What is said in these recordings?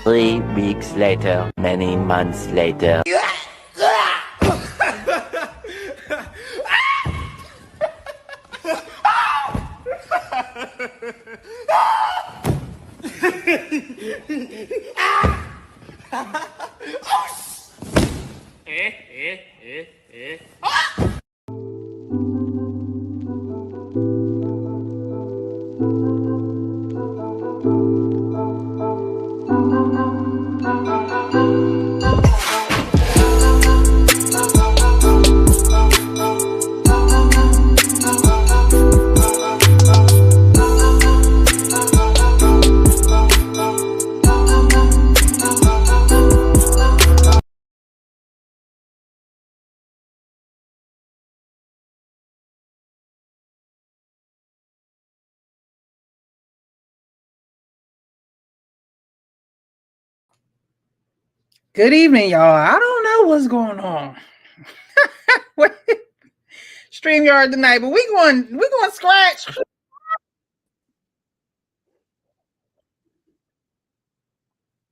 3 weeks later, many months later. Good evening, y'all. I don't know what's going on. StreamYard tonight, but we going scratch.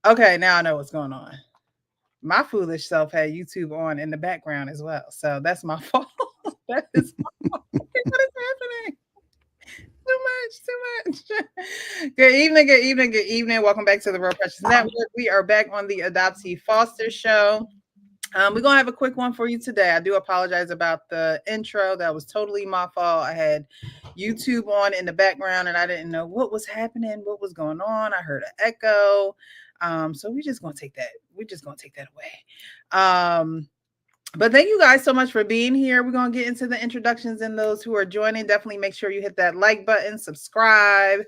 Okay, now I know what's going on. My foolish self had YouTube on in the background as well, so that's my fault. That is my fault. What is happening? Too much. Good evening. Welcome back to the Real Precious Network. We are back on the Adoptee Foster Show. We're going to have a quick one for you today. I do apologize about the intro. That was totally my fault. I had YouTube on in the background and I didn't know what was happening, what was going on. I heard an echo. So we're just going to take that. We're just going to take that away. But thank you guys so much for being here. We're going to get into the introductions and those who are joining. Definitely make sure you hit that like button, subscribe,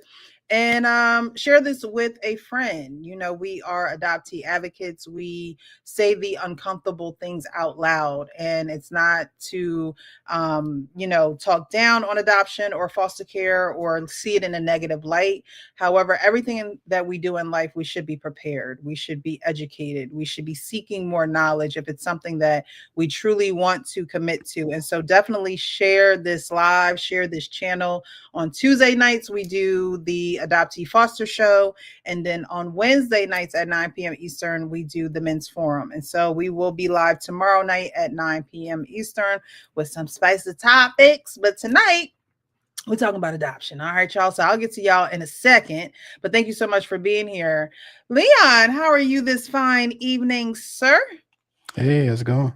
and share this with a friend. You know, we are adoptee advocates. We say the uncomfortable things out loud, and it's not to, talk down on adoption or foster care or see it in a negative light. However, everything that we do in life, we should be prepared. We should be educated. We should be seeking more knowledge if it's something that we truly want to commit to. And so definitely share this live, share this channel. On Tuesday nights, we do the Adoptee Foster Show. And then on Wednesday nights at 9 p.m. Eastern, we do the Men's Forum. And so we will be live tomorrow night at 9 p.m. Eastern with some spicy topics. But tonight, we're talking about adoption. All right, y'all. So I'll get to y'all in a second. But thank you so much for being here. Leon, how are you this fine evening, sir? Hey, how's it going?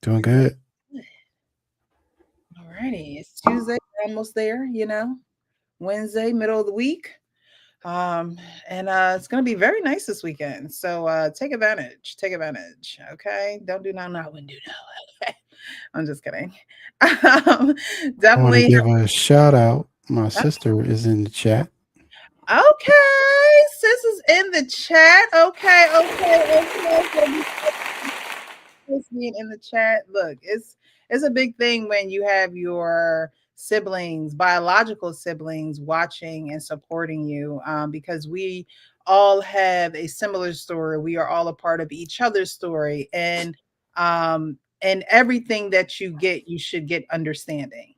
Doing good. All righty. It's Tuesday. We're almost there, Wednesday, middle of the week. And it's going to be very nice this weekend. So take advantage. Okay. Don't do nothing I wouldn't do no. Okay. I'm just kidding. Definitely. I want to give a shout out. My sister is in the chat. Okay. Sis is in the chat. Okay. Being in the chat. Look, it's a big thing when you have your siblings, biological siblings, watching and supporting you, because we all have a similar story. We are all a part of each other's story, and everything that you get, you should get understanding.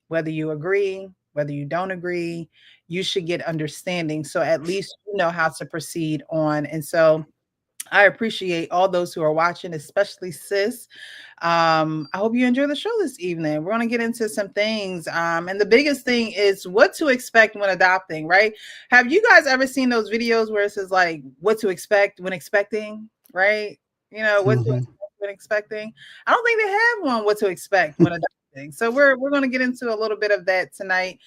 Whether you agree, whether you don't agree, you should get understanding. So at least you know how to proceed on. And so I appreciate all those who are watching, especially sis. I hope you enjoy the show this evening. We're going to get into some things. And the biggest thing is what to expect when adopting, right? Have you guys ever seen those videos where it says like what to expect when expecting, right? What to expect when expecting. I don't think they have one, what to expect when adopting. So we're going to get into a little bit of that tonight.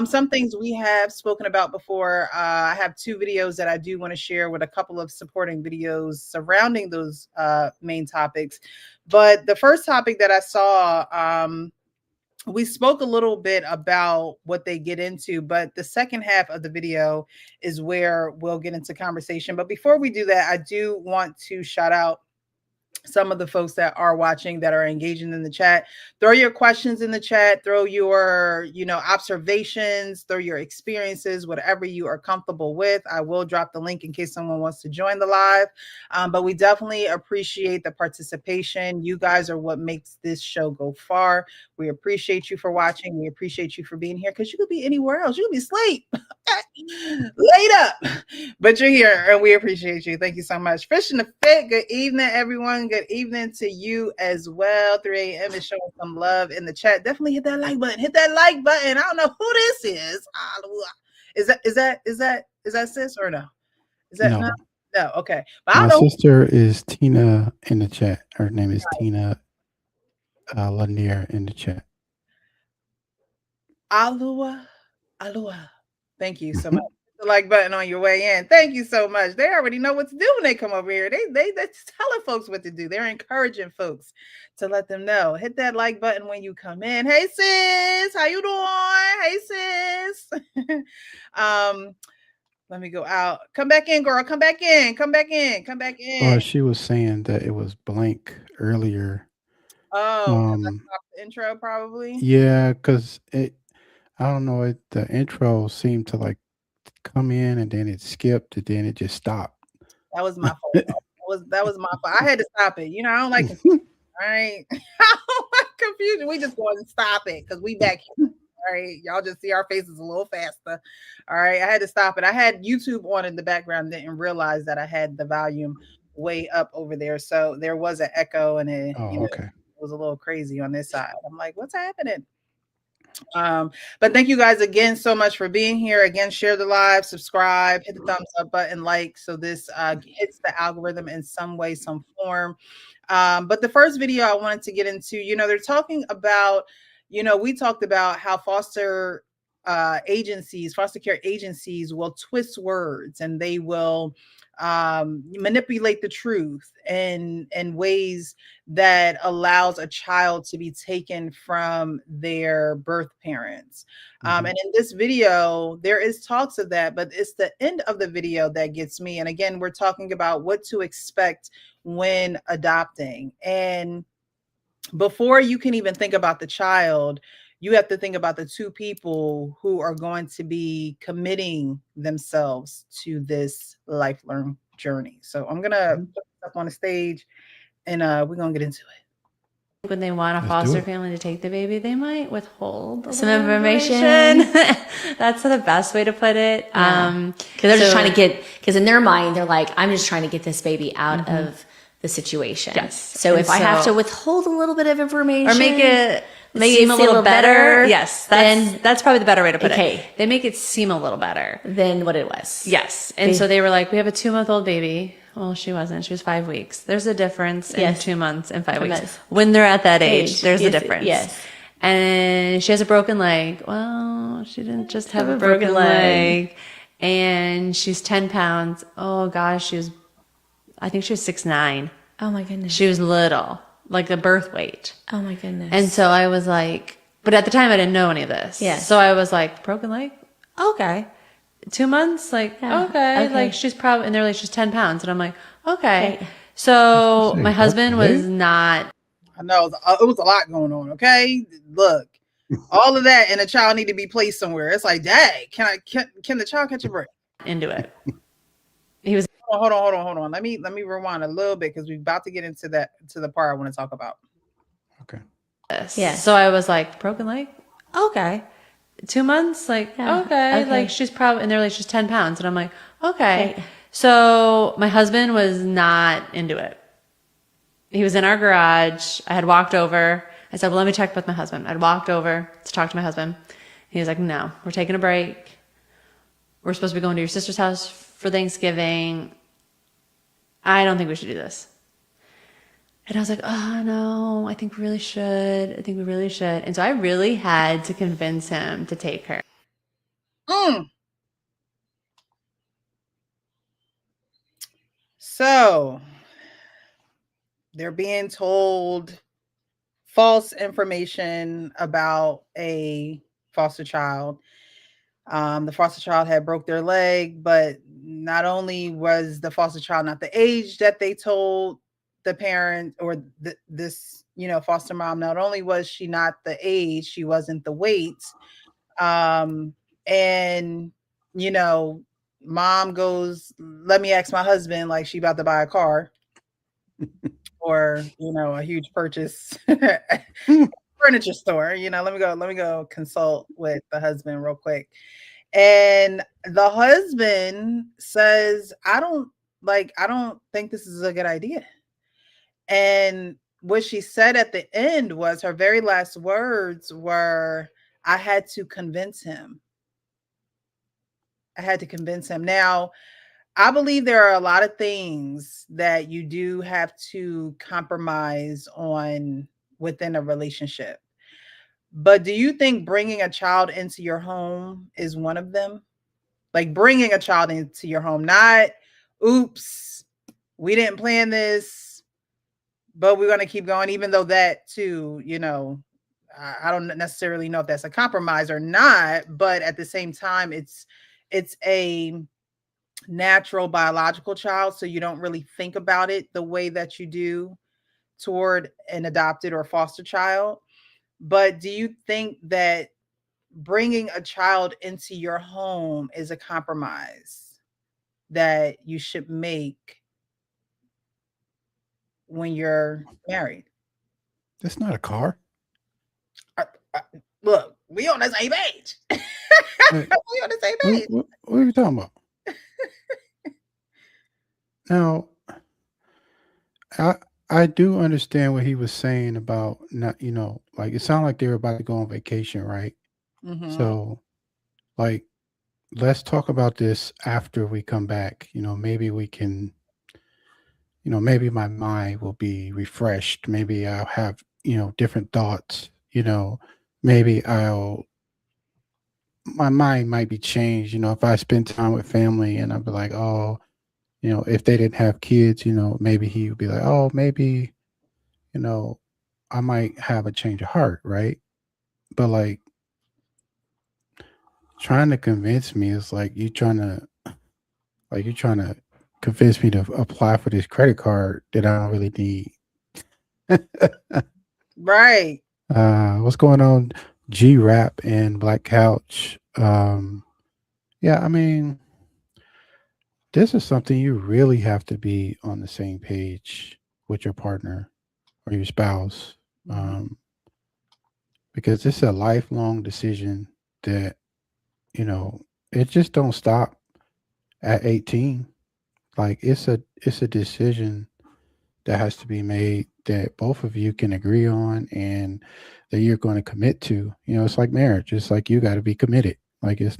Some things we have spoken about before. I have 2 videos that I do want to share with a couple of supporting videos surrounding those main topics. But the first topic that I saw, we spoke a little bit about what they get into, but the second half of the video is where we'll get into conversation. But before we do that, I do want to shout out some of the folks that are watching that are engaging in the chat. Throw your questions in the chat, throw your, observations, throw your experiences, whatever you are comfortable with. I will drop the link in case someone wants to join the live. But we definitely appreciate the participation. You guys are what makes this show go far. We appreciate you for watching. We appreciate you for being here because you could be anywhere else. You could be asleep. laid up. But you're here and we appreciate you. Thank you so much. Fish in the Fit. Good evening, everyone. Good evening to you as well. 3 a.m. is showing some love in the chat. Definitely hit that like button. Hit that like button. I don't know who this is. Is that sis or no? Is that no? No, No, okay. But I my don't know. sister is Tina in the chat. Her name is Tina Lanier in the chat. Alua. Thank you so much. The like button on your way in. Thank you so much. They already know what to do when they come over here. They telling folks what to do. They're encouraging folks to let them know. Hit that like button when you come in. Hey sis, how you doing? Hey sis. Let me go out. Come back in, girl. Come back in. Come back in. Come back in. She was saying that it was blank earlier. Oh, because I stopped the intro probably. Yeah, because I don't know. The intro seemed to like come in and then it skipped and then it just stopped. That was my fault. That was my fault. I had to stop it. You know, I don't like confusion. All right. I don't like confusion. We just go and stop it because we back here. All right. Y'all just see our faces a little faster. All right. I had to stop it. I had YouTube on in the background, didn't realize that I had the volume way up over there. So there was an echo and it, okay. It was a little crazy on this side. I'm like, what's happening? But thank you guys again so much for being here. Again, share the live, subscribe, hit the thumbs up button, like, so this hits the algorithm in some way, some form. But the first video I wanted to get into, they're talking about, we talked about how foster care agencies will twist words and they will manipulate the truth in ways that allows a child to be taken from their birth parents. And in this video, there is talks of that, but it's the end of the video that gets me. And again, we're talking about what to expect when adopting. And before you can even think about the child, you have to think about the two people who are going to be committing themselves to this lifelong journey. So I'm going to put this up on the stage and we're going to get into it. When they want a foster family to take the baby, they might withhold some information. That's the best way to put it. Because they're just trying to get, because in their mind, they're like, I'm just trying to get this baby out of the situation. Yes. So if I have to withhold a little bit of information or make it seem a little better. Yes. That's probably the better way to put it. They make it seem a little better than what it was. Yes. And so they were like, we have a 2-month-old baby. Well, she wasn't. She was 5 weeks. There's a difference in 2 months and 5 weeks. When they're at that age, there's a difference. Yes. And she has a broken leg. Well, she didn't just have a broken leg. And she's 10 pounds. Oh, gosh. I think she was 6'9". Oh, my goodness. She was little, like the birth weight. Oh, my goodness. And so I was like, but at the time I didn't know any of this. Yeah. So I was like, broken leg? Okay. 2 months? Like, okay. Like she's probably, and they're like, she's 10 pounds. And I'm like, okay. So my husband was not. I know it was a lot going on. Okay. Look, all of that and a child need to be placed somewhere. It's like, dang, can the child catch a break? Into it. He was. Hold on. Let me rewind a little bit because we're about to get into the part I want to talk about. Okay. Yeah. So I was like, broken leg? Okay. 2 months? Like, okay. Like she's probably, and they're like, she's 10 pounds. And I'm like, okay. So my husband was not into it. He was in our garage. I had walked over. I said, well, let me check with my husband. I'd walked over to talk to my husband. He was like, no, we're taking a break. We're supposed to be going to your sister's house for Thanksgiving. I don't think we should do this. And I was like, oh, no, I think we really should. And so I really had to convince him to take her. So they're being told false information about a foster child. The foster child had broke their leg, but not only was the foster child not the age that they told the parent or this foster mom, not only was she not the age, she wasn't the weight. And mom goes, let me ask my husband, like she about to buy a car or a huge purchase furniture store. Let me go consult with the husband real quick. And the husband says, I don't think this is a good idea. And what she said at the end was, her very last words were, I had to convince him. I had to convince him. Now, I believe there are a lot of things that you do have to compromise on within a relationship. But do you think bringing a child into your home is one of them? Like bringing a child into your home, not, oops, we didn't plan this, but we're going to keep going, even though that too, I don't necessarily know if that's a compromise or not, but at the same time, it's a natural biological child, so you don't really think about it the way that you do toward an adopted or foster child. But do you think that bringing a child into your home is a compromise that you should make when you're married? That's not a car. Look, we on the same page. We on the same page. What are you talking about? Now, I do understand what he was saying about not, like it sounded like they were about to go on vacation, right? So, like, let's talk about this after we come back. Maybe we can, maybe my mind will be refreshed. Maybe I'll have, different thoughts. Maybe my mind might be changed. If I spend time with family and I'll be like, oh, if they didn't have kids, maybe he would be like, oh, maybe, I might have a change of heart, right? But like trying to convince me is like you're trying to convince me to apply for this credit card that I don't really need. Right. What's going on, G-Rap and Black Couch? Yeah, I mean, this is something you really have to be on the same page with your partner or your spouse, because it's a lifelong decision that, it just don't stop at 18. Like it's a decision that has to be made that both of you can agree on and that you're going to commit to. It's like marriage. It's like you got to be committed. Like this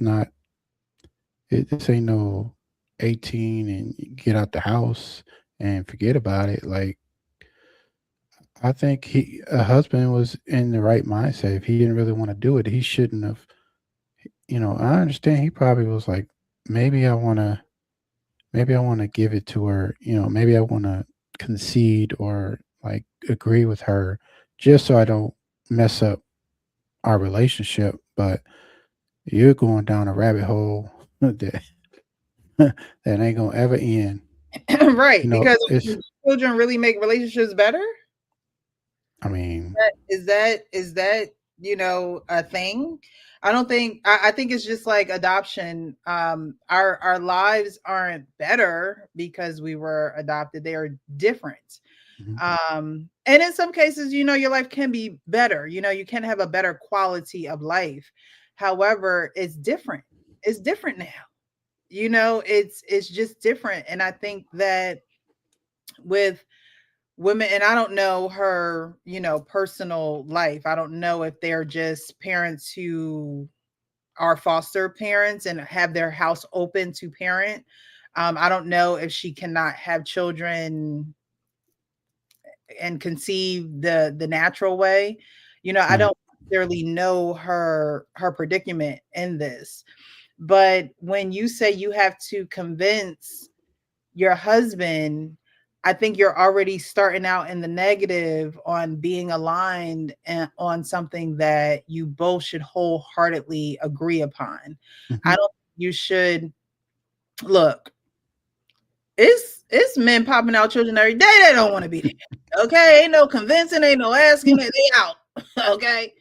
ain't no 18 and you get out the house and forget about it. Like I think a husband was in the right mindset. If he didn't really want to do it, he shouldn't have. I understand he probably was like, maybe I want to give it to her. Maybe I want to concede or like agree with her just so I don't mess up our relationship. But you're going down a rabbit hole that ain't gonna ever end. Right. Because children really make relationships better. I mean, is that a thing? I don't think. I think it's just like adoption. Our lives aren't better because we were adopted. They are different. And in some cases, your life can be better. You can have a better quality of life. However, it's different. It's different now. It's just different. And I think that with women, and I don't know her, personal life. I don't know if they're just parents who are foster parents and have their house open to parent. I don't know if she cannot have children and conceive the natural way. I don't necessarily know her predicament in this. But when you say you have to convince your husband, I think you're already starting out in the negative on being aligned on something that you both should wholeheartedly agree upon. I don't think you should look. It's men popping out children every day. They don't want to be there. Okay, ain't no convincing, ain't no asking. They out. Okay.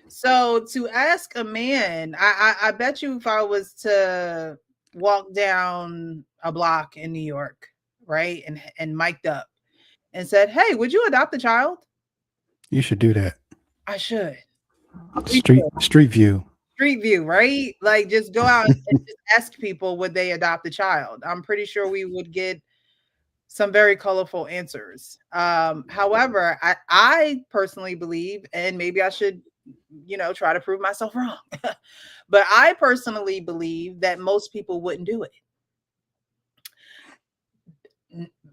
So to ask a man, I bet you if I was to walk down a block in New York, right, and mic'd up and said, "Hey, would you adopt a child?" You should do that. I should. Street view. Street View, right? Like, just go out and just ask people would they adopt a child. I'm pretty sure we would get some very colorful answers. However, I personally believe, and maybe I should, try to prove myself wrong, but I personally believe that most people wouldn't do it.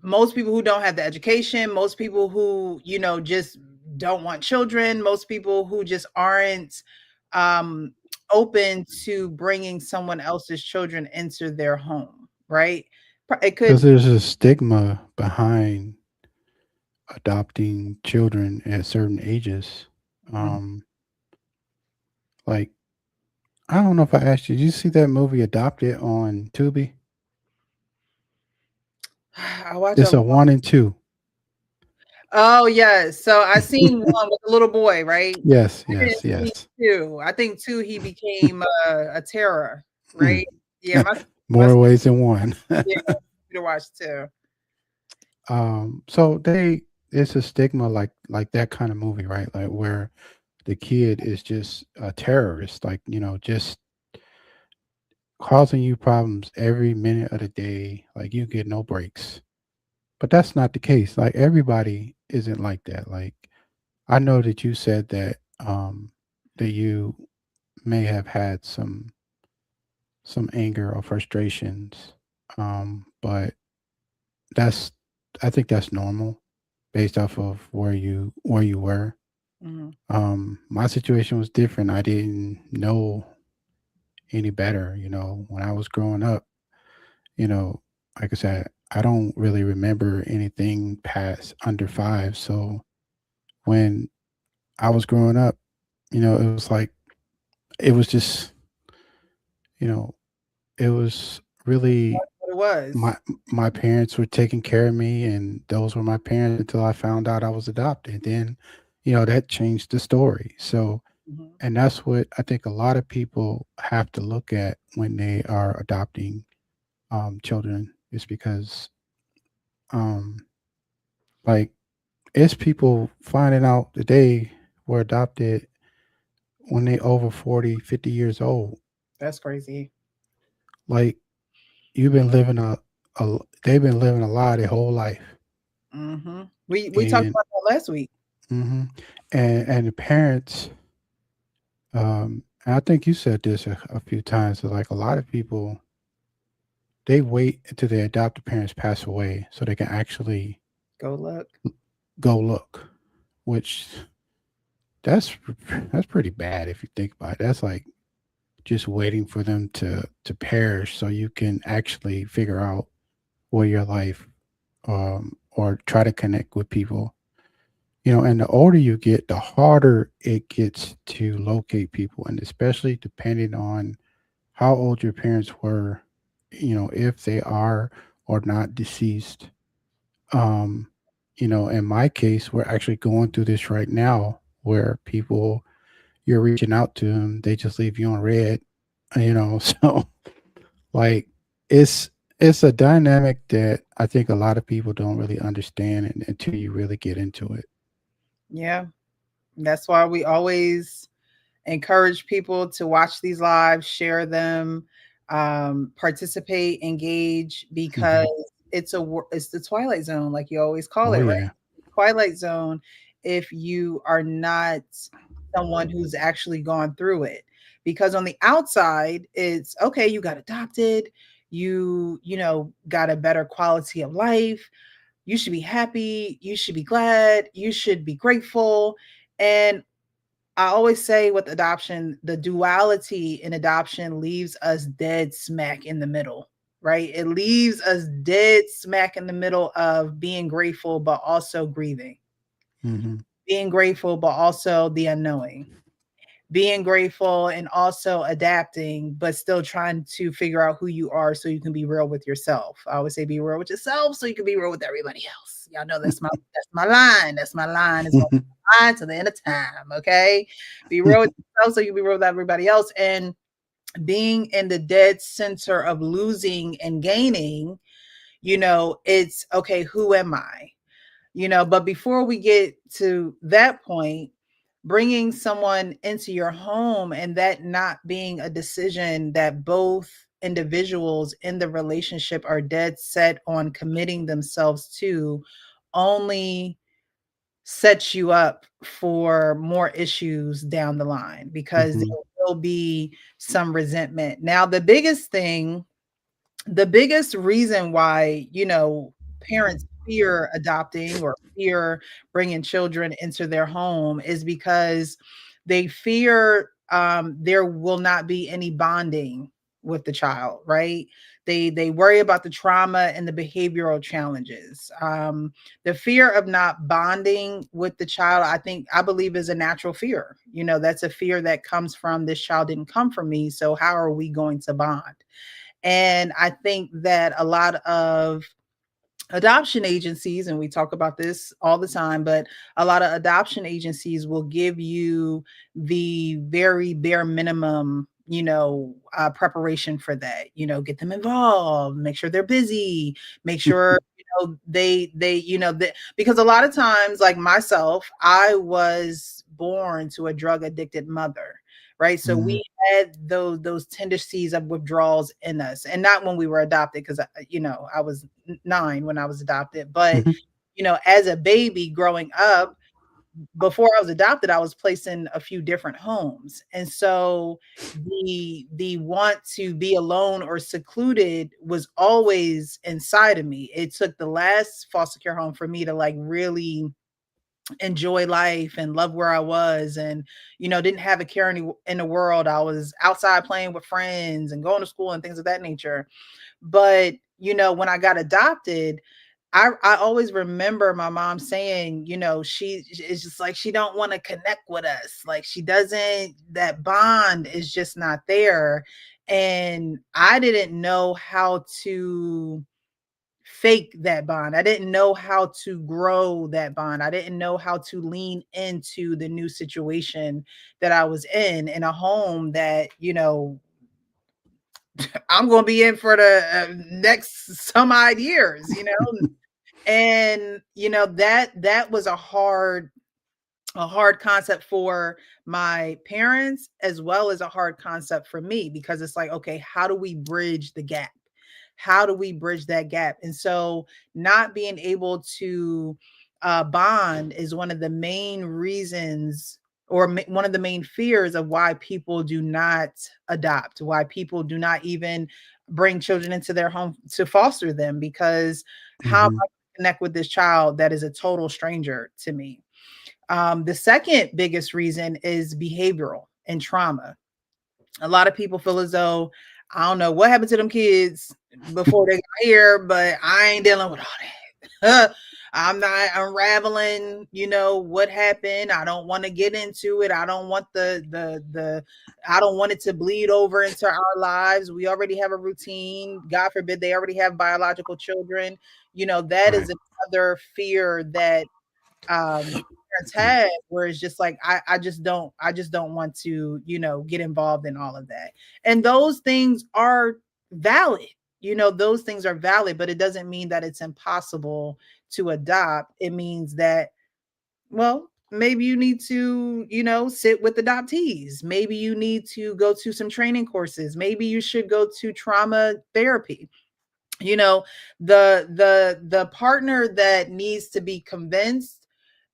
Most people who don't have the education, most people who, just don't want children, most people who just aren't open to bringing someone else's children into their home, right? It Because could, there's a stigma behind adopting children at certain ages. Like, I don't know if I asked you, did you see that movie Adopted on Tubi? I watch It's a a 1 and 2. Oh yes. So I seen one with a little boy, right? Yes, I yes, didn't see yes. two. I think two he became a terror, right? Yeah, my More ways than one. yeah, to watch too. So it's a stigma like that kind of movie, right? Like where the kid is just a terrorist, like, just causing you problems every minute of the day, like you get no breaks. But that's not the case. Like everybody isn't like that. Like I know that you said that you may have had some anger or frustrations. But that's I think that's normal based off of where you were. My situation was different. I didn't know any better, when I was growing up, you know, like I said, I don't really remember anything past under 5. So when I was growing up, it was like it was just, you know, it was really What it was. my parents were taking care of me, and those were my parents until I found out I was adopted. Then, that changed the story. So, Mhm. and that's what I think a lot of people have to look at when they are adopting children, is because um like it's people finding out that they were adopted when they over 40, 50 years old. That's crazy. Like you've been living they've been living a lie their whole life. We talked And about that last week. mhm, and the parents, and I think you said this a few times, that like a lot of people, they wait until their adopted parents pass away so they can actually Go look. go look, which that's that's pretty bad if you think about it. That's like just waiting for them to perish so you can actually figure out where your life, or try to connect with people. And the older you get, the harder it gets to locate people, and especially depending on how old your parents were, if they are or not deceased. Um, in my case, we're actually going through this right now where people, you're reaching out to them, they just leave you on red, so like it's it's a dynamic that I think a lot of people don't really understand until you really get into it. Yeah. That's why we always encourage people to watch these lives, share them, participate, engage, because Mhm. it's the twilight zone, like you always call Oh it, right? yeah. Twilight zone if you are not someone who's actually gone through it. Because on the outside, it's okay, you got adopted, you got a better quality of life, you should be happy, you should be glad, you should be grateful. And I always say with adoption, the duality in adoption leaves us dead smack in the middle, right? It leaves us dead smack in the middle of being grateful, but also grieving, Mhm. being grateful, but also the unknowing, being grateful and also adapting, but still trying to figure out who you are so you can be real with yourself. I always say be real with yourself so you can be real with everybody else. Y'all know that's my line. That's my line. It's going to be line to the end of time. Okay. Be real with yourself so you can be real with everybody else. And being in the dead center of losing and gaining, it's okay, who am I? But before we get to that point, bringing someone into your home and that not being a decision that both individuals in the relationship are dead set on committing themselves to, only sets you up for more issues down the line, because Mhm. there will be some resentment. Now, the biggest reason why, parents fear adopting or fear bringing children into their home is because they fear there will not be any bonding with the child, right? They worry about the trauma and the behavioral challenges. The fear of not bonding with the child, I believe, is a natural fear. That's a fear that comes from, this child didn't come from me, so how are we going to bond? And I think that a lot of adoption agencies, and we talk about this all the time, but a lot of adoption agencies will give you the very bare minimum, preparation for that. Get them involved, make sure they're busy, make sure because a lot of times, like myself, I was born to a drug addicted mother, right? So Mhm. we had those tendencies of withdrawals in us, and not when we were adopted, because I was 9 when I was adopted, but Mhm. as a baby growing up, before I was adopted, I was placed in a few different homes, and so the want to be alone or secluded was always inside of me. It took the last foster care home for me to like really enjoy life and love where I was, and didn't have a care in the world. I was outside playing with friends and going to school and things of that nature. But when I got adopted, I always remember my mom saying, she is just like, she don't want to connect with us. Like, she doesn't, that bond is just not there. And I didn't know how to fake that bond. I didn't know how to grow that bond. I didn't know how to lean into the new situation that I was in a home that, I'm going to be in for the next some odd years. And that was a hard concept for my parents, as well as a hard concept for me, because it's like, okay, how do we bridge the gap? How do we bridge that gap? And so not being able to bond is one of the main reasons, or one of the main fears of why people do not adopt, why people do not even bring children into their home to foster them, because how am Mhm. I going to connect with this child that is a total stranger to me? The second biggest reason is behavioral and trauma. A lot of people feel as though, I don't know what happened to them kids before they got here, but I ain't dealing with all that. I'm not unraveling, what happened. I don't want to get into it. I don't want I don't want it to bleed over into our lives. We already have a routine. God forbid they already have biological children. That Right. is another fear that parents had, where it's just like, I just don't want to get involved in all of that. And those things are valid. Those things are valid, but it doesn't mean that it's impossible to adopt. It means that, well, maybe you need to sit with adoptees. Maybe you need to go to some training courses. Maybe you should go to trauma therapy. you know the partner that needs to be convinced,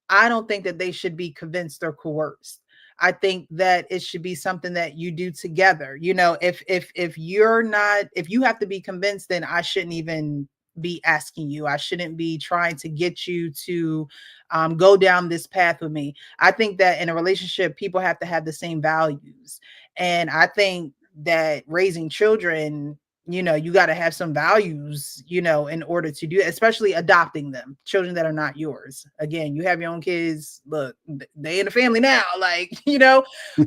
I don't think that they should be convinced or coerced. I think that it should be something that you do together. If you're not, if you have to be convinced, then I shouldn't even be asking you. I shouldn't be trying to get you to go down this path with me. I think that in a relationship, people have to have the same values. And I think that raising children, you got to have some values, in order to do it, especially adopting them, children that are not yours. Again, you have your own kids. Look, they in the family now, like,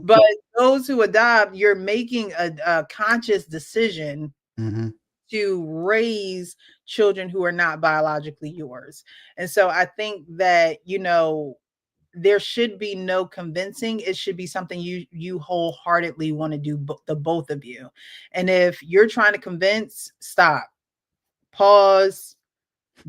but those who adopt, you're making a conscious decision Mhm. to raise children who are not biologically yours. And so I think that, there should be no convincing. It should be something you wholeheartedly want to do, the both of you. And if you're trying to convince, stop, pause,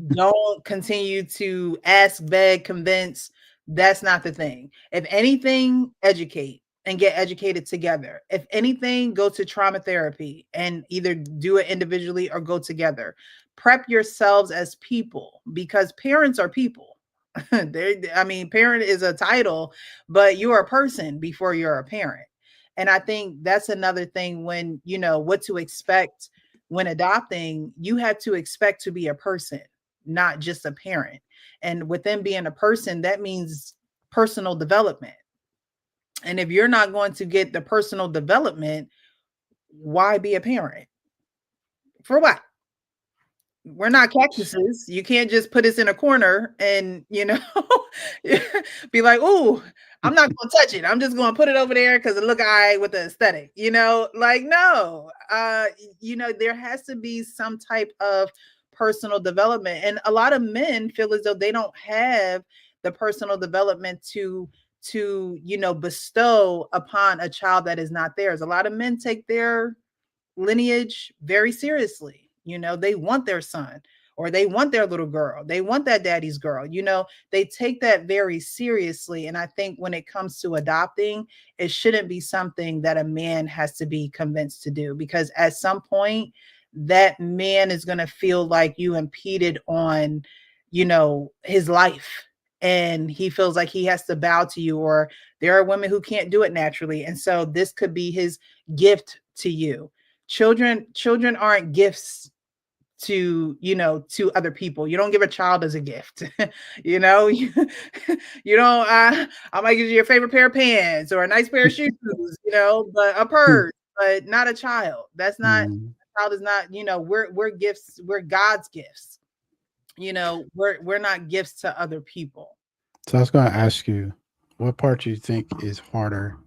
don't continue to ask, beg, convince. That's not the thing. If anything, educate and get educated together. If anything, go to trauma therapy and either do it individually or go together. Prep yourselves as people, because parents are people. Parent is a title, but you're a person before you're a parent. And I think that's another thing when, what to expect when adopting. You have to expect to be a person, not just a parent. And within being a person, that means personal development. And if you're not going to get the personal development, why be a parent? For what? We're not cactuses. You can't just put us in a corner and, be like, "Ooh, I'm not going to touch it. I'm just going to put it over there because it look all right with the aesthetic." No. There has to be some type of personal development. And a lot of men feel as though they don't have the personal development to bestow upon a child that is not theirs. A lot of men take their lineage very seriously. They want their son or they want their little girl. They want that daddy's girl. They take that very seriously. And I think when it comes to adopting, it shouldn't be something that a man has to be convinced to do, because at some point that man is going to feel like you impeded on, his life. And he feels like he has to bow to you, or there are women who can't do it naturally. And so this could be his gift to you. Children aren't gifts to other people. You don't give a child as a gift. You don't I might give you your favorite pair of pants or a nice pair of shoes, but a purse, but not a child. That's not, child is not, we're gifts, we're God's gifts. We're not gifts to other people. So I was going to ask you, what part do you think is harder,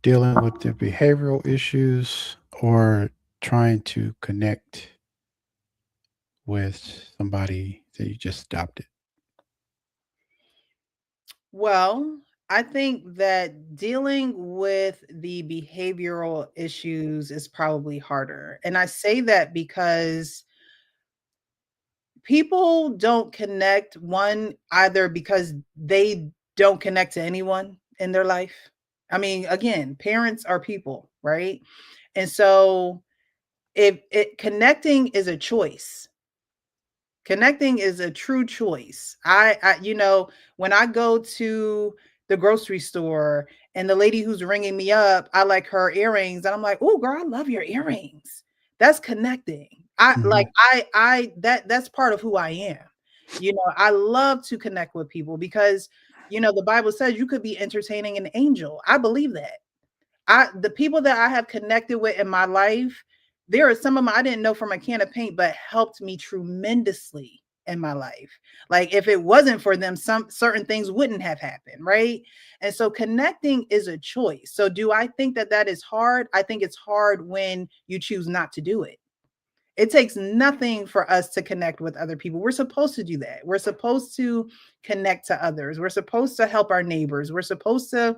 dealing with the behavioral issues or trying to connect with somebody that you just adopted? Well, I think that dealing with the behavioral issues is probably harder. And I say that because people don't connect, one, either because they don't connect to anyone in their life. I mean, again, parents are people, right? And so connecting is a choice. Connecting is a true choice. When I go to the grocery store and the lady who's ringing me up, I like her earrings, and I'm like, "Oh, girl, I love your earrings." That's connecting. That's part of who I am. I love to connect with people because, the Bible says you could be entertaining an angel. I believe that. The people that I have connected with in my life, there are some of them I didn't know from a can of paint, but helped me tremendously in my life. Like if it wasn't for them, some certain things wouldn't have happened, right? And so connecting is a choice. So do I think that is hard? I think it's hard when you choose not to do it. It takes nothing for us to connect with other people. We're supposed to do that. We're supposed to connect to others. We're supposed to help our neighbors. We're supposed to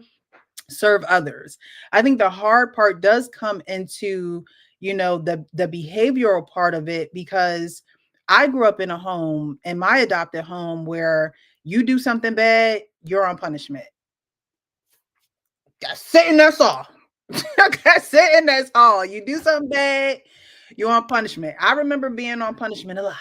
serve others. I think the hard part does come into, the behavioral part of it, because I grew up in a home, in my adopted home, where you do something bad, you're on punishment. That's it, and that's all. That's it, and that's all. You do something bad, you're on punishment. I remember being on punishment a lot.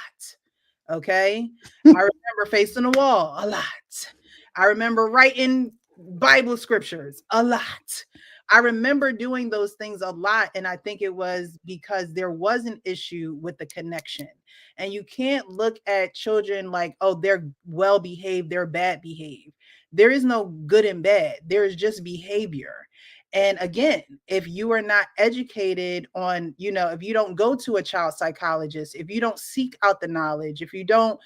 Okay. I remember facing the wall a lot. I remember writing Bible scriptures a lot. I remember doing those things a lot. And I think it was because there was an issue with the connection. And you can't look at children like, oh, they're well behaved, they're bad behaved. There is no good and bad. There is just behavior. And again, if you are not educated on, if you don't go to a child psychologist, if you don't seek out the knowledge, if you don't,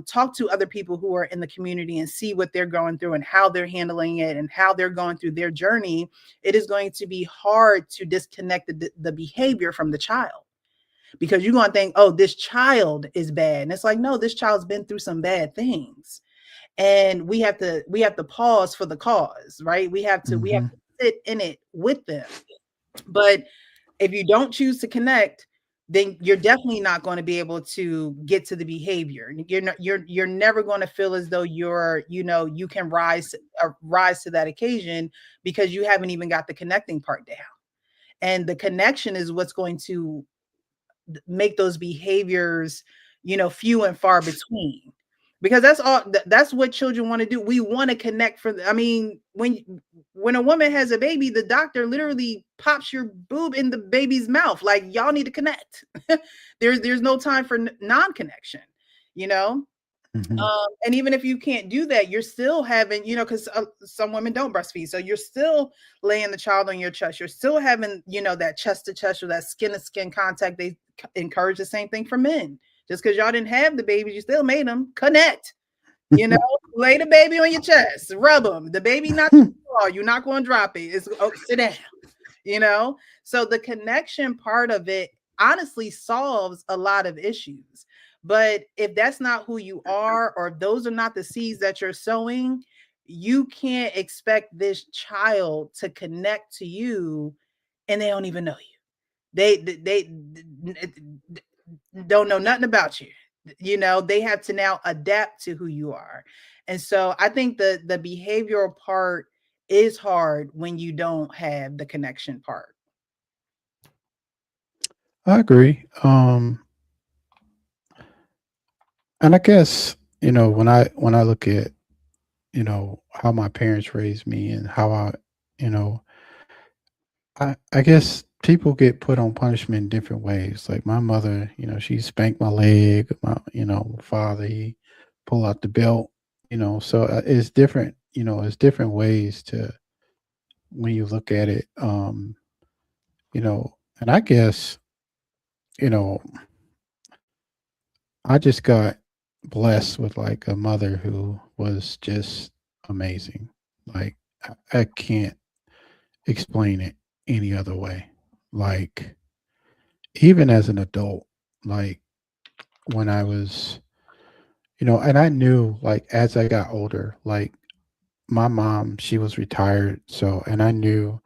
talk to other people who are in the community and see what they're going through and how they're handling it and how they're going through their journey, it is going to be hard to disconnect the behavior from the child. Because you're going to think, oh, this child is bad. And it's like, no, this child's been through some bad things. And we have to pause for the cause, right? We have to sit in it with them. But if you don't choose to connect, then you're definitely not going to be able to get to the behavior. You're never going to feel as though you can rise to that occasion, because you haven't even got the connecting part down. And the connection is what's going to make those behaviors, few and far between. Because that's what children want to do. We want to connect when a woman has a baby, the doctor literally pops your boob in the baby's mouth. Like, y'all need to connect. There's no time for non-connection, Mhm. and even if you can't do that, you're still having, because some women don't breastfeed. So you're still laying the child on your chest. You're still having, that chest to chest or that skin to skin contact. They encourage the same thing for men. Just because y'all didn't have the babies, you still made them connect. Lay the baby on your chest, rub them. The baby not you're not going to drop it. It's sit down. So the connection part of it honestly solves a lot of issues. But if that's not who you are, or if those are not the seeds that you're sowing, you can't expect this child to connect to you, and they don't even know you. They don't know nothing about you. They have to now adapt to who you are. And so I think the behavioral part is hard when you don't have the connection part. I agree. And I guess, when I look at, how my parents raised me and how you know, I guess people get put on punishment in different ways. Like my mother, she spanked my leg. My father, he pull out the belt. So it's different. It's different ways to when you look at it. And I guess, you know, I just got blessed with like a mother who was just amazing. Like I can't explain it any other way. Like even as an adult, like when I was, and I knew like as I got older, like my mom, she was retired. So, and I knew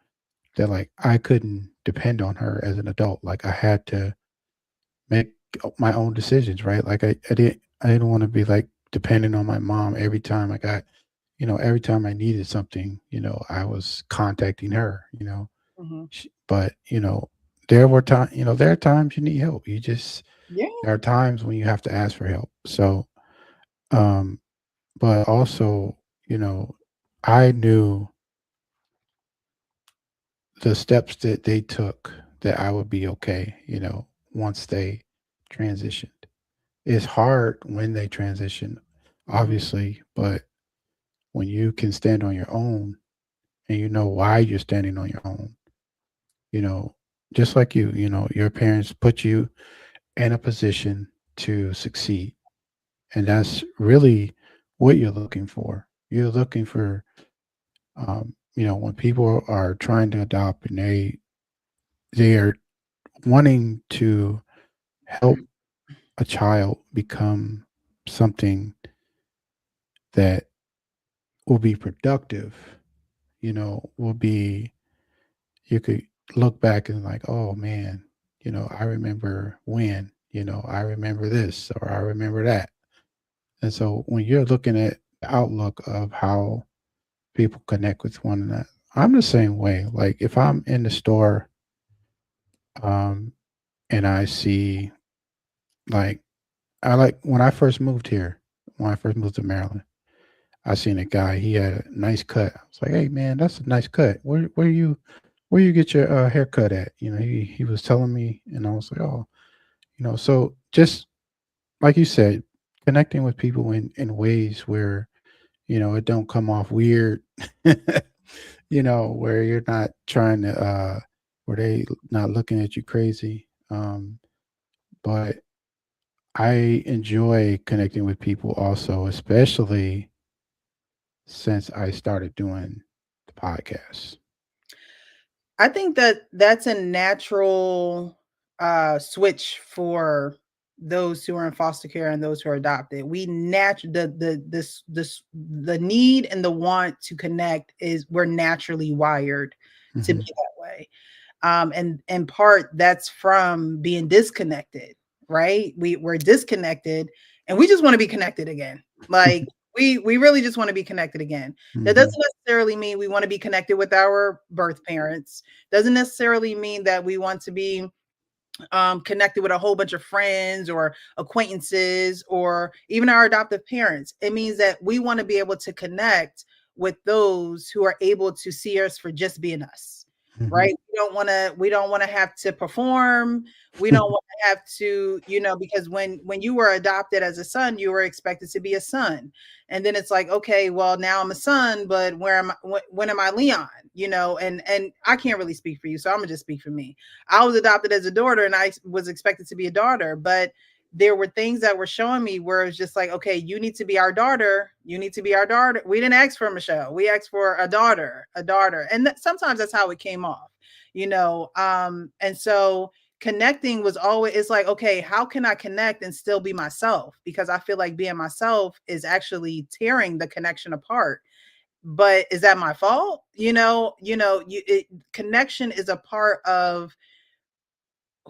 that like I couldn't depend on her as an adult. Like I had to make my own decisions, right? Like I didn't want to be like dependent on my mom every time I got, every time I needed something, I was contacting her, Mhm. But, there were times, there are times you need help. Yeah. There are times when you have to ask for help. So, um, but also, I knew the steps that they took that I would be okay, once they transitioned. It's hard when they transition, Mhm. obviously, but when you can stand on your own and you know why you're standing on your own, you know, just like your parents put you in a position to succeed. And that's really what you're looking for. You're looking for, when people are trying to adopt and they are wanting to help a child become something that will be productive, will be, you could look back and like, oh man, I remember when, I remember this or I remember that. And so when you're looking at the outlook of how people connect with one another, I'm the same way. Like if I'm in the store, um, and I see like I like when I first moved here, when I first moved to Maryland, I seen a guy, he had a nice cut. I was like, hey man, that's a nice cut. Where you get your haircut at? He was telling me and I was like, oh, so just like you said, connecting with people in ways where, it don't come off weird, where you're not trying to where they not looking at you crazy. But I enjoy connecting with people also, especially since I started doing the podcast. I think that that's a natural switch for those who are in foster care and those who are adopted. We the need and the want to connect is we're naturally wired to be Mhm. that way. And in part, that's from being disconnected, right? We're disconnected and we just want to be connected again. Like we really just want to be connected again. That doesn't necessarily mean we want to be connected with our birth parents. Doesn't necessarily mean that we want to be connected with a whole bunch of friends or acquaintances or even our adoptive parents. It means that we want to be able to connect with those who are able to see us for just being us. Right. We don't want to have to perform. We don't want to have to, because when you were adopted as a son, you were expected to be a son. And then it's like, okay, well, now I'm a son, but when am I Leon? And I can't really speak for you. So I'm gonna just speak for me. I was adopted as a daughter and I was expected to be a daughter, but there were things that were showing me where it's just like, okay, you need to be our daughter. You need to be our daughter. We didn't ask for Michelle. We asked for a daughter. And sometimes that's how it came off, and so connecting was always, it's like, okay, how can I connect and still be myself? Because I feel like being myself is actually tearing the connection apart. But is that my fault? Connection is a part of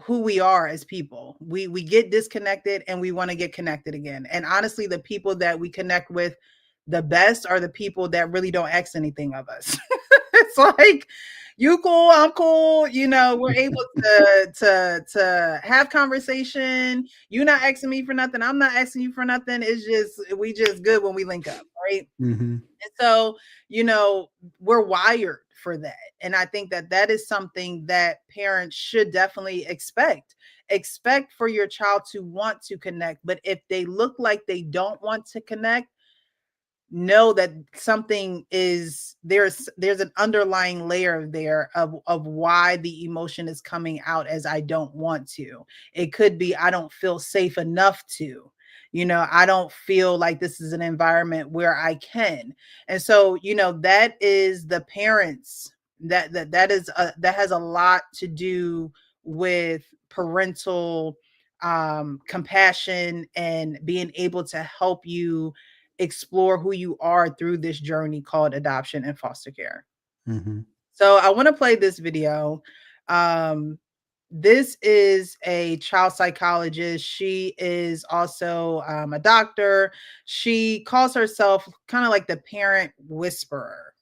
who we are as people. We get disconnected and we want to get connected again. And honestly, the people that we connect with the best are the people that really don't ask anything of us. It's like, you cool, I'm cool. We're able to have conversation. You're not asking me for nothing. I'm not asking you for nothing. It's just, we just good when we link up. Right. And so, we're wired for that. And I think that is something that parents should definitely expect for your child to want to connect. But if they look like they don't want to connect, know that something is there's an underlying layer there of why the emotion is coming out as I don't want to. It could be, I don't feel safe enough to. I don't feel like this is an environment where I can. And so, that is the parents that has a lot to do with parental compassion and being able to help you explore who you are through this journey called adoption and foster care. So I want to play this video. This is a child psychologist. She is also a doctor. She calls herself kind of like the parent whisperer.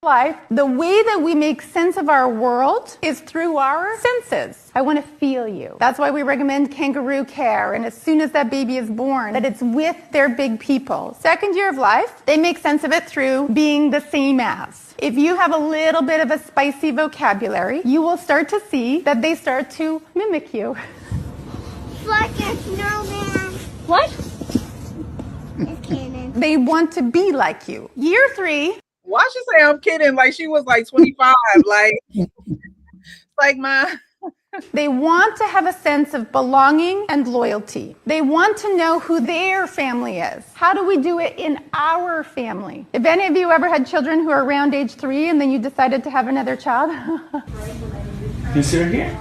Life, the way that we make sense of our world is through our senses. I want to feel you. That's why we recommend kangaroo care. And as soon as that baby is born, that it's with their big people. Second year of life, they make sense of it through being the same as. If you have a little bit of a spicy vocabulary, you will start to see that they start to mimic you. Like a snowman. What? It's kidding. They want to be like you. Year 3. Why she say I'm kidding? Like she was like 25. like my. They want to have a sense of belonging and loyalty. They want to know who their family is. How do we do it in our family? If any of you ever had children who are around age 3 and then you decided to have another child. You see her here?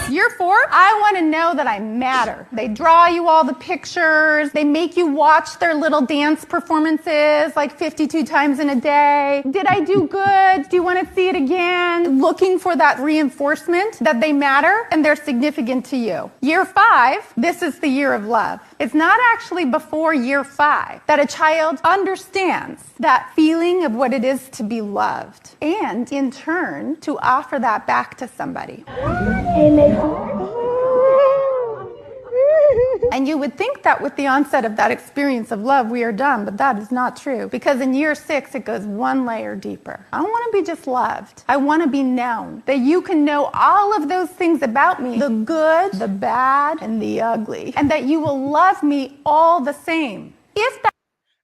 Year 4, I want to know that I matter. They draw you all the pictures. They make you watch their little dance performances like 52 times in a day. Did I do good? Do you want to see it again? Looking for that reinforcement that they matter and they're significant to you. Year 5, this is the year of love. It's not actually before year 5 that a child understands that feeling of what it is to be loved and in turn to offer that back to somebody. And you would think that with the onset of that experience of love, we are done, but that is not true. Because in year 6, it goes one layer deeper. I don't want to be just loved. I want to be known. That you can know all of those things about me, the good, the bad, and the ugly. And that you will love me all the same. If that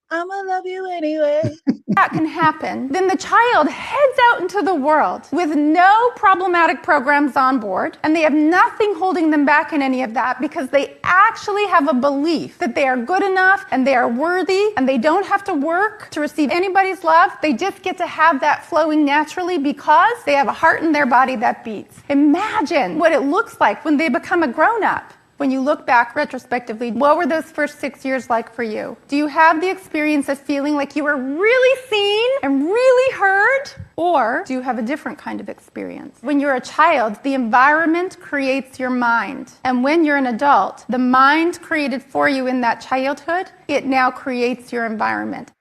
I'ma love you anyway. that can happen, then the child heads out into the world with no problematic programs on board, and they have nothing holding them back in any of that because they actually have a belief that they are good enough and they are worthy and they don't have to work to receive anybody's love. They just get to have that flowing naturally because they have a heart in their body that beats. Imagine what it looks like when they become a grown-up. When you look back retrospectively, what were those first 6 years like for you? Do you have the experience of feeling like you were really seen and really heard? Or do you have a different kind of experience? When you're a child, the environment creates your mind. And when you're an adult, the mind created for you in that childhood, it now creates your environment.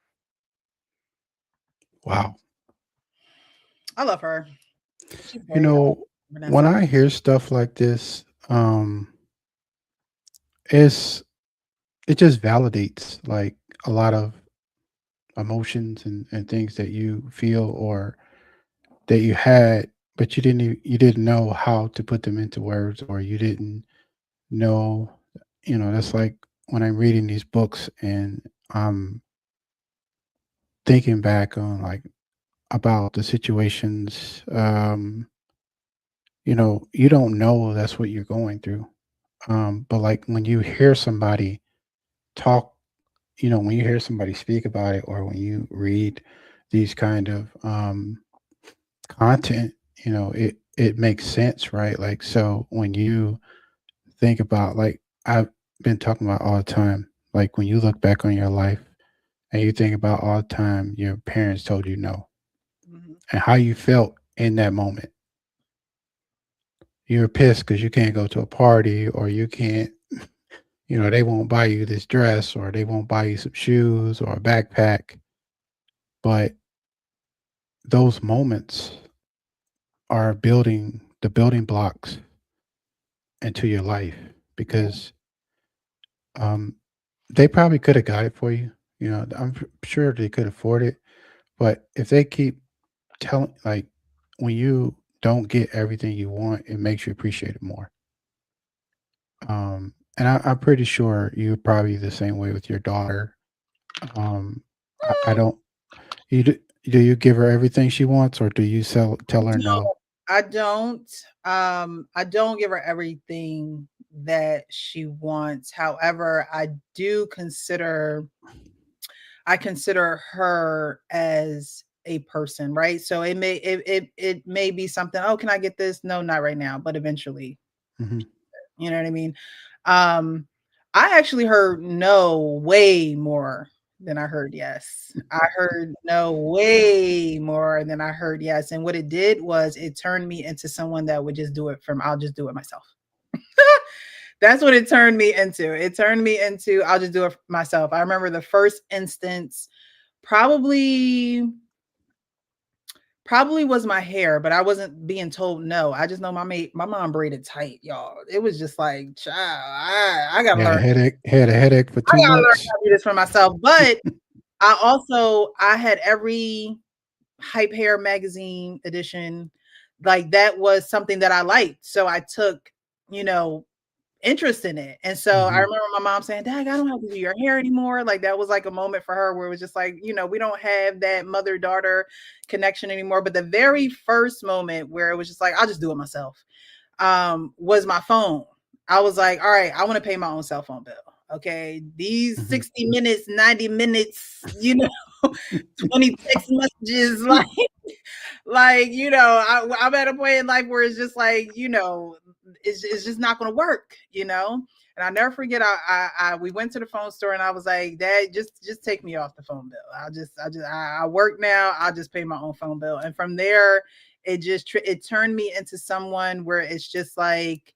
Wow. I love her. She's You very know, Vanessa. when I hear stuff like this, it's it just validates like a lot of emotions and things that you feel or that you had, but you didn't know how to put them into words, or you didn't know, that's like when I'm reading these books and I'm thinking back on like about the situations, you don't know that's what you're going through. But like when you hear somebody talk, when you hear somebody speak about it, or when you read these kind of content, it makes sense, right? Like, so when you think about, like, I've been talking about all the time, like when you look back on your life and you think about all the time your parents told you no, Mhm. and how you felt in that moment. You're pissed because you can't go to a party, or you can't, they won't buy you this dress, or they won't buy you some shoes or a backpack. But those moments are building the building blocks into your life, because they probably could have got it for you. I'm sure they could afford it, but if they keep telling, like, when you don't get everything you want, it makes you appreciate it more. And I'm pretty sure you're probably the same way with your daughter. I don't. Do you give her everything she wants, or do you tell her no? No, I don't. I don't give her everything that she wants. However, I consider her as a person, right? So it may be something, oh, can I get this? No, not right now, but eventually. Hmm. You know what I mean? Um, I actually heard no way more than I heard yes. I heard no way more than I heard yes. And what it did was it turned me into someone that would just do it I'll just do it myself. That's what it turned me into. It turned me into I'll just do it myself. I remember the first instance probably Probably was my hair, but I wasn't being told no. I just know my mom braided tight, y'all. It was just like, child, I gotta Had a learn. headache. Had a headache for I too gotta learn much. how to do this for myself. But I had every Hype Hair magazine edition. Like that was something that I liked. So I took, you know, interest in it. And so I Hmm. remember my mom saying, Dad, I don't have to do your hair anymore. Like that was like a moment for her where it was just like, we don't have that mother-daughter connection anymore. But the very first moment where it was just like, I'll just do it myself, was my phone. I was like, all right, I want to pay my own cell phone bill. Okay. These Hmm. 60 minutes, 90 minutes, 20 text messages, I'm at a point in life where it's just like, it's just not going to work, And I never forget, we went to the phone store and I was like, Dad, just take me off the phone bill. I work now. I'll just pay my own phone bill. And from there, it turned me into someone where it's just like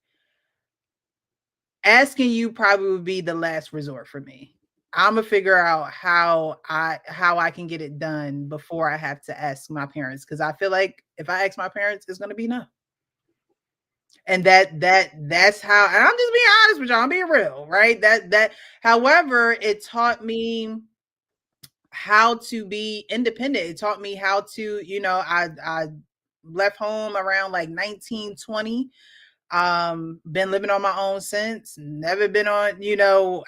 asking you probably would be the last resort for me. I'm gonna figure out how I can get it done before I have to ask my parents, because I feel like if I ask my parents, it's gonna be no. And that's how, and I'm just being honest with y'all, I'm being real, right? However, it taught me how to be independent. It taught me how to, I left home around like 1920. Been living on my own since, never been on,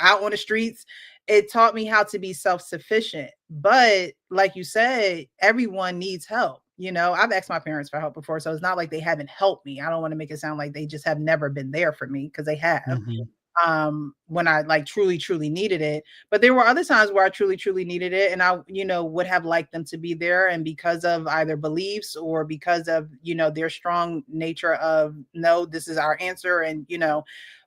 out on the streets. It taught me how to be self-sufficient. But like you said, everyone needs help. I've asked my parents for help before, so it's not like they haven't helped me. I don't want to make it sound like they just have never been there for me, because they have, Hmm. when I like truly, truly needed it. But there were other times where I truly, truly needed it. And I, would have liked them to be there. And because of either beliefs or because of, their strong nature of, no, this is our answer. And,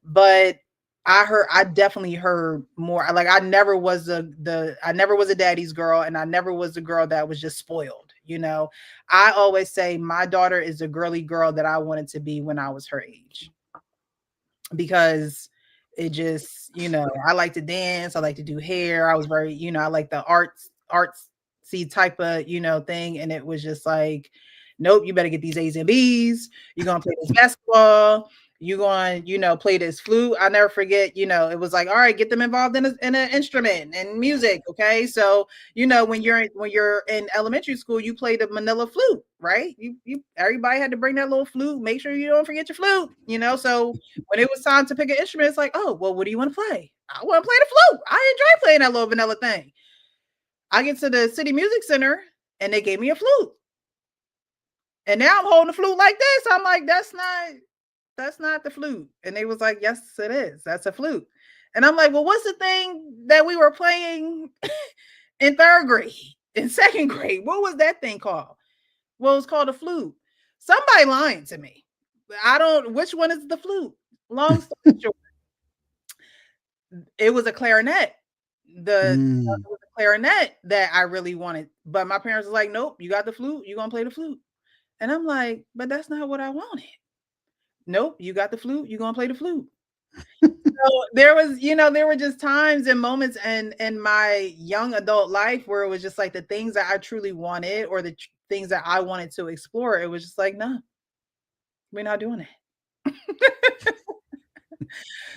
but I definitely heard more. Like I never was I never was a daddy's girl, and I never was the girl that was just spoiled. I always say my daughter is a girly girl that I wanted to be when I was her age, because it just, I like to dance, I like to do hair. I was very, I like the artsy type of, thing. And it was just like, nope, you better get these A's and B's. You're gonna play this basketball. You're going, play this flute. I never forget, it was like, all right, get them involved in an instrument and music. Okay. So, when you're in elementary school, you play the manila flute, right? You everybody had to bring that little flute. Make sure you don't forget your flute, So when it was time to pick an instrument, it's like, oh, well, what do you want to play? I want to play the flute. I enjoy playing that little vanilla thing. I get to the City Music Center and they gave me a flute. And now I'm holding the flute like this. I'm like, that's not the flute. And they was like, yes, it is. That's a flute. And I'm like, well, what's the thing that we were playing in third grade, in second grade? What was that thing called? Well, it was called a flute. Somebody lying to me. Which one is the flute? Long story short, it was a clarinet. It was a clarinet that I really wanted. But my parents were like, nope, you got the flute. You're going to play the flute. And I'm like, but that's not what I wanted. Nope, you got the flute. You're going to play the flute. So there were just times and moments in my young adult life where it was just like the things that I truly wanted, or the things that I wanted to explore. It was just like, no, we're not doing that.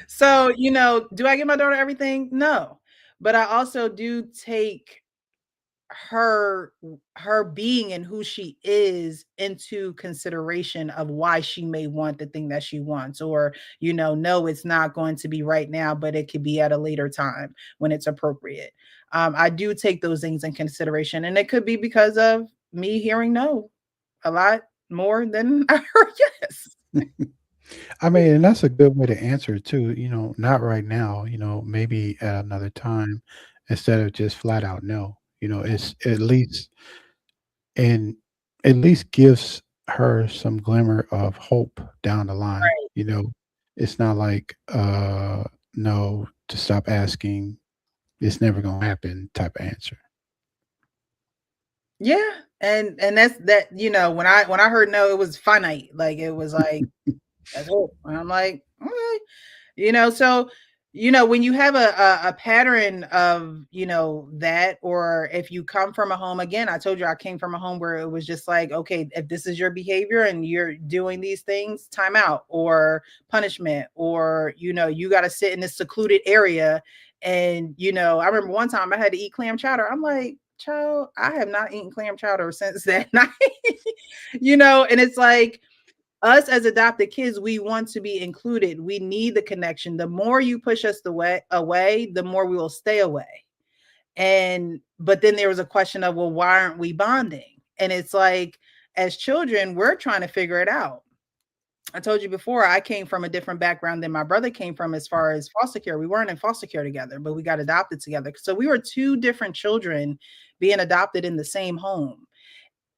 So, do I give my daughter everything? No. But I also do take her being and who she is into consideration of why she may want the thing that she wants, or no, it's not going to be right now, but it could be at a later time when it's appropriate. I do take those things in consideration, and it could be because of me hearing no a lot more than I heard yes. I mean, and that's a good way to answer it too. Not right now, maybe at another time, instead of just flat out no. It's and at least gives her some glimmer of hope down the line. Right. It's not like no, to stop asking, it's never gonna happen type of answer. Yeah. And that's that, when I heard no, it was finite. Like it was like that's it. And I'm like, okay. So when you have a pattern of that, or if you come from a home, again, I told you I came from a home where it was just like, okay, if this is your behavior and you're doing these things, time out or punishment, or you got to sit in this secluded area. And I remember one time I had to eat clam chowder. I'm like, child, I have not eaten clam chowder since that night. And it's like, us as adopted kids, we want to be included. We need the connection. The more you push us away, the more we will stay away. But then there was a question of, well, why aren't we bonding? And it's like, as children, we're trying to figure it out. I told you before, I came from a different background than my brother came from as far as foster care. We weren't in foster care together, but we got adopted together. So we were two different children being adopted in the same home.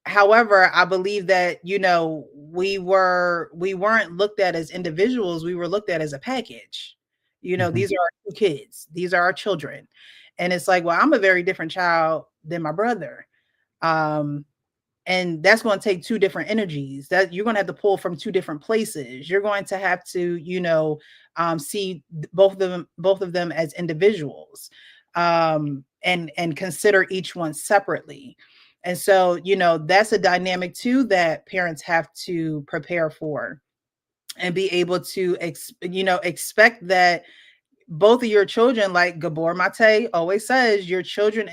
However, I believe that, we weren't looked at as individuals. We were looked at as a package. These are our two kids. These are our children. And it's like, well, I'm a very different child than my brother. And that's going to take two different energies that you're going to have to pull from two different places. You're going to have to, see both of them as individuals, and consider each one separately. And so, that's a dynamic too that parents have to prepare for, and be able to, expect that both of your children, like Gabor Mate always says, your children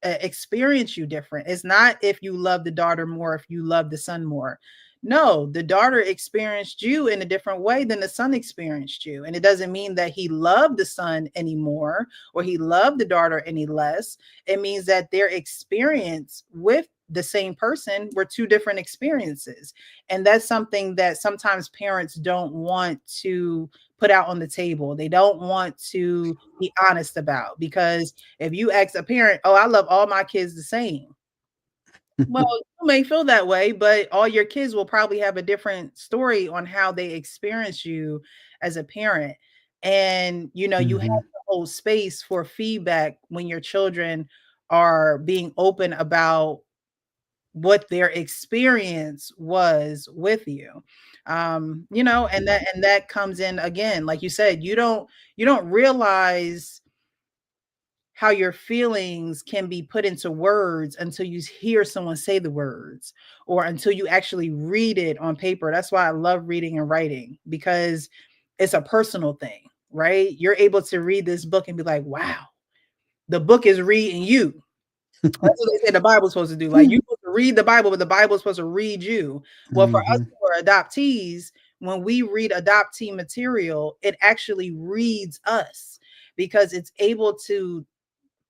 experience you different. It's not if you love the daughter more, if you love the son more. No, the daughter experienced you in a different way than the son experienced you. And it doesn't mean that he loved the son anymore, or he loved the daughter any less. It means that their experience with the same person were two different experiences. And that's something that sometimes parents don't want to put out on the table. They don't want to be honest about, because if you ask a parent, oh, I love all my kids the same. Well, you may feel that way, but all your kids will probably have a different story on how they experience you as a parent. And, you have Mhm. to hold space for feedback when your children are being open about what their experience was with you. And that comes in again, like you said, you don't realize how your feelings can be put into words until you hear someone say the words or until you actually read it on paper. That's why I love reading and writing, because it's a personal thing, right? You're able to read this book and be like, wow, the book is reading you. That's what they say the Bible's supposed to do. Like, you're supposed to read the Bible, but the Bible's supposed to read you. Well, for us Mhm. who are adoptees, when we read adoptee material, it actually reads us because it's able to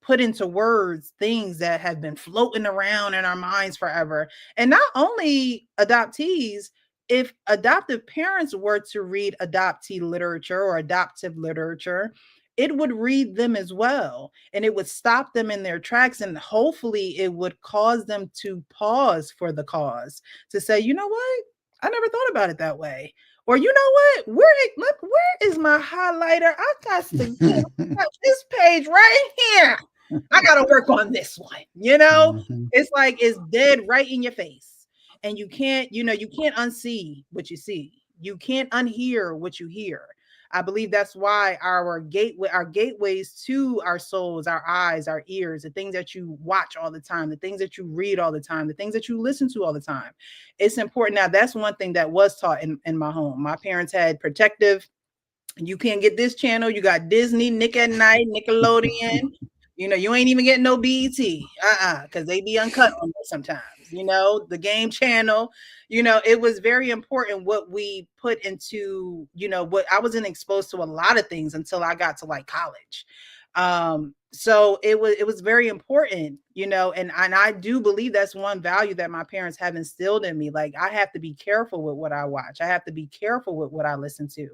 put into words things that have been floating around in our minds forever. And not only adoptees, if adoptive parents were to read adoptee literature or adoptive literature, it would read them as well. And it would stop them in their tracks. And hopefully, it would cause them to pause for the cause, to say, you know what? I never thought about it that way. Or, you know what? Where is my highlighter? I got to get this page right here. I got to work on this one. Mhm. It's like it's dead right in your face. And you can't unsee what you see. You can't unhear what you hear. I believe that's why our gateways to our souls, our eyes, our ears, the things that you watch all the time, the things that you read all the time, the things that you listen to all the time. It's important. Now, that's one thing that was taught in my home. My parents had protective. You can't get this channel. You got Disney, Nick at Night, Nickelodeon. You ain't even getting no BET. Because they be uncut on there sometimes. The game channel. It was very important what we put into, what I wasn't exposed to a lot of things until I got to like college. So it was very important, and I do believe that's one value that my parents have instilled in me. Like, I have to be careful with what I watch. I have to be careful with what I listen to,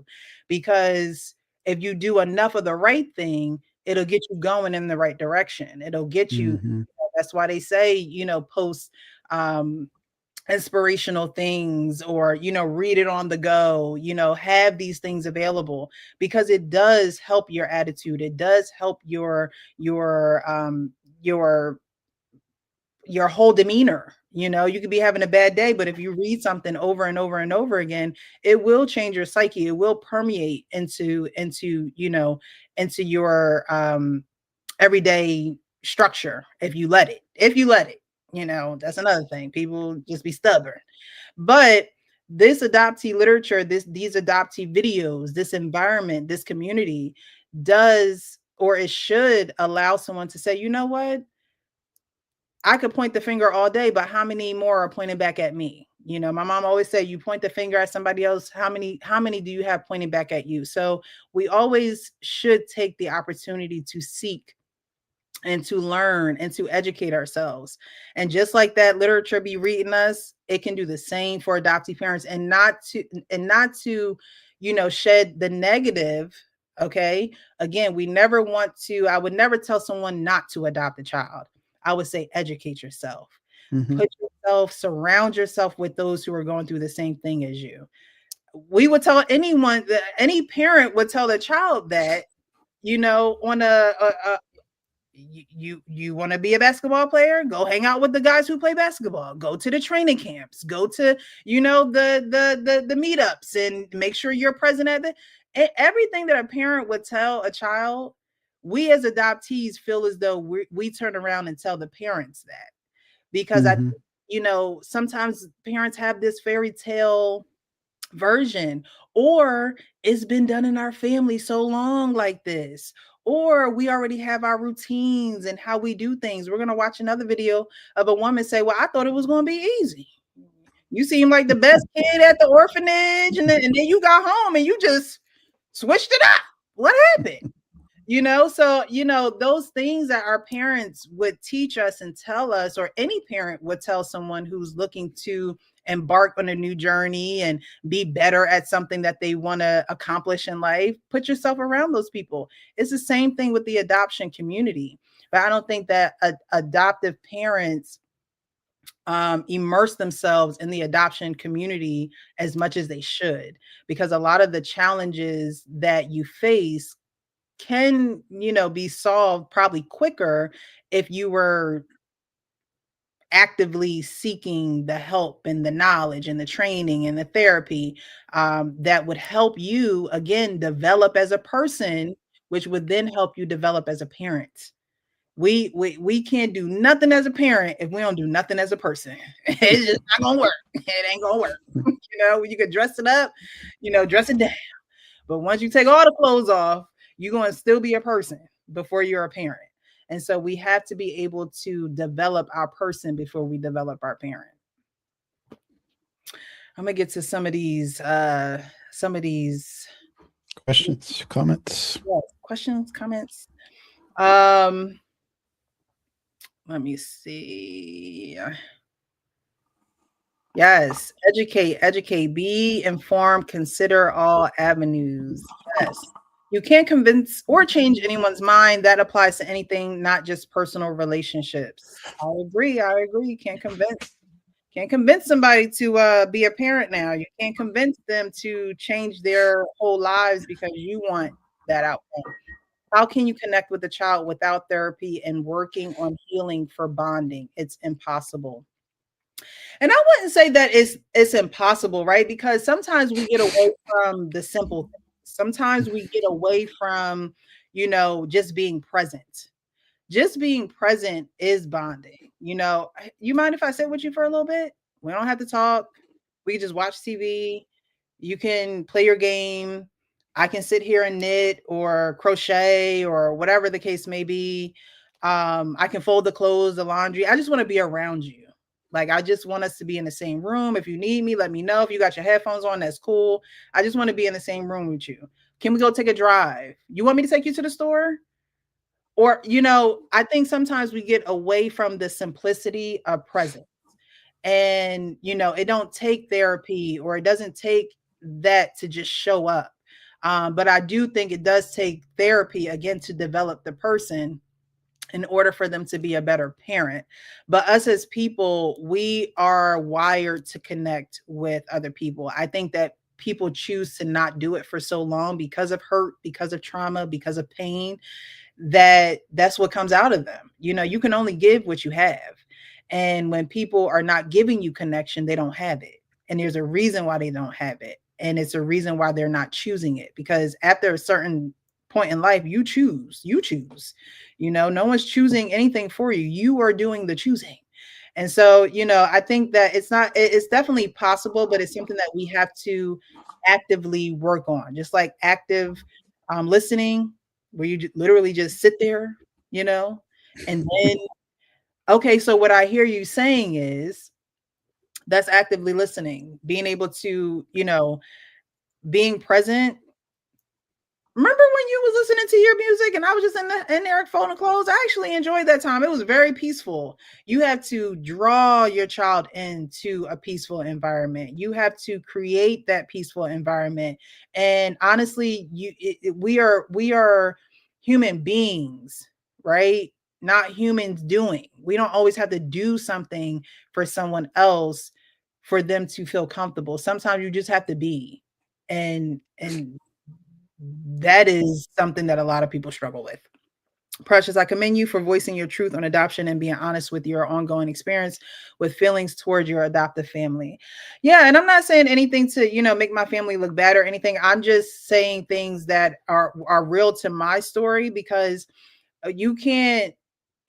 because if you do enough of the right thing, it'll get you going in the right direction. It'll get you. Mhm. That's why they say, post um inspirational things, or read it on the go, have these things available, because it does help your attitude. It does help your your whole demeanor. You could be having a bad day, but if you read something over and over and over again, it will change your psyche. It will permeate into your everyday structure, if you let it. That's another thing. People just be stubborn. But this adoptee literature, these adoptee videos, this environment, this community does, or it should allow someone to say, you know what? I could point the finger all day, but how many more are pointing back at me? My mom always said, you point the finger at somebody else, how many do you have pointing back at you? So we always should take the opportunity to seek and to learn and to educate ourselves. And just like that literature be reading us, it can do the same for adoptive parents, and not to shed the negative. Okay. Again, I would never tell someone not to adopt a child. I would say educate yourself. Mhm. Surround yourself with those who are going through the same thing as you. We would tell any parent would tell a child that, on a you want to be a basketball player, go hang out with the guys who play basketball, go to the training camps, go to the meetups, and make sure you're present at everything that a parent would tell a child. We as adoptees feel as though we turn around and tell the parents that, because Mhm. sometimes parents have this fairy tale version, or it's been done in our family so long like this, or we already have our routines and how we do things. We're going to watch another video of a woman say, well, I thought it was going to be easy. You seem like the best kid at the orphanage, and then you got home and you just switched it up. What happened? So those things that our parents would teach us and tell us, or any parent would tell someone who's looking to embark on a new journey and be better at something that they want to accomplish in life. Put yourself around those people. It's the same thing with the adoption community. But I don't think that adoptive parents immerse themselves in the adoption community as much as they should, because a lot of the challenges that you face can, be solved probably quicker if you were actively seeking the help and the knowledge and the training and the therapy that would help you again develop as a person, which would then help you develop as a parent. We can't do nothing as a parent if we don't do nothing as a person. It's just not gonna work. It ain't gonna work. You could dress it up, dress it down. But once you take all the clothes off, you're gonna still be a person before you're a parent. And so we have to be able to develop our person before we develop our parent. I'm gonna get to some of these Questions, comments. questions, comments. Let me see. Yes, educate, be informed, consider all avenues. Yes. You can't convince or change anyone's mind. That applies to anything, not just personal relationships. I agree. You can't convince somebody to be a parent now. You can't convince them to change their whole lives because you want that outcome. How can you connect with a child without therapy and working on healing for bonding? It's impossible. And I wouldn't say that it's impossible, right? Because sometimes we get away from the simple things. Sometimes we get away from, just being present. Just being present is bonding. You mind if I sit with you for a little bit? We don't have to talk. We can just watch TV. You can play your game. I can sit here and knit or crochet or whatever the case may be. I can fold the clothes, the laundry. I just want to be around you. Like, I just want us to be in the same room. If you need me, let me know. If you got your headphones on, that's cool. I just want to be in the same room with you. Can we go take a drive? You want me to take you to the store? Or, I think sometimes we get away from the simplicity of presence. And, it don't take therapy or it doesn't take that to just show up. But I do think it does take therapy, again, to develop the person in order for them to be a better parent. But us as people, we are wired to connect with other people. I think that people choose to not do it for so long because of hurt, because of trauma, because of pain, that's what comes out of them. You can only give what you have. And when people are not giving you connection, they don't have it. And there's a reason why they don't have it. And it's a reason why they're not choosing it, because after a certain point in life, you choose. No one's choosing anything for you. You are doing the choosing. And so, I think that it's definitely possible, but it's something that we have to actively work on, just like active listening, where you literally just sit there, and then, okay, so what I hear you saying is that's actively listening, being able to, being present. Remember when you was listening to your music and I was just in there folding clothes? I actually enjoyed that time. It was very peaceful. You have to draw your child into a peaceful environment. You have to create that peaceful environment. And honestly, we are human beings, right? Not humans doing. We don't always have to do something for someone else for them to feel comfortable. Sometimes you just have to be. And that is something that a lot of people struggle with. Precious, I commend you for voicing your truth on adoption and being honest with your ongoing experience with feelings towards your adoptive family. Yeah, and I'm not saying anything to, make my family look bad or anything. I'm just saying things that are real to my story, because you can't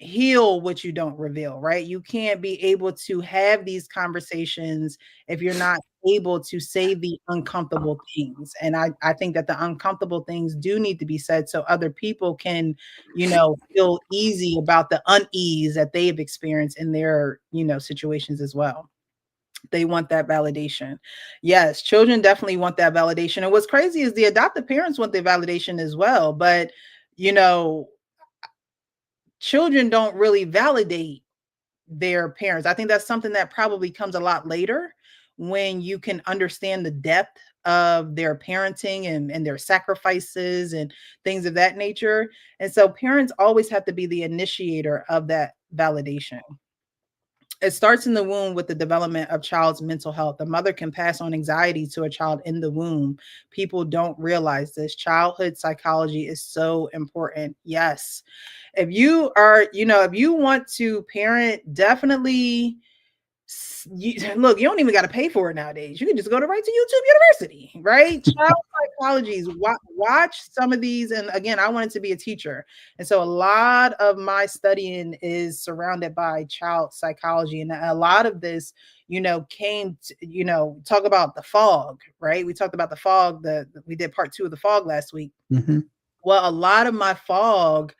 heal what you don't reveal, right? You can't be able to have these conversations if you're not able to say the uncomfortable things. And I think that the uncomfortable things do need to be said so other people can, feel easy about the unease that they've experienced in their, situations as well. They want that validation. Yes, children definitely want that validation. And what's crazy is the adoptive parents want the validation as well. But, children don't really validate their parents. I think that's something that probably comes a lot later, when you can understand the depth of their parenting and their sacrifices and things of that nature. And so parents always have to be the initiator of that validation. It starts in the womb with the development of child's mental health. The mother can pass on anxiety to a child in the womb. People don't realize this. Childhood psychology is so important. Yes. If you are, if you want to parent, definitely look, you don't even got to pay for it nowadays. You can just go right to YouTube University, right? Child psychologies. Watch some of these. And again, I wanted to be a teacher. And so a lot of my studying is surrounded by child psychology. And a lot of this, came to, talk about the fog, right? We talked about the fog. We did part 2 of the fog last week. Mm-hmm. Well, a lot of my fog,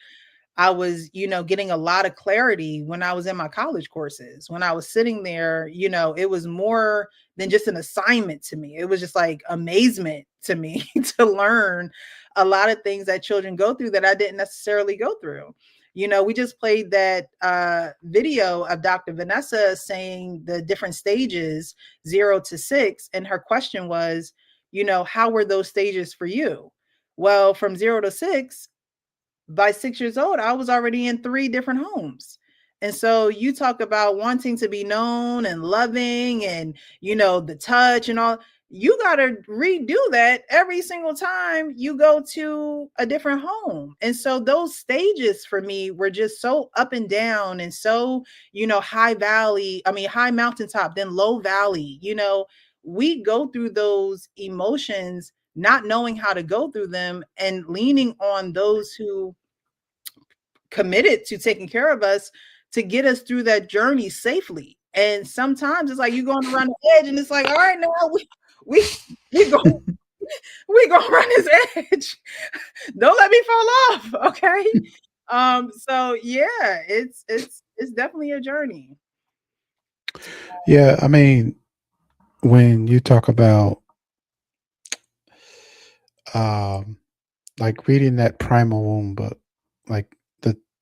I was, getting a lot of clarity when I was in my college courses. When I was sitting there, it was more than just an assignment to me. It was just like amazement to me to learn a lot of things that children go through that I didn't necessarily go through. We just played that video of Dr. Vanessa saying the different stages 0 to 6. And her question was, how were those stages for you? Well, from 0 to 6, by 6 years old, I was already in 3 different homes. And so you talk about wanting to be known and loving and, the touch and all. You got to redo that every single time you go to a different home. And so those stages for me were just so up and down and so, high mountaintop, then low valley. We go through those emotions not knowing how to go through them and leaning on those who committed to taking care of us to get us through that journey safely. And sometimes it's like you're going around the edge and it's like, all right, now we go run this edge. Don't let me fall off. Okay. So yeah, it's definitely a journey. Yeah, I mean, when you talk about like reading that Primal Womb book, like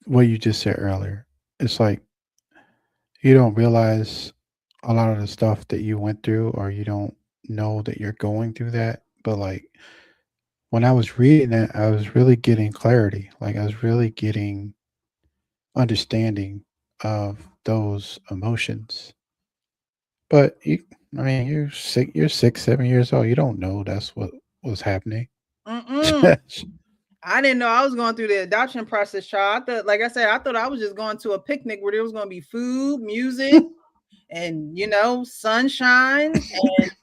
what you just said earlier, it's like you don't realize a lot of the stuff that you went through, or you don't know that you're going through that. But like when I was reading it, I was really getting clarity. Like I was really getting understanding of those emotions. But you're 6, 7 years old. You don't know that's what was happening. I didn't know I was going through the adoption process, child. I thought, like I said, I thought I was just going to a picnic where there was going to be food, music, and sunshine.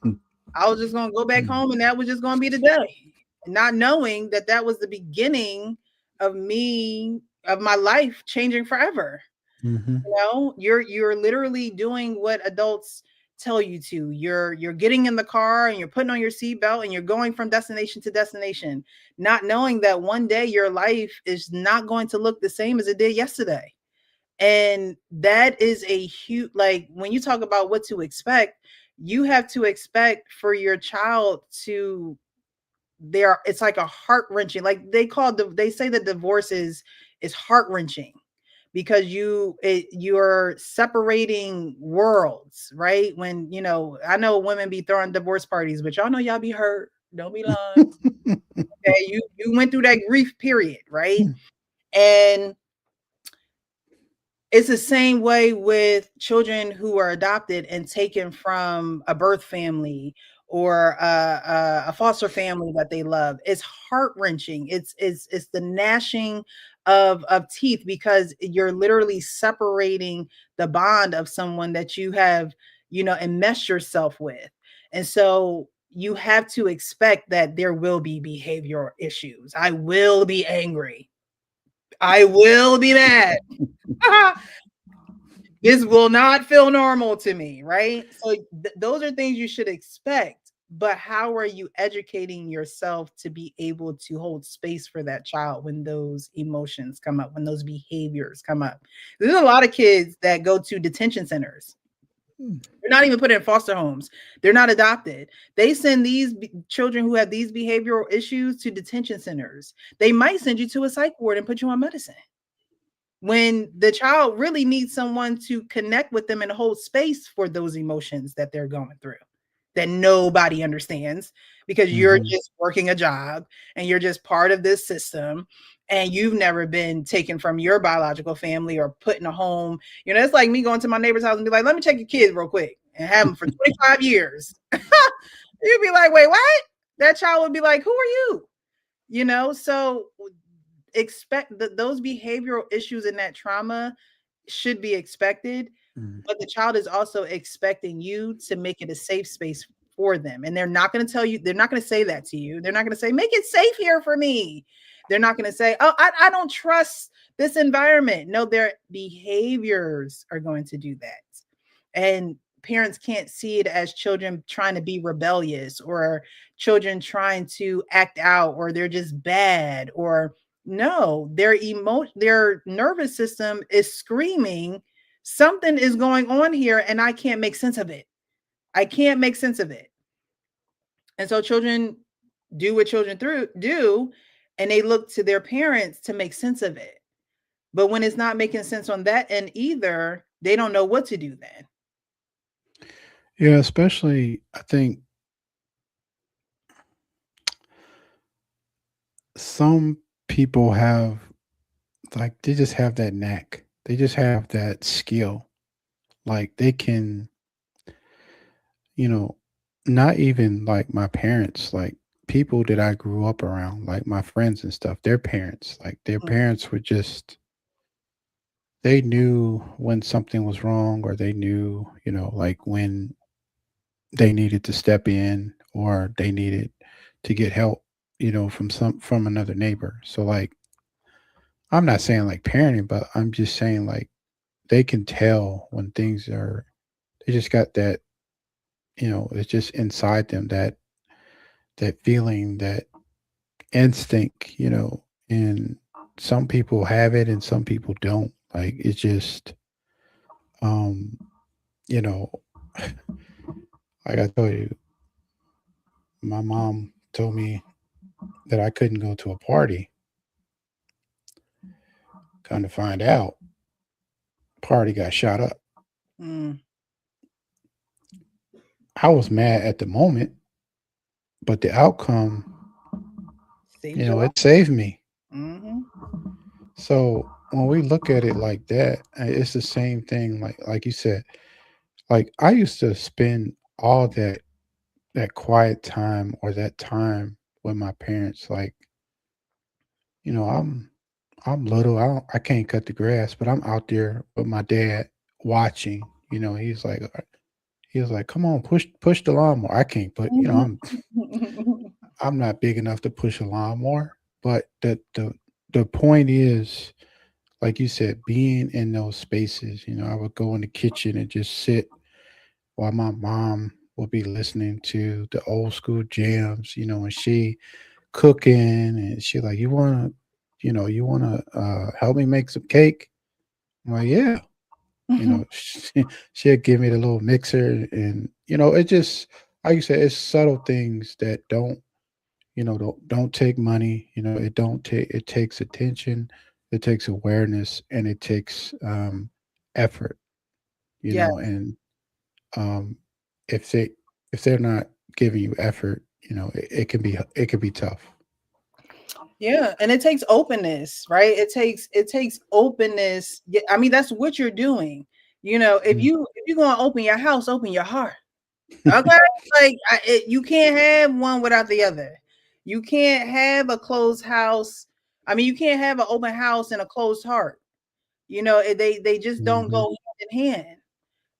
And I was just going to go back home, and that was just going to be the day. Not knowing that was the beginning of my life changing forever. Mm-hmm. You're literally doing what adults tell you to. You're getting in the car and you're putting on your seatbelt and you're going from destination to destination, not knowing that one day your life is not going to look the same as it did yesterday. And that is a huge, like when you talk about what to expect, you have to expect for your child to it's like a heart-wrenching, like they say that divorce is heart-wrenching because you're separating worlds, right? When I know women be throwing divorce parties, but y'all know y'all be hurt. Don't be lying. Okay, you went through that grief period, right? And it's the same way with children who are adopted and taken from a birth family or a foster family that they love. It's heart-wrenching. It's the gnashing of teeth because you're literally separating the bond of someone that you have, enmeshed yourself with. And so you have to expect that there will be behavioral issues. I will be angry. I will be mad. This will not feel normal to me, right? So those are things you should expect. But how are you educating yourself to be able to hold space for that child when those emotions come up, when those behaviors come up? There's a lot of kids that go to detention centers. They're not even put in foster homes. They're not adopted. They send these children who have these behavioral issues to detention centers. They might send you to a psych ward and put you on medicine, when the child really needs someone to connect with them and hold space for those emotions that they're going through. that nobody understands because you're just working a job and you're just part of this system and you've never been taken from your biological family or put in a home. You know, it's like me going to my neighbor's house and be like, let me check your kids real quick and have them for 25 years. You'd be like, wait, what? That child would be like, who are you? You know, so expect that those behavioral issues and that trauma should be expected, but the child is also expecting you to make it a safe space for them. And they're not going to tell you, they're not going to say that to you. They're not going to say, make it safe here for me. They're not going to say, oh, I don't trust this environment. No, their behaviors are going to do that. And parents can't see it as children trying to be rebellious or children trying to act out or they're just bad or no, their nervous system is screaming, something is going on here and I can't make sense of it. I can't make sense of it. And so children do what children do, and they look to their parents to make sense of it. But when it's not making sense on that end either, they don't know what to do then. Yeah, especially I think some people have like they just have that knack. They just have that skill. Like they can, you know, not even like my parents, like people that I grew up around, like my friends and stuff, their parents, like their parents were just they knew when something was wrong or they knew, like when they needed to step in or they needed to get help, from another neighbor. So like I'm not saying like parenting, but I'm just saying like they can tell when things are they just got that, it's just inside them that feeling, that instinct, and some people have it and some people don't. Like it's just um, you know, like I told you, my mom told me that I couldn't go to a party. Come to find out, party got shot up. Mm. I was mad at the moment, but the outcome, it saved me. Mm-hmm. So when we look at it like that, it's the same thing. Like you said, like I used to spend all that quiet time or that time with my parents. Like, I'm little. I can't cut the grass, but I'm out there with my dad watching. He was like, "Come on, push the lawnmower." I can't put, I'm not big enough to push a lawnmower. But the point is, like you said, being in those spaces. I would go in the kitchen and just sit while my mom would be listening to the old school jams. And she cooking, and she like, you wanna help me make some cake? I'm like, yeah. She'll give me the little mixer, and it just like you said, it's subtle things that don't take money. It takes attention, it takes awareness, and it takes effort. Yeah. And if they're not giving you effort, it can be tough. Yeah, and it takes openness, right? It takes openness. Yeah, I mean, that's what you're doing. If Mm. you're going to open your house, open your heart. Okay, like you can't have one without the other. You can't have a closed house. I mean, you can't have an open house and a closed heart. They just don't Mhm. go hand in hand.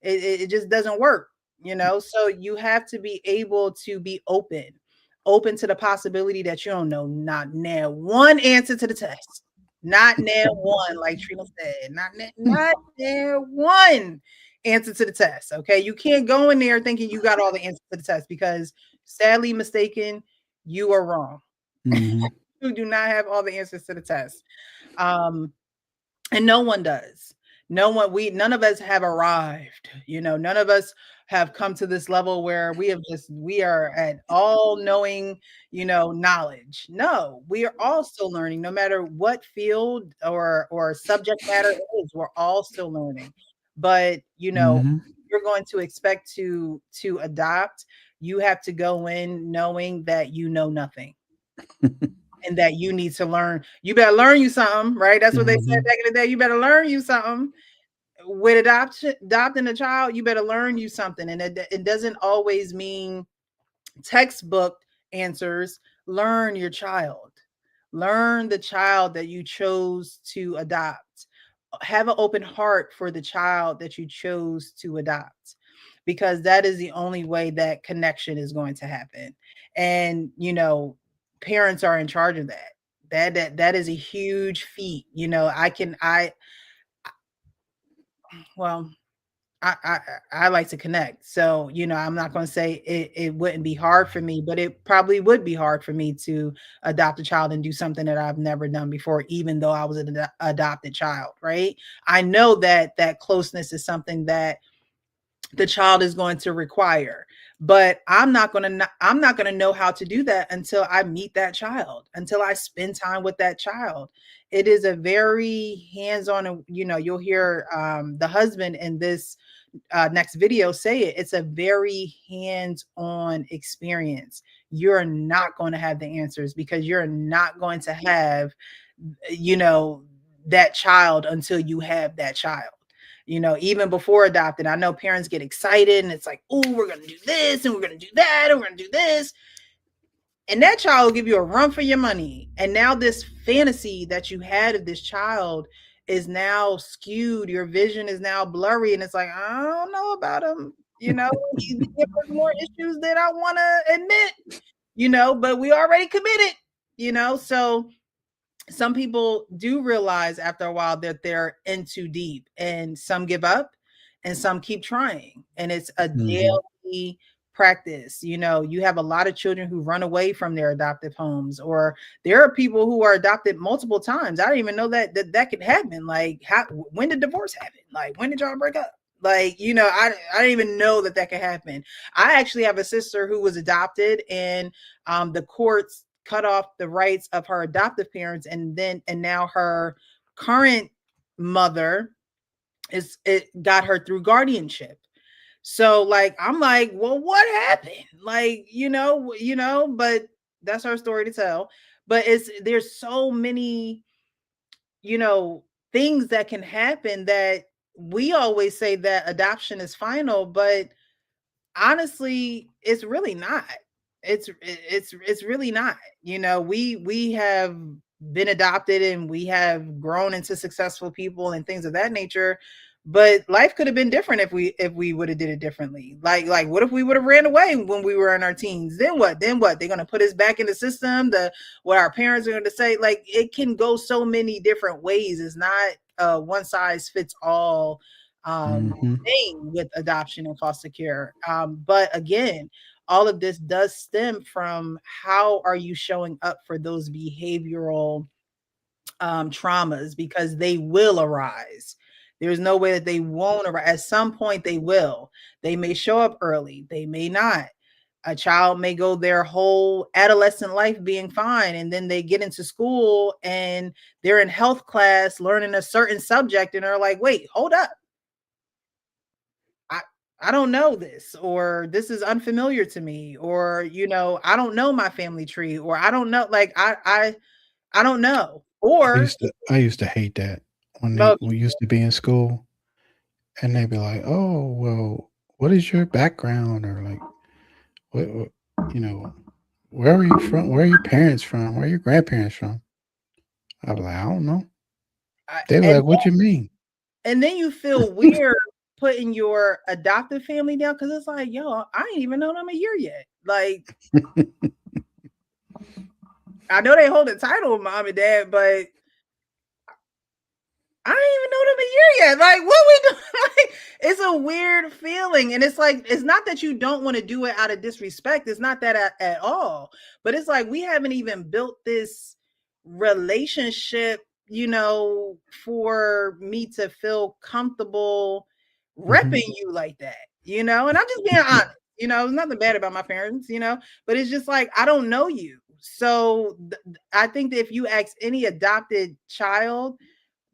It just doesn't work. So you have to be able to be open to the possibility that you don't know not now one answer to the test. Not now one, like Trina said. Not now one answer to the test. Okay. You can't go in there thinking you got all the answers to the test because sadly mistaken, you are wrong. Mhm. You do not have all the answers to the test. Um, and no one does. None of us have arrived. None of us have come to this level where we are at all knowing, knowledge. No, we are all still learning, no matter what field or subject matter it is, we're all still learning. But Mhm. you're going to expect to adopt, you have to go in knowing that you know nothing. And that you need to learn. You better learn you something, right? That's what they said back in the day. You better learn you something. With adopting a child, you better learn you something. And it doesn't always mean textbook answers. Learn your child. Learn the child that you chose to adopt. Have an open heart for the child that you chose to adopt, because that is the only way that connection is going to happen. And parents are in charge of that. That is a huge feat. Well, I like to connect. So, I'm not going to say it wouldn't be hard for me, but it probably would be hard for me to adopt a child and do something that I've never done before, even though I was an adopted child, right? I know that closeness is something that the child is going to require, but I'm not going to know how to do that until I meet that child, until I spend time with that child. It is a very hands-on, you'll hear the husband in this next video say it. It's a very hands-on experience. You're not going to have the answers, because you're not going to have, that child until you have that child. Even before adopting, I know parents get excited and it's like, oh, we're going to do this and we're going to do that and we're going to do this. And that child will give you a run for your money. And now this fantasy that you had of this child is now skewed. Your vision is now blurry. And it's like, I don't know about him. He gives us more issues than I want to admit, but we already committed, so some people do realize after a while that they're in too deep, and some give up and some keep trying. And it's a daily practice. You have a lot of children who run away from their adoptive homes, or there are people who are adopted multiple times. I didn't even know that could happen. Like, when did divorce happen? Like, when did y'all break up? Like, I didn't even know that could happen. I actually have a sister who was adopted, and the courts cut off the rights of her adoptive parents, and now her current mother got her through guardianship. So like, I'm like, well, what happened? Like, but that's her story to tell. But there's so many, things that can happen, that we always say that adoption is final, but honestly, it's really not. It's really not. We have been adopted and we have grown into successful people and things of that nature, but life could have been different if we would have did it differently. Like what if we would have ran away when we were in our teens? Then what? They're going to put us back in the system, what our parents are going to say. Like, it can go so many different ways. It's not one size fits all thing with adoption and foster care. But again, all of this does stem from how are you showing up for those behavioral traumas, because they will arise. There's no way that they won't arise. At some point they will. They may show up early, they may not. A child may go their whole adolescent life being fine, and then they get into school and they're in health class learning a certain subject, and they're like, wait, hold up. I don't know this, or this is unfamiliar to me, or, I don't know my family tree, or I don't know, like, I don't know. Or I used to hate that when we used to be in school, and they'd be like, oh, well, what is your background? Or like, what where are you from? Where are your parents from? Where are your grandparents from? I'd be like, I don't know. They'd be like, what you mean? And then you feel weird putting your adoptive family down, because it's like, yo, I ain't even known them a year yet. Like, I know they hold the title of mom and dad, but I ain't even know them a year yet. Like, what we doing? Like, it's a weird feeling. And it's like, it's not that you don't want to do it out of disrespect. It's not that at all. But it's like, we haven't even built this relationship, for me to feel comfortable repping you like that, and I'm just being honest, there's nothing bad about my parents, but it's just like, I don't know you. So I think that if you ask any adopted child,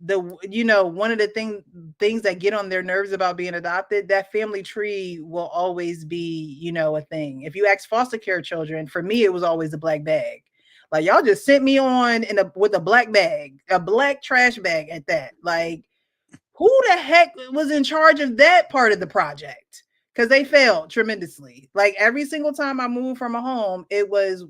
one of the things that get on their nerves about being adopted, that family tree will always be, a thing. If you ask foster care children, for me, it was always a black bag. Like, y'all just sent me on with a black bag, a black trash bag at that. Like, who the heck was in charge of that part of the project? Because they failed tremendously. Like, every single time I moved from a home, it was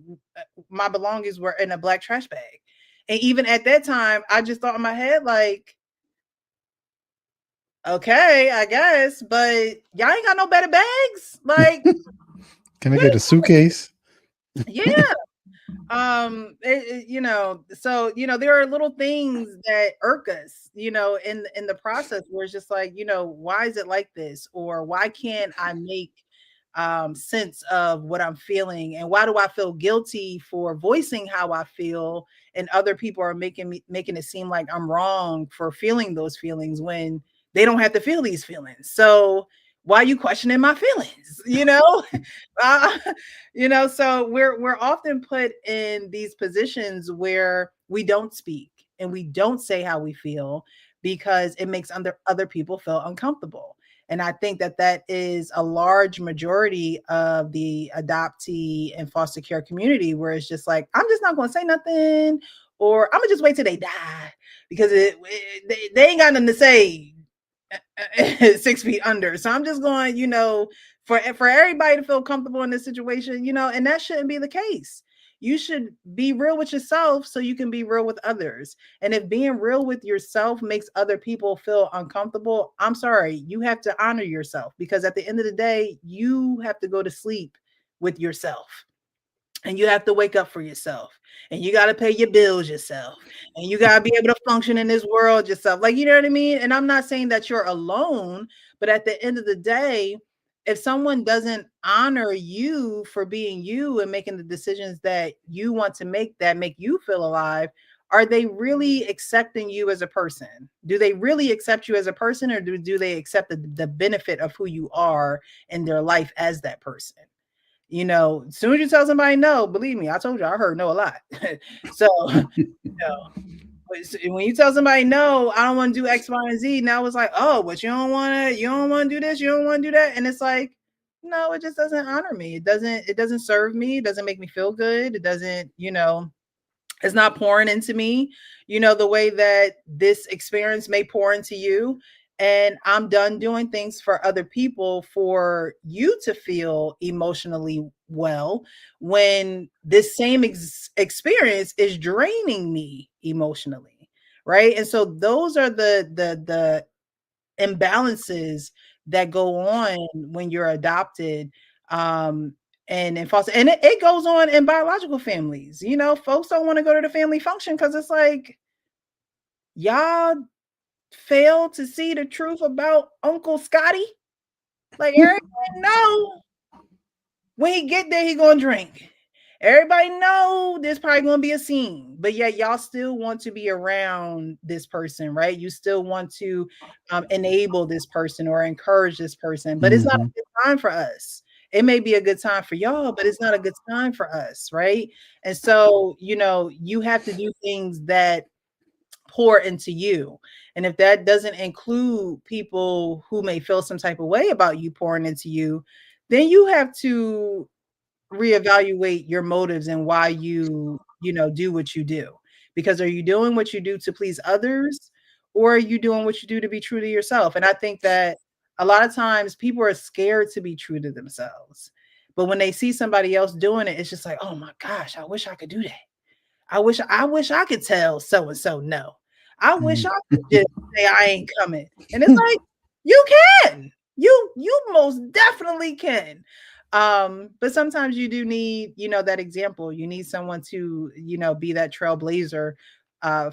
my belongings were in a black trash bag. And even at that time, I just thought in my head, like, okay, I guess, but y'all ain't got no better bags. Like, can I get a suitcase? Yeah. So there are little things that irk us, in the process, where it's just like, why is it like this, or why can't I make sense of what I'm feeling, and why do I feel guilty for voicing how I feel, and other people are making it seem like I'm wrong for feeling those feelings when they don't have to feel these feelings. So why are you questioning my feelings? So we're often put in these positions where we don't speak and we don't say how we feel because it makes other people feel uncomfortable. And I think that is a large majority of the adoptee and foster care community, where it's just like, I'm just not going to say nothing, or I'm gonna just wait till they die because they ain't got nothing to say 6 feet under. So I'm just going, for everybody to feel comfortable in this situation, and that shouldn't be the case. You should be real with yourself so you can be real with others. And if being real with yourself makes other people feel uncomfortable, I'm sorry, you have to honor yourself, because at the end of the day, you have to go to sleep with yourself. And you have to wake up for yourself, and you got to pay your bills yourself, and you got to be able to function in this world yourself. Like, you know what I mean? And I'm not saying that you're alone, but at the end of the day, if someone doesn't honor you for being you and making the decisions that you want to make that make you feel alive, are they really accepting you as a person? Do they really accept you as a person, or do they accept the benefit of who you are in their life as that person? As soon as you tell somebody no, believe me, I told you, I heard no a lot. So, when you tell somebody no, I don't want to do X, Y, and Z, now it's like, oh, but you don't want to do this, you don't want to do that. And it's like, no, it just doesn't honor me. It doesn't serve me. It doesn't make me feel good. It doesn't, it's not pouring into me, the way that this experience may pour into you. And I'm done doing things for other people for you to feel emotionally well, when this same experience is draining me emotionally. Right. And so those are the imbalances that go on when you're adopted. And in foster, and it goes on in biological families. Folks don't want to go to the family function because it's like, y'all fail to see the truth about Uncle Scotty. Like, everybody know when he get there, he gonna drink. Everybody know there's probably gonna be a scene, but yet y'all still want to be around this person, right? You still want to enable this person or encourage this person, but it's not a good time for us. It may be a good time for y'all, but it's not a good time for us, right? And so, you have to do things that pour into you. And if that doesn't include people who may feel some type of way about you pouring into you, then you have to reevaluate your motives and why you do what you do. Because are you doing what you do to please others, or are you doing what you do to be true to yourself? And I think that a lot of times people are scared to be true to themselves. But when they see somebody else doing it, it's just like, oh my gosh, I wish I could do that. I wish I could tell so and so no. I wish I could just say I ain't coming. And it's like, you can. You most definitely can. But sometimes you do need, that example. You need someone to, be that trailblazer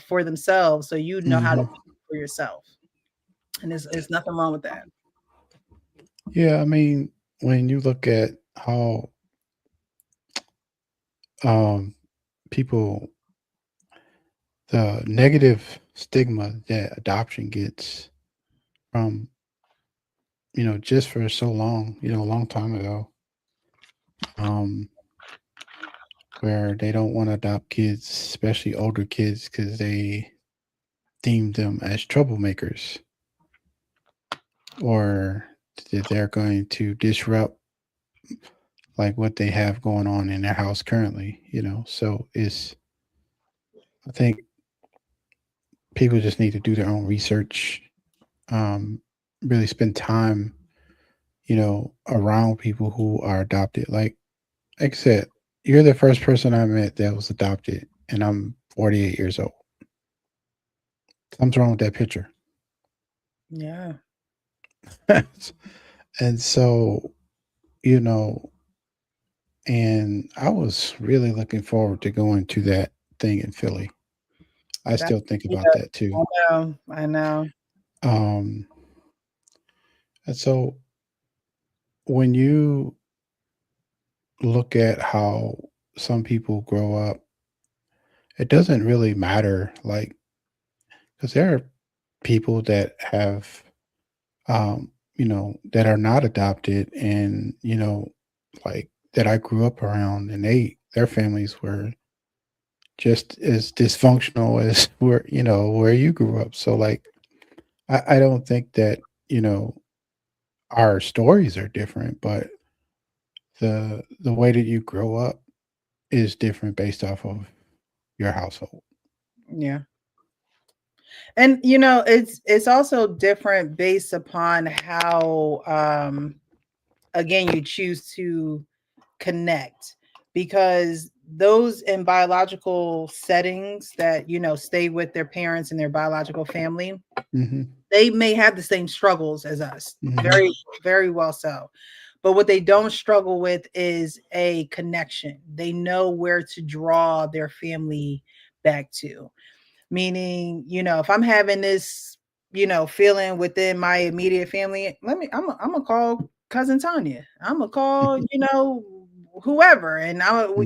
for themselves, so you know how to be for yourself. And there's nothing wrong with that. Yeah, I mean, when you look at how people, the negative stigma that adoption gets from, just for so long, a long time ago, where they don't want to adopt kids, especially older kids, because they deem them as troublemakers, or that they're going to disrupt like what they have going on in their house currently, you know. So it's I think people just need to do their own research, um, really spend time, you know, around people who are adopted. Like I said, you're the first person I met that was adopted, and I'm 48 years old. Something's wrong with that picture. Yeah. And so, you know, and I was really looking forward to going to that thing in Philly. I That's still think about that too. I know. Um, and so when you look at how some people grow up, it doesn't really matter, like, because there are people that have, you know, that are not adopted, and you know, like that I grew up around, and their families were just as dysfunctional as where you know where you grew up. So like, I don't think that you know our stories are different, but the way that you grow up is different based off of your household. Yeah. And you know, it's also different based upon how again you choose to connect, because those in biological settings that you know stay with their parents and their biological family, Hmm. they may have the same struggles as us, Hmm. very well so, but what they don't struggle with is a connection. They know where to draw their family back to, meaning, you know, if I'm having this, you know, feeling within my immediate family, I'm gonna call cousin Tanya. I'm gonna call, you know, whoever, and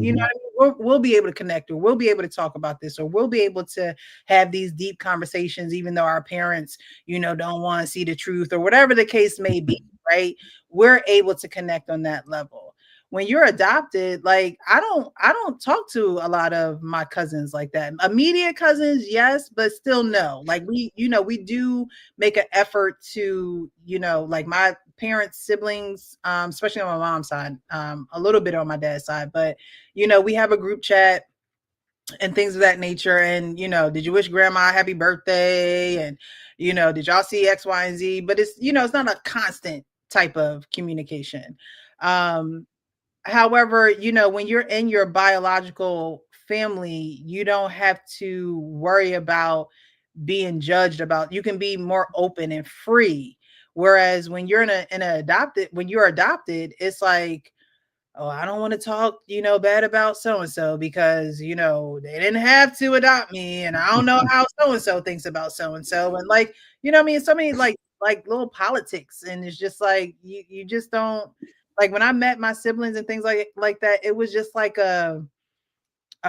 you know, Hmm. we'll be able to connect, or we'll be able to talk about this, or we'll be able to have these deep conversations, even though our parents, you know, don't want to see the truth or whatever the case may be, right? We're able to connect on that level. When you're adopted, like I don't talk to a lot of my cousins like that. Immediate cousins, yes, but still no. Like we, you know, we do make an effort to, you know, like my parents, siblings, especially on my mom's side, a little bit on my dad's side, but you know, we have a group chat and things of that nature. And you know, did you wish grandma a happy birthday? And you know, did y'all see X, Y, and Z? But it's, you know, it's not a constant type of communication. Um, However, you know, when you're in your biological family, you don't have to worry about being judged about. You can be more open and free. Whereas when you're in a adopted, when you're adopted, it's like, oh, I don't want to talk, you know, bad about so and so because, you know, they didn't have to adopt me, and I don't know how so and so thinks about so and so, and like, you know, what I mean, so many like little politics, and it's just like you just don't, like when I met my siblings and things like that, it was just like a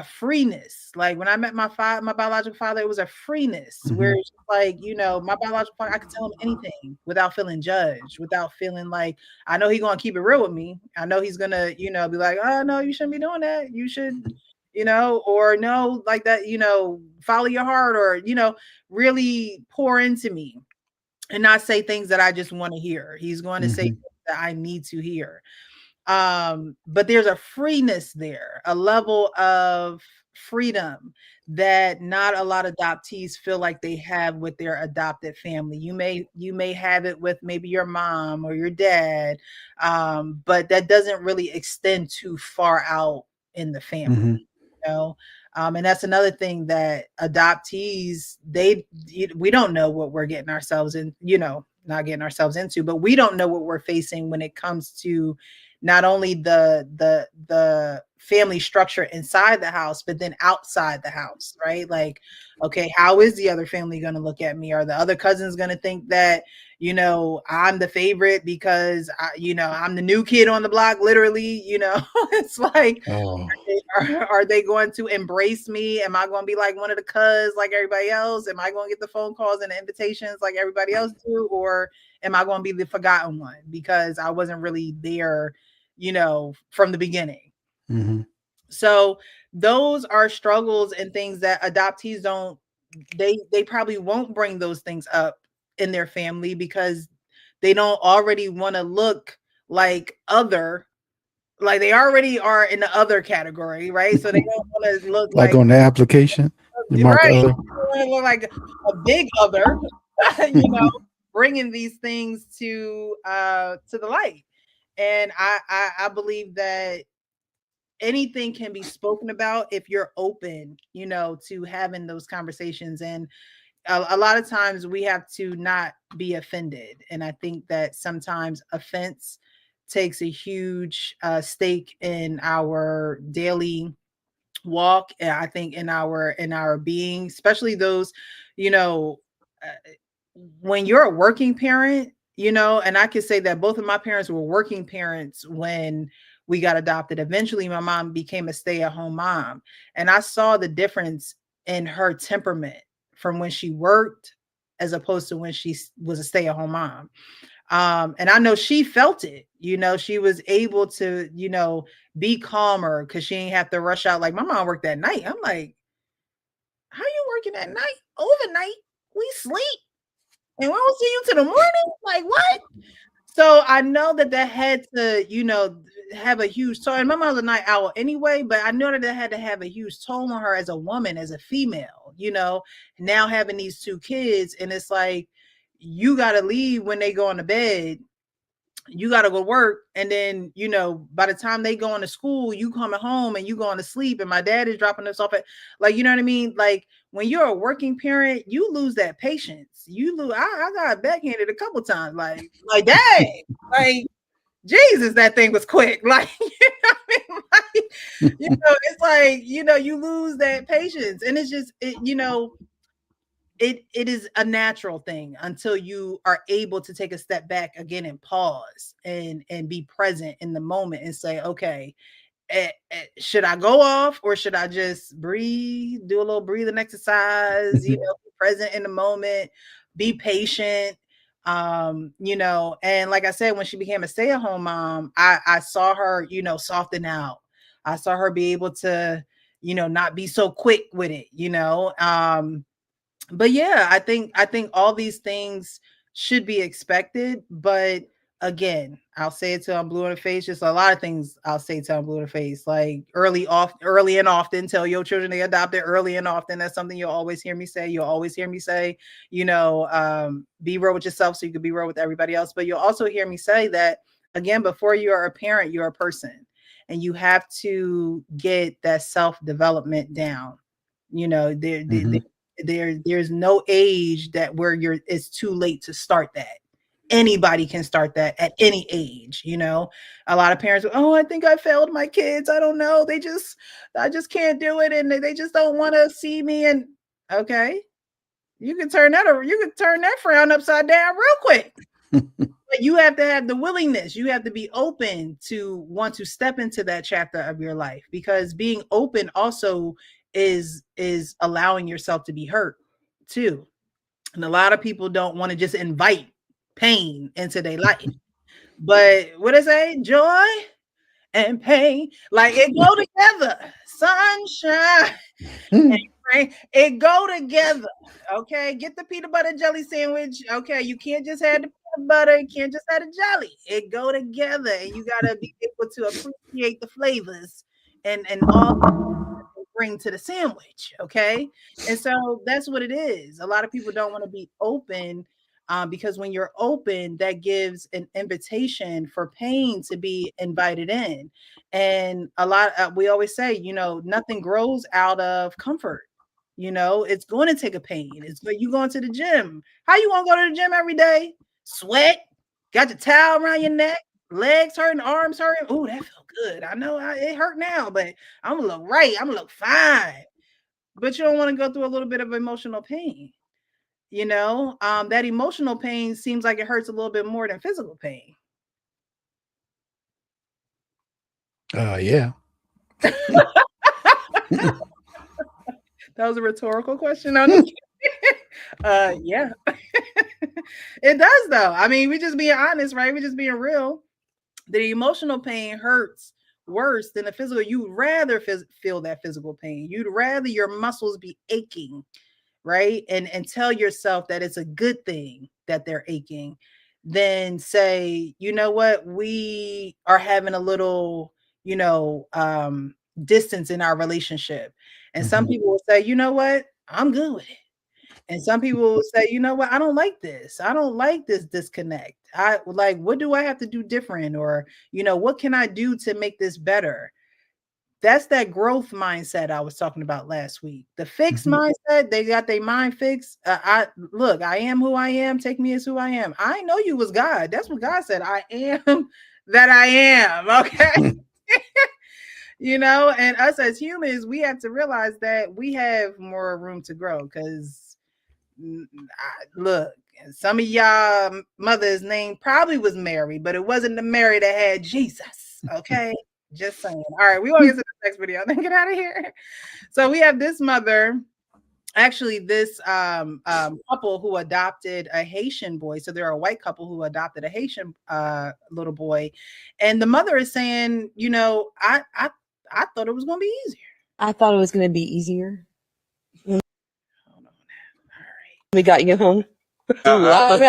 freeness. Like when I met my biological father, it was a freeness where Hmm. it's just like, you know, my biological father, I could tell him anything without feeling judged, without feeling like I know he's gonna keep it real with me. I know he's gonna, you know, be like, oh no, you shouldn't be doing that. You should, you know, or no, like that, you know, follow your heart, or, you know, really pour into me and not say things that I just want to hear. He's going to say Hmm. things that I need to hear. But there's a freeness there, a level of freedom that not a lot of adoptees feel like they have with their adopted family. You may have it with maybe your mom or your dad, but that doesn't really extend too far out in the family, Hmm. you know. And that's another thing that adoptees, we don't know what we're getting ourselves in, you know, not getting ourselves into, but we don't know what we're facing when it comes to not only the family structure inside the house, but then outside the house, right? Like, okay, how is the other family going to look at me? Are the other cousins going to think that, you know, I'm the favorite because you know, I'm the new kid on the block, literally, you know? It's like, Oh. are they going to embrace me? Am I going to be like one of the cuz like everybody else? Am I going to get the phone calls and the invitations like everybody else do? Or am I going to be the forgotten one because I wasn't really there, you know, from the beginning? Hmm. So those are struggles and things that adoptees don't they probably won't bring those things up in their family because they don't already want to look like they already are in the other category, right? So they don't want to look like on the application, you mark right. other. They want to look like a big other, bringing these things to the light. And I believe that anything can be spoken about if you're open, to having those conversations. And a lot of times we have to not be offended. And I think that sometimes offense takes a huge stake in our daily walk. And I think in our being, especially those, when you're a working parent, and I could say that both of my parents were working parents when we got adopted. Eventually, my mom became a stay-at-home mom, and I saw the difference in her temperament from when she worked as opposed to when she was a stay-at-home mom. And I know she felt it. She was able to, be calmer because she didn't have to rush out. Like my mom worked at night. I'm like, how you working at night? Overnight, we sleep. And we don't see you till the morning. Like what? So I know that had to, have a huge toll. And my mom's a night owl anyway, but I know that had to have a huge toll on her as a woman, as a female, now having these two kids. And it's like, you got to leave when they go on to bed. You got to go work. And then, by the time they go into school, you coming home and you going to sleep. And my dad is dropping us off at, like, you know what I mean? Like when you're a working parent, you lose that patience. You lose. I got backhanded a couple times. Like dang, like Jesus, that thing was quick. Like, it's like, you lose that patience. And it's just, it is a natural thing until you are able to take a step back again and pause and be present in the moment and say, okay, should I go off or should I just breathe, do a little breathing exercise, be present in the moment, be patient. And like I said, when she became a stay-at-home mom, I saw her, soften out. I saw her be able to, not be so quick with it, but yeah, I think all these things should be expected. But again, I'll say it till I'm blue in the face. Just a lot of things I'll say till I'm blue in the face. Like early and often, tell your children they adopted early and often. That's something you'll always hear me say. You'll always hear me say, be real with yourself so you can be real with everybody else. But you'll also hear me say that again, before you are a parent, you're a person, and you have to get that self-development down. There's no age that where it's too late to start that. Anybody can start that at any age. A lot of parents, I think I failed my kids. I don't know. I just can't do it. And they just don't want to see me. And okay, you can turn that frown upside down real quick. But you have to have the willingness. You have to be open to want to step into that chapter of your life, because being open also is allowing yourself to be hurt too. And a lot of people don't want to just invite pain into their life. But what I say, joy and pain, like it go together. Sunshine and rain, it go together. Okay, get the peanut butter jelly sandwich. Okay, you can't just have the peanut butter, you can't just have the jelly. It go together, and you gotta be able to appreciate the flavors and all bring to the sandwich. Okay, and so that's what it is. A lot of people don't want to be open. Because when you're open, that gives an invitation for pain to be invited in. And we always say, nothing grows out of comfort. It's going to take a pain. It's like you going to the gym. How you want to go to the gym every day? Sweat, got the towel around your neck, legs hurting, arms hurting. Oh, that felt good. I know it hurt now, but I'm gonna look right. I'm gonna look fine. But you don't want to go through a little bit of emotional pain. That emotional pain seems like it hurts a little bit more than physical pain. Yeah. That was a rhetorical question. Yeah. It does though. I mean, we're just being honest, right? We're just being real. The emotional pain hurts worse than the physical. You'd rather feel that physical pain. You'd rather your muscles be aching right? And tell yourself that it's a good thing that they're aching, then say, you know what, we are having a little, distance in our relationship. And some people will say, you know what, I'm good with it. And some people will say, you know what, I don't like this. I don't like this disconnect. I like, what do I have to do different? Or, what can I do to make this better? That's that growth mindset I was talking about last week. The fixed mindset, they got their mind fixed. I am who I am. Take me as who I am. I know you was God. That's what God said. I am that I am. Okay. And us as humans, we have to realize that we have more room to grow because look, some of y'all mother's name probably was Mary, but it wasn't the Mary that had Jesus. Okay. Just saying. All right, we want to get to the next video. Then get out of here. So we have this mother, actually this couple who adopted a Haitian boy. So they're a white couple who adopted a Haitian little boy. And the mother is saying, I thought it was going to be easier. I thought it was going to be easier. Hold on. All right. We got you home. I mean,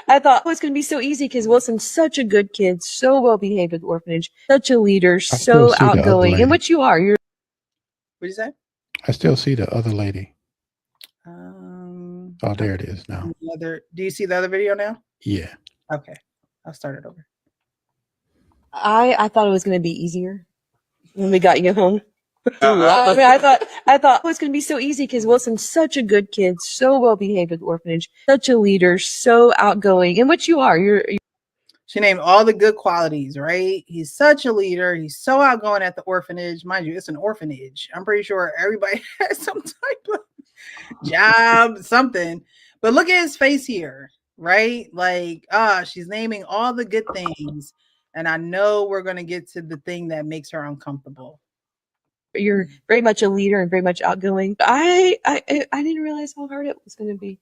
I thought it was going to be so easy because Wilson's such a good kid, so well behaved at the orphanage, such a leader, so outgoing, and what you are. You're. What did you say? I still see the other lady. Oh, there it is now. Do you see the other video now? Yeah. Okay, I'll start it over. I thought it was going to be easier when we got you home. I mean, I thought it was going to be so easy because Wilson's such a good kid, so well behaved at the orphanage, such a leader, so outgoing, and what you are. You're. She named all the good qualities, right? He's such a leader. He's so outgoing at the orphanage. Mind you, it's an orphanage. I'm pretty sure everybody has some type of job, something. But look at his face here, right? Like, she's naming all the good things. And I know we're going to get to the thing that makes her uncomfortable. You're very much a leader and very much outgoing. I didn't realize how hard it was going to be.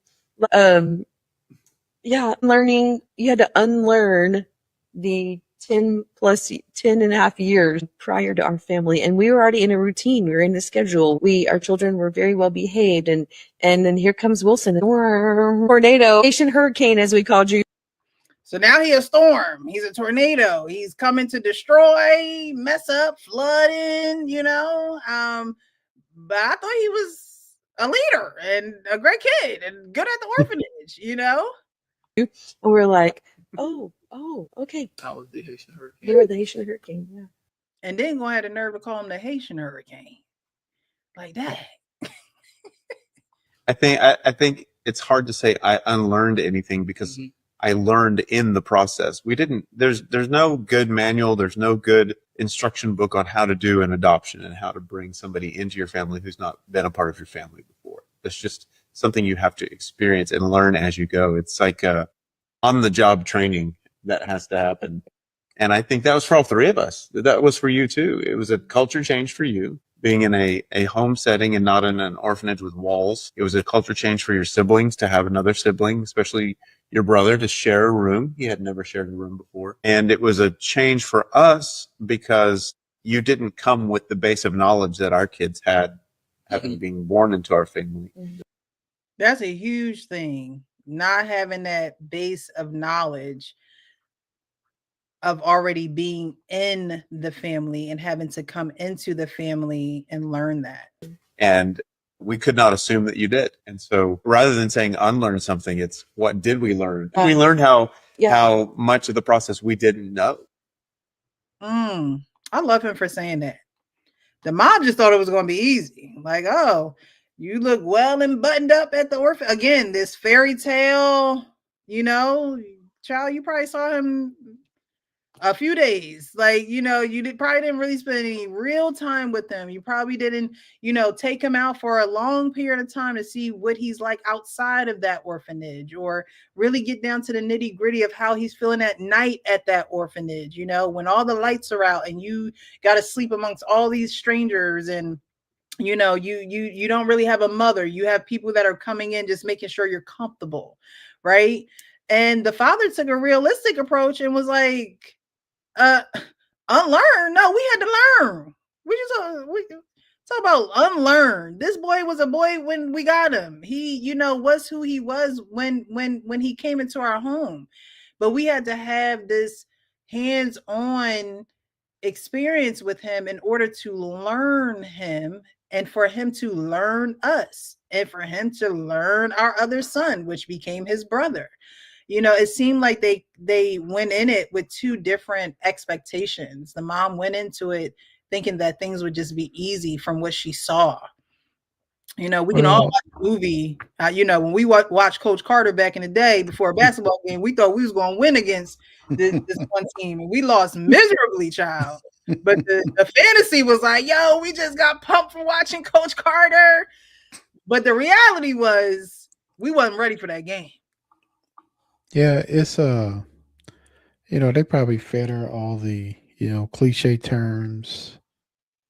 Learning, you had to unlearn the 10 and a half years prior to our family. And we were already in a routine. We were in the schedule. Our children were very well behaved. And then here comes Wilson, tornado, Haitian hurricane, as we called you. So now he's a storm. He's a tornado. He's coming to destroy, mess up, flooding, But I thought he was a leader and a great kid and good at the orphanage, And we're like, oh, okay. That was the Haitian hurricane. You were the Haitian hurricane, yeah. And then gonna have the nerve to call him the Haitian hurricane. Like that. I think it's hard to say I unlearned anything because I learned in the process. There's no good manual. There's no good instruction book on how to do an adoption and how to bring somebody into your family who's not been a part of your family before. It's just something you have to experience and learn as you go. It's like on the job training that has to happen. And I think that was for all three of us. That was for you too. It was a culture change for you, being in a home setting and not in an orphanage with walls. It was a culture change for your siblings to have another sibling, especially your brother, to share a room. He had never shared a room before. And it was a change for us because you didn't come with the base of knowledge that our kids had, having been born into our family. That's a huge thing. Not having that base of knowledge of already being in the family and having to come into the family and learn that. And we could not assume that you did. And so rather than saying unlearn something, it's what did we learn? We learned how much of the process we didn't know. I love him for saying that. The mom just thought it was going to be easy. Like, oh, you look well and buttoned up at the orphan. Again, this fairy tale, child, you probably saw him a few days. Like, probably didn't really spend any real time with him. You probably didn't, take him out for a long period of time to see what he's like outside of that orphanage, or really get down to the nitty gritty of how he's feeling at night at that orphanage, when all the lights are out and you got to sleep amongst all these strangers, and you don't really have a mother. You have people that are coming in just making sure you're comfortable, right? And the father took a realistic approach and was like, unlearn? No, we had to learn. Talk about unlearn. This boy was a boy when we got him. He, was who he was when he came into our home. But we had to have this hands-on experience with him in order to learn him and for him to learn us and for him to learn our other son, which became his brother. It seemed like they went in it with two different expectations. The mom went into it thinking that things would just be easy from what she saw. We can all watch a movie. When we watched Coach Carter back in the day before a basketball game, we thought we was going to win against this one team, and we lost miserably, child. But the fantasy was like, yo, we just got pumped from watching Coach Carter. But the reality was we wasn't ready for that game. Yeah, it's they probably fed her all the cliche terms.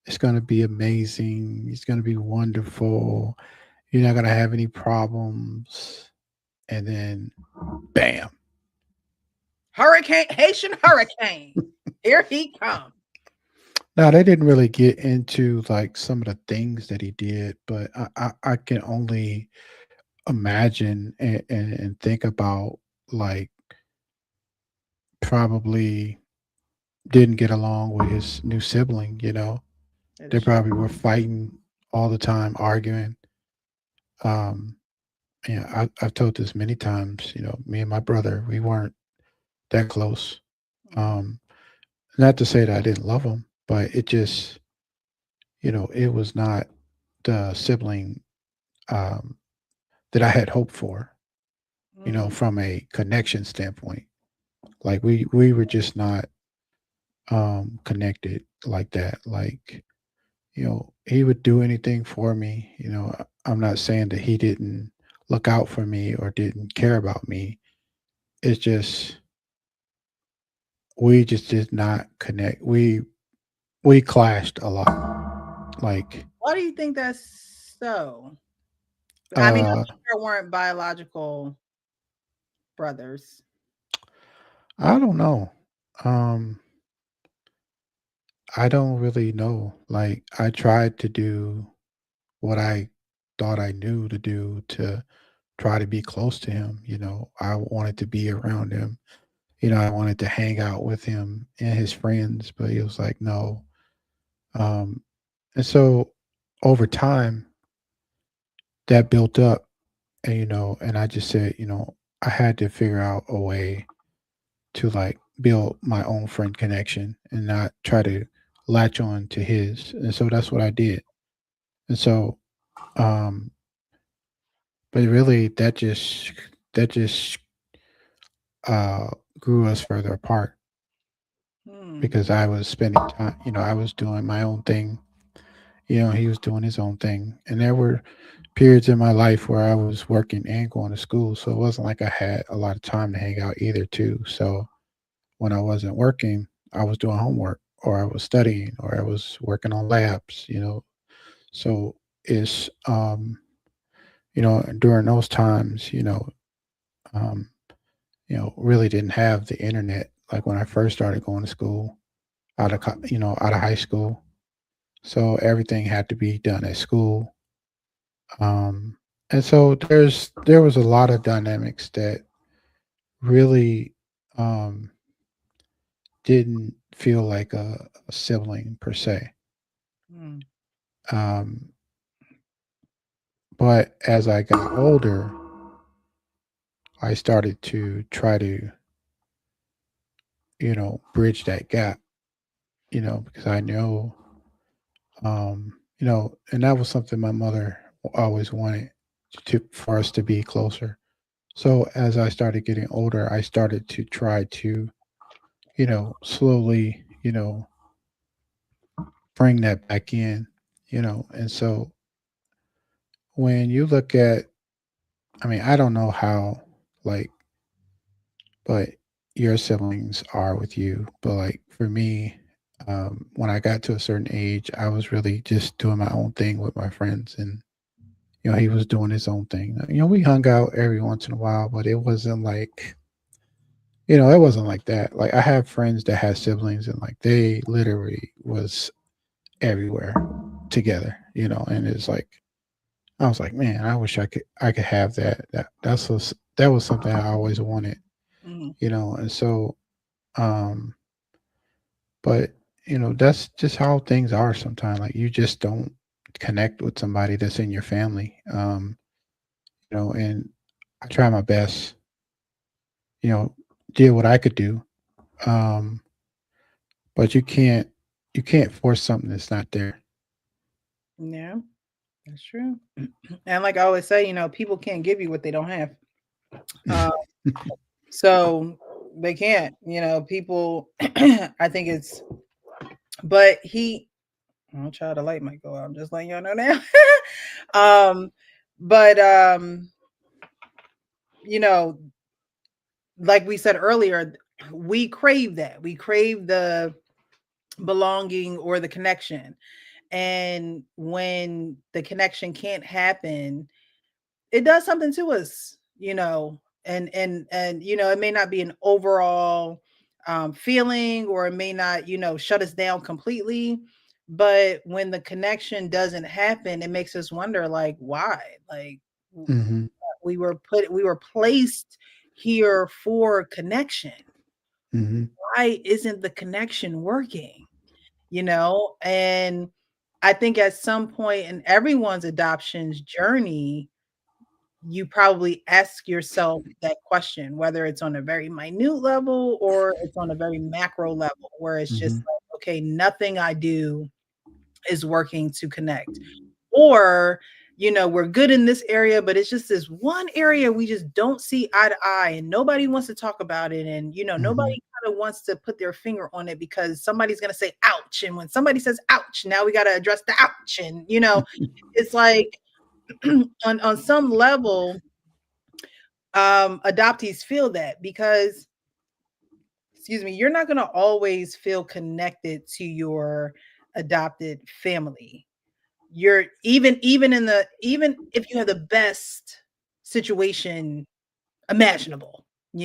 It's going to be amazing. It's going to be wonderful. You're not going to have any problems. And then, bam. Haitian hurricane. Here he comes. Now, they didn't really get into like some of the things that he did, but I can only imagine and think about like probably didn't get along with his new sibling, They probably were fighting all the time, arguing. I've told this many times, me and my brother, we weren't that close. Not to say that I didn't love him, but it just, it was not the sibling that I had hoped for, from a connection standpoint. Like we were just not connected like that. Like, he would do anything for me. I'm not saying that he didn't look out for me or didn't care about me. It's just, we just did not connect. We clashed a lot. Like, why do you think that's so? I mean, I'm sure weren't biological brothers. I don't know. I don't really know. Like, I tried to do what I thought I knew to do to try to be close to him. I wanted to be around him. I wanted to hang out with him and his friends, but he was like, no. And so over time, that built up, and and I just said, I had to figure out a way to like build my own friend connection and not try to latch on to his. And so that's what I did. And so, but really that just grew us further apart because I was spending time, I was doing my own thing. He was doing his own thing. And there were periods in my life where I was working and going to school. So it wasn't like I had a lot of time to hang out either too. So when I wasn't working, I was doing homework or I was studying or I was working on labs, So it's, during those times, really didn't have the internet. Like when I first started going to school out of high school. So everything had to be done at school. And so there was a lot of dynamics that really didn't feel like a sibling per se. But as I got older, I started to try to, bridge that gap, because I know, and that was something my mother always wanted for us to be closer. So as I started getting older, I started to try to, slowly, bring that back in, and so when you look at, I don't know how, but your siblings are with you. But like for me, when I got to a certain age, I was really just doing my own thing with my friends, and he was doing his own thing. We hung out every once in a while, but it wasn't like, it wasn't like that. Like I have friends that had siblings, and like they literally was everywhere together. and it's like I was like, man, I wish I could have that. That was something I always wanted, Mhm. and so but that's just how things are sometimes. Like you just don't connect with somebody that's in your family. And I try my best, you know, did what I could do. Um, but you can't force something that's not there. Yeah, that's true. And like I always say, people can't give you what they don't have. Uh, so they can't, people, I think it's, but I'll try the light might go out. I'm just letting y'all know now. um, but, you know, like we said earlier, we crave that. We crave the belonging or the connection. And when the connection can't happen, it does something to us, and it may not be an overall feeling, or it may not, shut us down completely. But when the connection doesn't happen, it makes us wonder, like, why? Like, Hmm. we were placed here for connection. Hmm. Why isn't the connection working? And I think at some point in everyone's adoptions journey, you probably ask yourself that question, whether it's on a very minute level or it's on a very macro level, where it's just Hmm. like, okay, nothing I do is working to connect. Or, we're good in this area, but it's just this one area we just don't see eye to eye, and nobody wants to talk about it. And, Hmm. nobody kind of wants to put their finger on it because somebody's going to say, ouch. And when somebody says, ouch, now we got to address the ouch. And, it's like on some level, adoptees feel that because, excuse me, you're not going to always feel connected to your adopted family. You're even if you have the best situation imaginable, if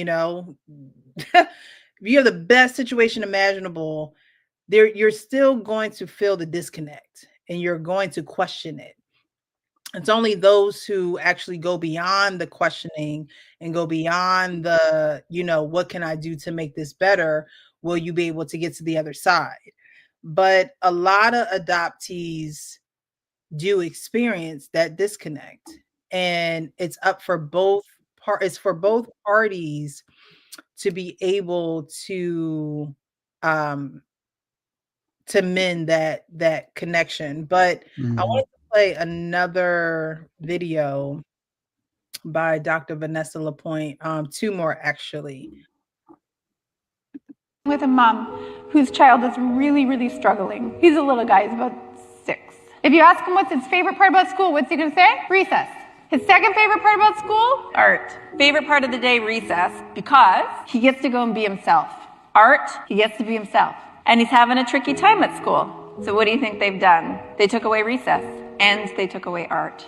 you have the best situation imaginable, you're still going to feel the disconnect, and you're going to question it. It's only those who actually go beyond the questioning and go beyond the, what can I do to make this better, will you be able to get to the other side. But a lot of adoptees do experience that disconnect, and it's for both parties to be able um to mend that connection. But I Hmm. wanted to play another video by Dr. Vanessa Lapointe, two more actually. With a mom whose child is really, really struggling. He's a little guy, he's about 6. If you ask him what's his favorite part about school, what's he gonna say? Recess. His second favorite part about school? Art. Favorite part of the day, recess, because he gets to go and be himself. Art, he gets to be himself. And he's having a tricky time at school. So what do you think they've done? They took away recess, and they took away art.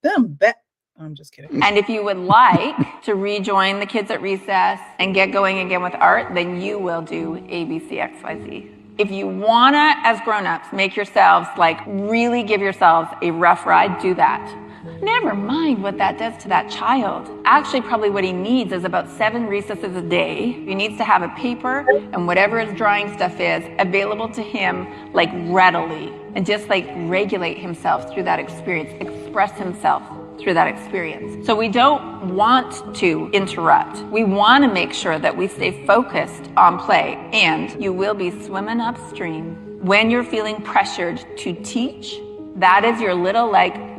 I'm just kidding. And if you would like to rejoin the kids at recess and get going again with art, then you will do ABCXYZ. If you wanna, as grown-ups, make yourselves, really give yourselves a rough ride, do that. Never mind what that does to that child. Actually, probably what he needs is about 7 recesses a day. He needs to have a paper and whatever his drawing stuff is available to him, readily, and just regulate himself through that experience, express himself through that experience. So we don't want to interrupt. We want to make sure that we stay focused on play, and you will be swimming upstream. When you're feeling pressured to teach, that is your little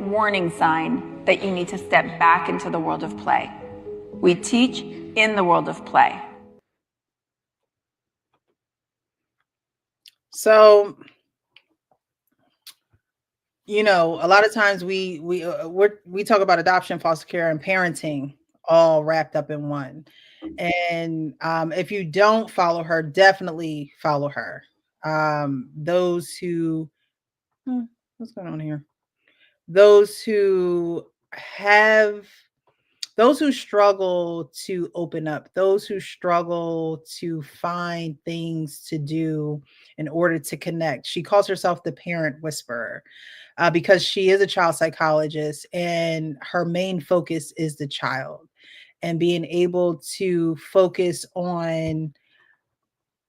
warning sign that you need to step back into the world of play. We teach in the world of play. So, a lot of times we talk about adoption, foster care, and parenting all wrapped up in one. And if you don't follow her, definitely follow her. Those who what's going on here? Those who have those who struggle to open up, those who struggle to find things to do in order to connect. She calls herself the parent whisperer because she is a child psychologist and her main focus is the child and being able to focus on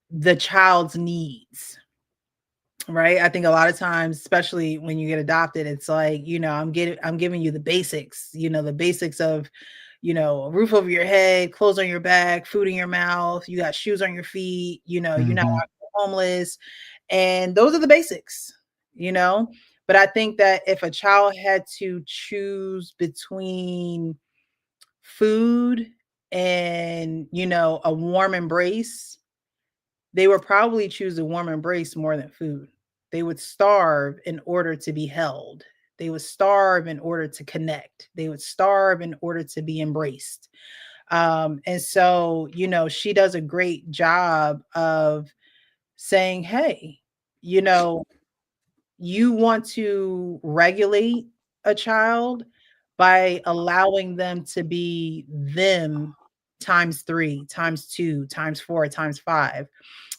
the child's needs. Right. I think a lot of times, especially when you get adopted, it's like, I'm giving you the basics, the basics of, a roof over your head, clothes on your back, food in your mouth, you got shoes on your feet, you're not homeless. And those are the basics, But I think that if a child had to choose between food and, a warm embrace, they would probably choose a warm embrace more than food. They would starve in order to be held. They would starve in order to connect. They would starve in order to be embraced. And so, she does a great job of saying, hey, you want to regulate a child by allowing them to be them times 3, times 2, times 4, times 5.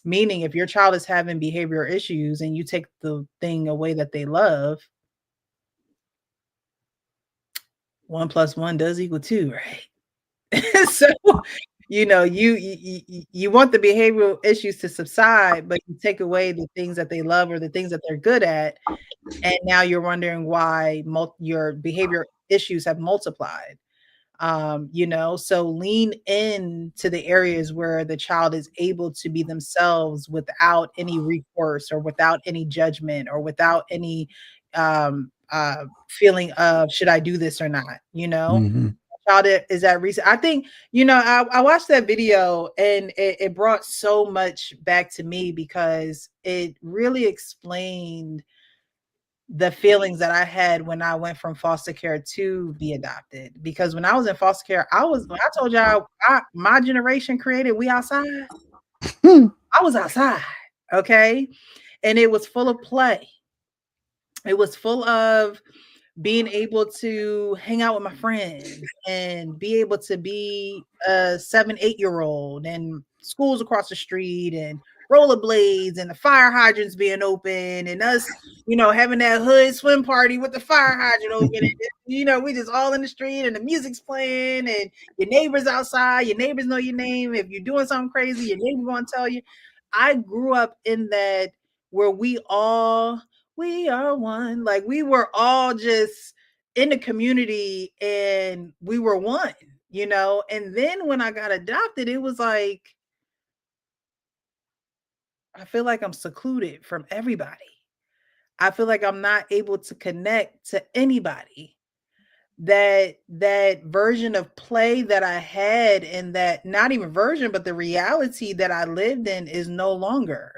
Meaning if your child is having behavioral issues and you take the thing away that they love, 1 + 1 does equal 2, right? So, you want the behavioral issues to subside, but you take away the things that they love or the things that they're good at. And now you're wondering why your behavior issues have multiplied. So lean in to the areas where the child is able to be themselves without any recourse or without any judgment or without any feeling of should I do this or not, Child is at recent. I think, I watched that video and it brought so much back to me because it really explained the feelings that I had when I went from foster care to be adopted. Because when I was in foster care, I told y'all, my generation created We Outside. I was outside, okay? And it was full of play. It was full of being able to hang out with my friends and be able to be a 7, 8-year-old and schools across the street and rollerblades and the fire hydrants being open and us, having that hood swim party with the fire hydrant open. And, we just all in the street and the music's playing and your neighbors outside, your neighbors know your name. If you're doing something crazy, your neighbor gonna tell you. I grew up in that where we are one. Like we were all just in the community and we were one, And then when I got adopted, it was like, I feel like I'm secluded from everybody. I feel like I'm not able to connect to anybody. That version of play that I had and that not even version, but the reality that I lived in is no longer.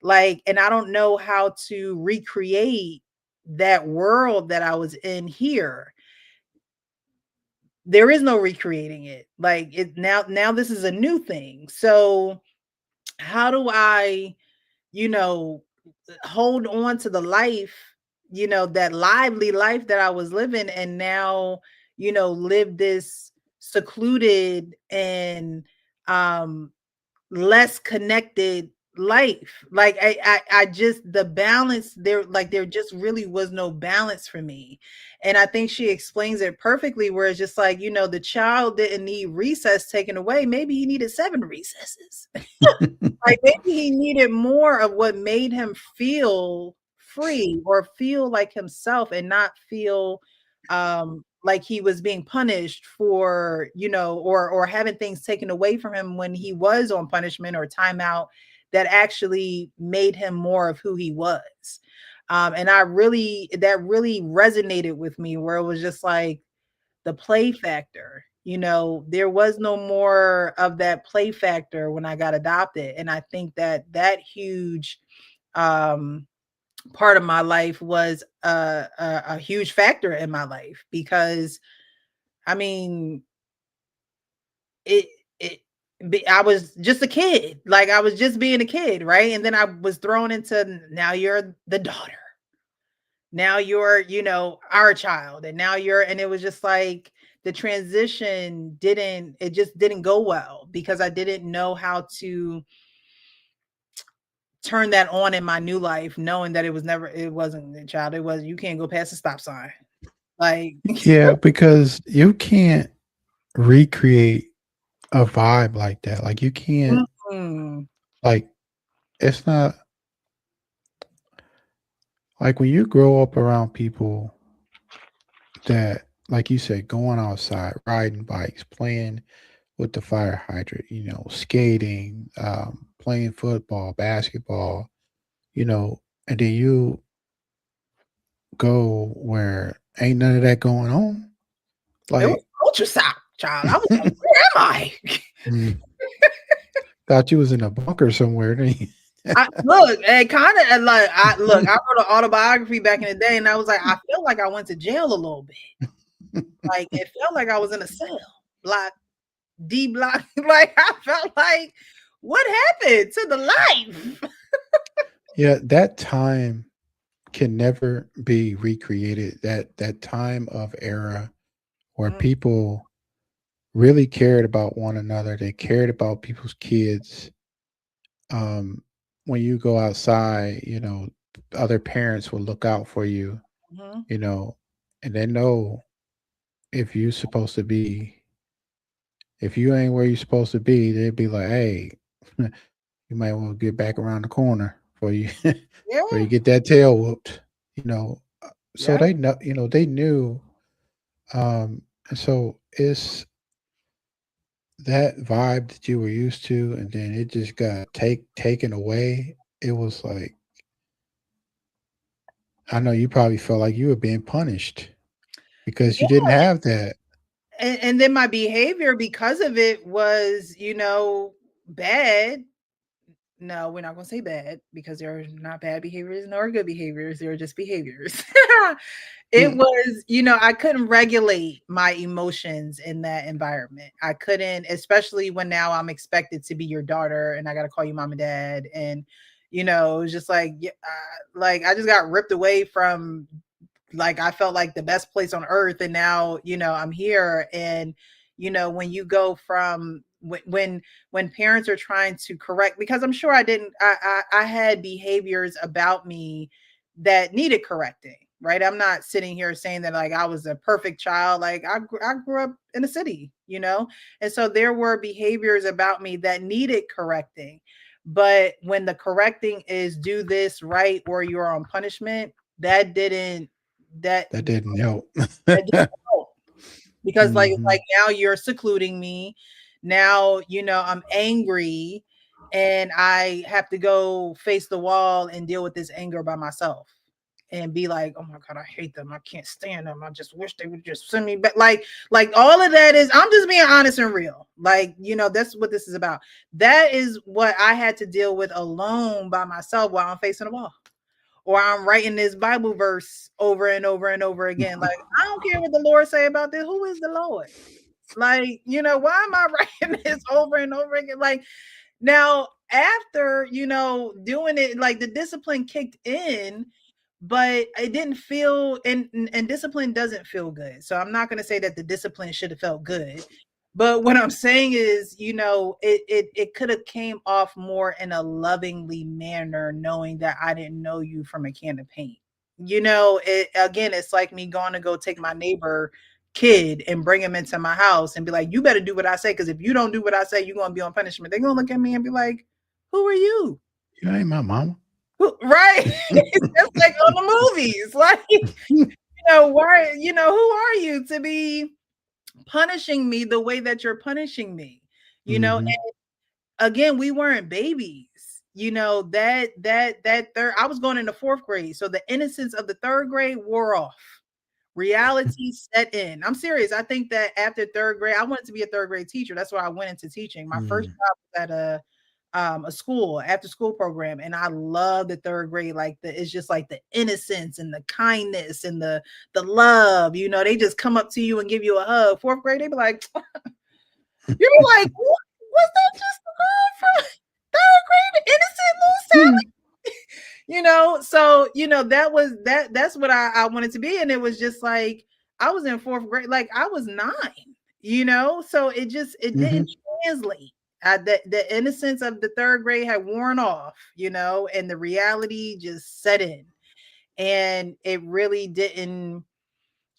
And I don't know how to recreate that world that I was in here. There is no recreating it. Now this is a new thing. So how do I, hold on to the life, that lively life that I was living and now, live this secluded and less connected life. I just the balance there, there just really was no balance for me. And I think she explains it perfectly where it's just like, the child didn't need recess taken away. Maybe he needed 7 recesses. Maybe he needed more of what made him feel free or feel like himself and not feel like he was being punished for, or having things taken away from him when he was on punishment or timeout that actually made him more of who he was. And that really resonated with me where it was just like the play factor, there was no more of that play factor when I got adopted. And I think that huge part of my life was a huge factor in my life because I mean, I was just a kid. I was just being a kid, right? And then I was thrown into now you're the daughter. Now you're, you know, our child, and now you're, and it was just like the transition just didn't go well because I didn't know how to turn that on in my new life, knowing that it wasn't a child. It was, you can't go past the stop sign. Like, Yeah, because you can't recreate a vibe like that. Like you can't, like, it's not like when you grow up around people that, like you said, going outside, riding bikes, playing with the fire hydrant, you know, skating, playing football, basketball, you know, and then you go where ain't none of that going on. it Like, was culture shock, child. I was like, where am I? thought you was in a bunker somewhere. Didn't you? Look, it kind of like I wrote an autobiography back in the day, and I was like, I felt like I went to jail a little bit. Like it felt like I was in a cell, D block. Like I felt like, what happened to the life? Yeah, that time can never be recreated. That time of era where people really cared about one another. They cared about people's kids. When you go outside, you know, other parents will look out for you, you know, and they know if you ain't where you're supposed to be, they'd be like, hey, you might want to get back around the corner before you before you get that tail whooped, you know. So they know, you know, they knew. And so it's that vibe that you were used to, and then it just got taken away. It was like, I know you probably felt like you were being punished because you didn't have that. And then my behavior because of it was, you know, bad. No, we're not going to say bad because there are not bad behaviors nor good behaviors. There are just behaviors. It was, you know, I couldn't regulate my emotions in that environment. I couldn't, especially when now I'm expected to be your daughter and I got to call you mom and dad. And, you know, it was just like I just got ripped away from, like, I felt like the best place on earth. And now, you know, I'm here. And, you know, when you go from when parents are trying to correct, because I'm sure I had behaviors about me that needed correcting, right? I'm not sitting here saying that like I was a perfect child. Like I grew up in a city, you know, and so there were behaviors about me that needed correcting. But when the correcting is do this right or you're on punishment, that didn't help. that didn't help. Because like now you're secluding me. Now, you know, I'm angry and I have to go face the wall and deal with this anger by myself and be like, oh my God, I hate them. I can't stand them. I just wish they would just send me back. Like all of that is, I'm just being honest and real. Like, you know, that's what this is about. That is what I had to deal with alone by myself while I'm facing the wall. Or I'm writing this Bible verse over and over and over again. Like, I don't care what the Lord say about this. Who is the Lord? Like, you know, why am I writing this over and over again? Like, now after, you know, doing it, like the discipline kicked in, but it didn't feel, and discipline doesn't feel good. So I'm not going to say that the discipline should have felt good. But what I'm saying is, you know, it could have came off more in a lovingly manner, knowing that I didn't know you from a can of paint. You know, it's like me going to go take my neighbor kid and bring him into my house and be like, you better do what I say, because if you don't do what I say, you're going to be on punishment. They're going to look at me and be like, who are you? You ain't my mama. Right. It's just like on the movies. Like, you know, why, you know, who are you to be punishing me the way that you're punishing me, you know? And again, we weren't babies, you know, that third, I was going into fourth grade. So the innocence of the third grade wore off. Reality set in. I'm serious. I think that after third grade, I wanted to be a third grade teacher. That's why I went into teaching. My first job was at a school, after school program, and I love the third grade. Like it's just like the innocence and the kindness and the love. You know, they just come up to you and give you a hug. Fourth grade, they be like, you're like, was that just the girl from third grade, innocent little Sally? So that's what I wanted to be. And it was just like I was in 4th grade, like I was 9, so it didn't translate. The innocence of the 3rd grade had worn off, and the reality just set in. And it really didn't.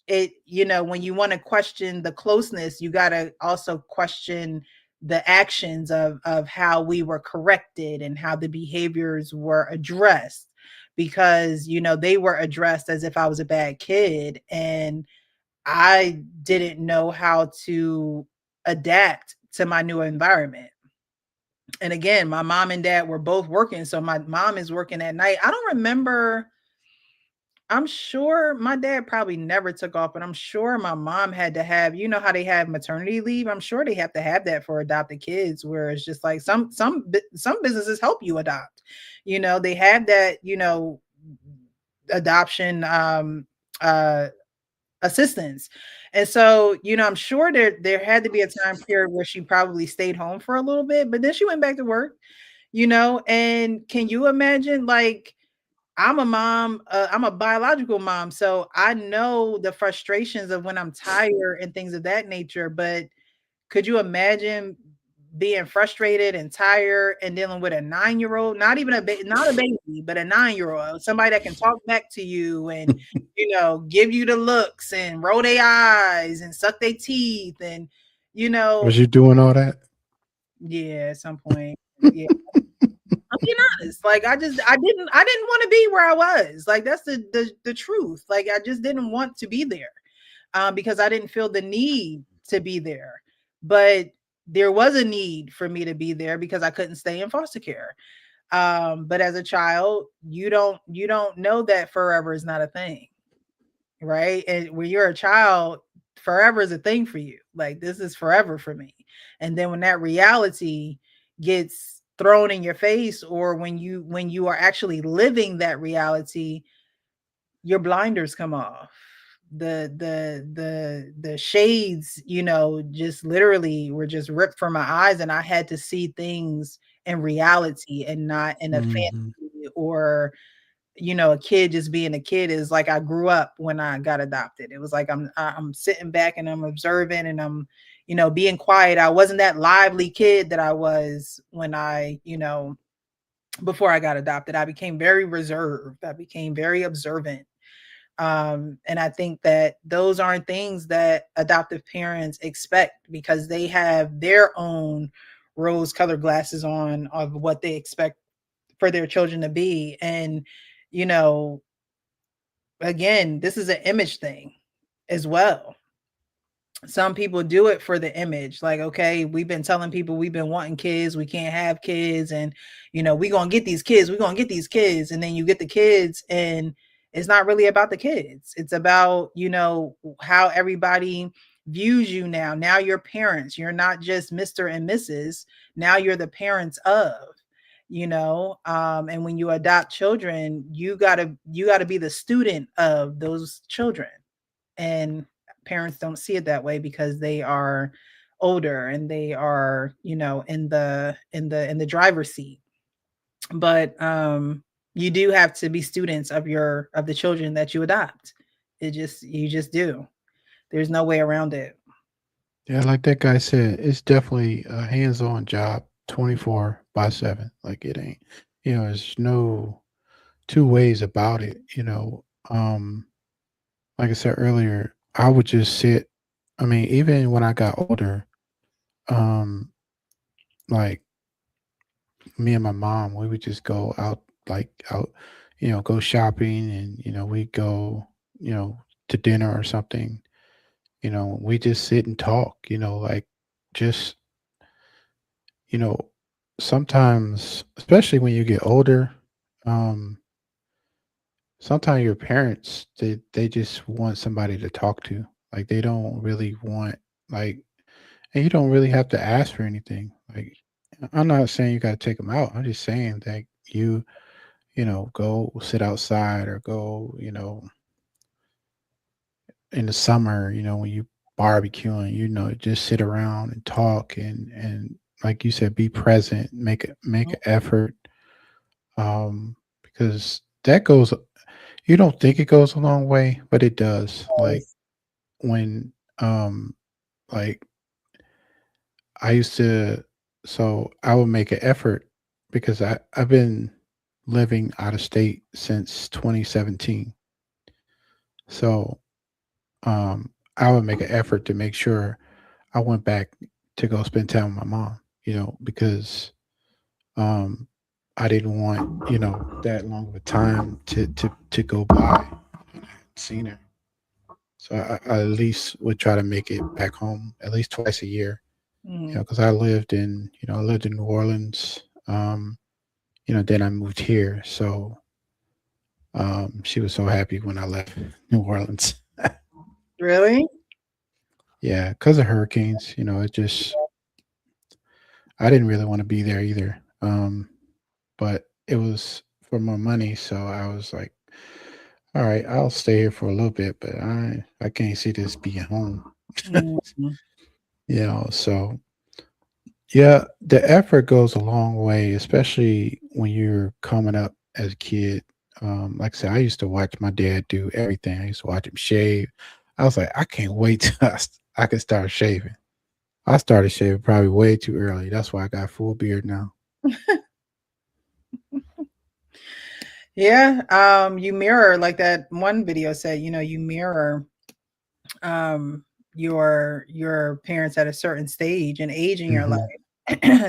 When you want to question the closeness, you got to also question the actions of how we were corrected and how the behaviors were addressed, because they were addressed as if I was a bad kid, and I didn't know how to adapt to my new environment. And again, my mom and dad were both working, so my mom is working at night. I don't remember. I'm sure my dad probably never took off, but I'm sure my mom had to have, how they have maternity leave. I'm sure they have to have that for adopted kids, where it's just like some businesses help you adopt. They have that, adoption assistance. And so, I'm sure there had to be a time period where she probably stayed home for a little bit, but then she went back to work, and can you imagine, like, I'm a mom, I'm a biological mom, so I know the frustrations of when I'm tired and things of that nature. But could you imagine being frustrated and tired and dealing with a 9-year-old, not even not a baby, but a 9-year-old, somebody that can talk back to you and, give you the looks and roll their eyes and suck their teeth and, Was you doing all that? Yeah, at some point. Yeah. I'm being honest. Like I didn't want to be where I was. Like that's the truth. Like I just didn't want to be there, because I didn't feel the need to be there. But there was a need for me to be there because I couldn't stay in foster care. But as a child, you don't know that forever is not a thing, right? And when you're a child, forever is a thing for you. Like this is forever for me. And then when that reality gets thrown in your face, or when you are actually living that reality, your blinders come off. The shades, just literally were just ripped from my eyes, and I had to see things in reality and not in a fantasy, or a kid just being a kid. Is like I grew up when I got adopted. It was like I'm sitting back and I'm observing and I'm being quiet. I wasn't that lively kid that I was when I before I got adopted. I became very reserved. I became very observant. And I think that those aren't things that adoptive parents expect, because they have their own rose-colored glasses on of what they expect for their children to be. And again, this is an image thing as well. Some people do it for the image. Like, okay, we've been telling people we've been wanting kids, we can't have kids, and we're gonna get these kids, and then you get the kids, and it's not really about the kids. It's about how everybody views you now. Now you're parents. You're not just Mr. and Mrs. Now you're the parents of. And when you adopt children, you gotta be the student of those children. And parents don't see it that way because they are older and they are in the driver's seat. But you do have to be students of the children that you adopt. You just do. There's no way around it. Yeah, like that guy said, it's definitely a hands-on job, 24/7. Like it ain't, there's no two ways about it. Like I said earlier, I would just sit. I mean, even when I got older, like me and my mom, we would just go out, go shopping, and we go, to dinner or something. We just sit and talk. Like just, sometimes, especially when you get older, sometimes your parents they just want somebody to talk to. Like they don't really want and you don't really have to ask for anything. Like I'm not saying you got to take them out. I'm just saying that you go sit outside or go in the summer, when you barbecuing, just sit around and talk and like you said, be present, make an effort. Because that goes. You don't think it goes a long way, but it does. Like when, like I used to, so I would make an effort because I've been living out of state since 2017. So I would make an effort to make sure I went back to go spend time with my mom, because um I didn't want, that long of a time to go by when I hadn't seen her. So I at least would try to make it back home at least twice a year, because I lived in New Orleans. Then I moved here. So she was so happy when I left New Orleans. Really? Yeah, because of hurricanes, I didn't really want to be there either. But it was for more money, so I was like, all right, I'll stay here for a little bit, but I can't see this being home. Mhm. So yeah, the effort goes a long way, especially when you're coming up as a kid. Like I said, I used to watch my dad do everything. I used to watch him shave. I was like, I can't wait till I could start shaving. I started shaving probably way too early. That's why I got full beard now. Yeah, you mirror, like that one video said, you mirror your parents at a certain stage and age in your Mhm. life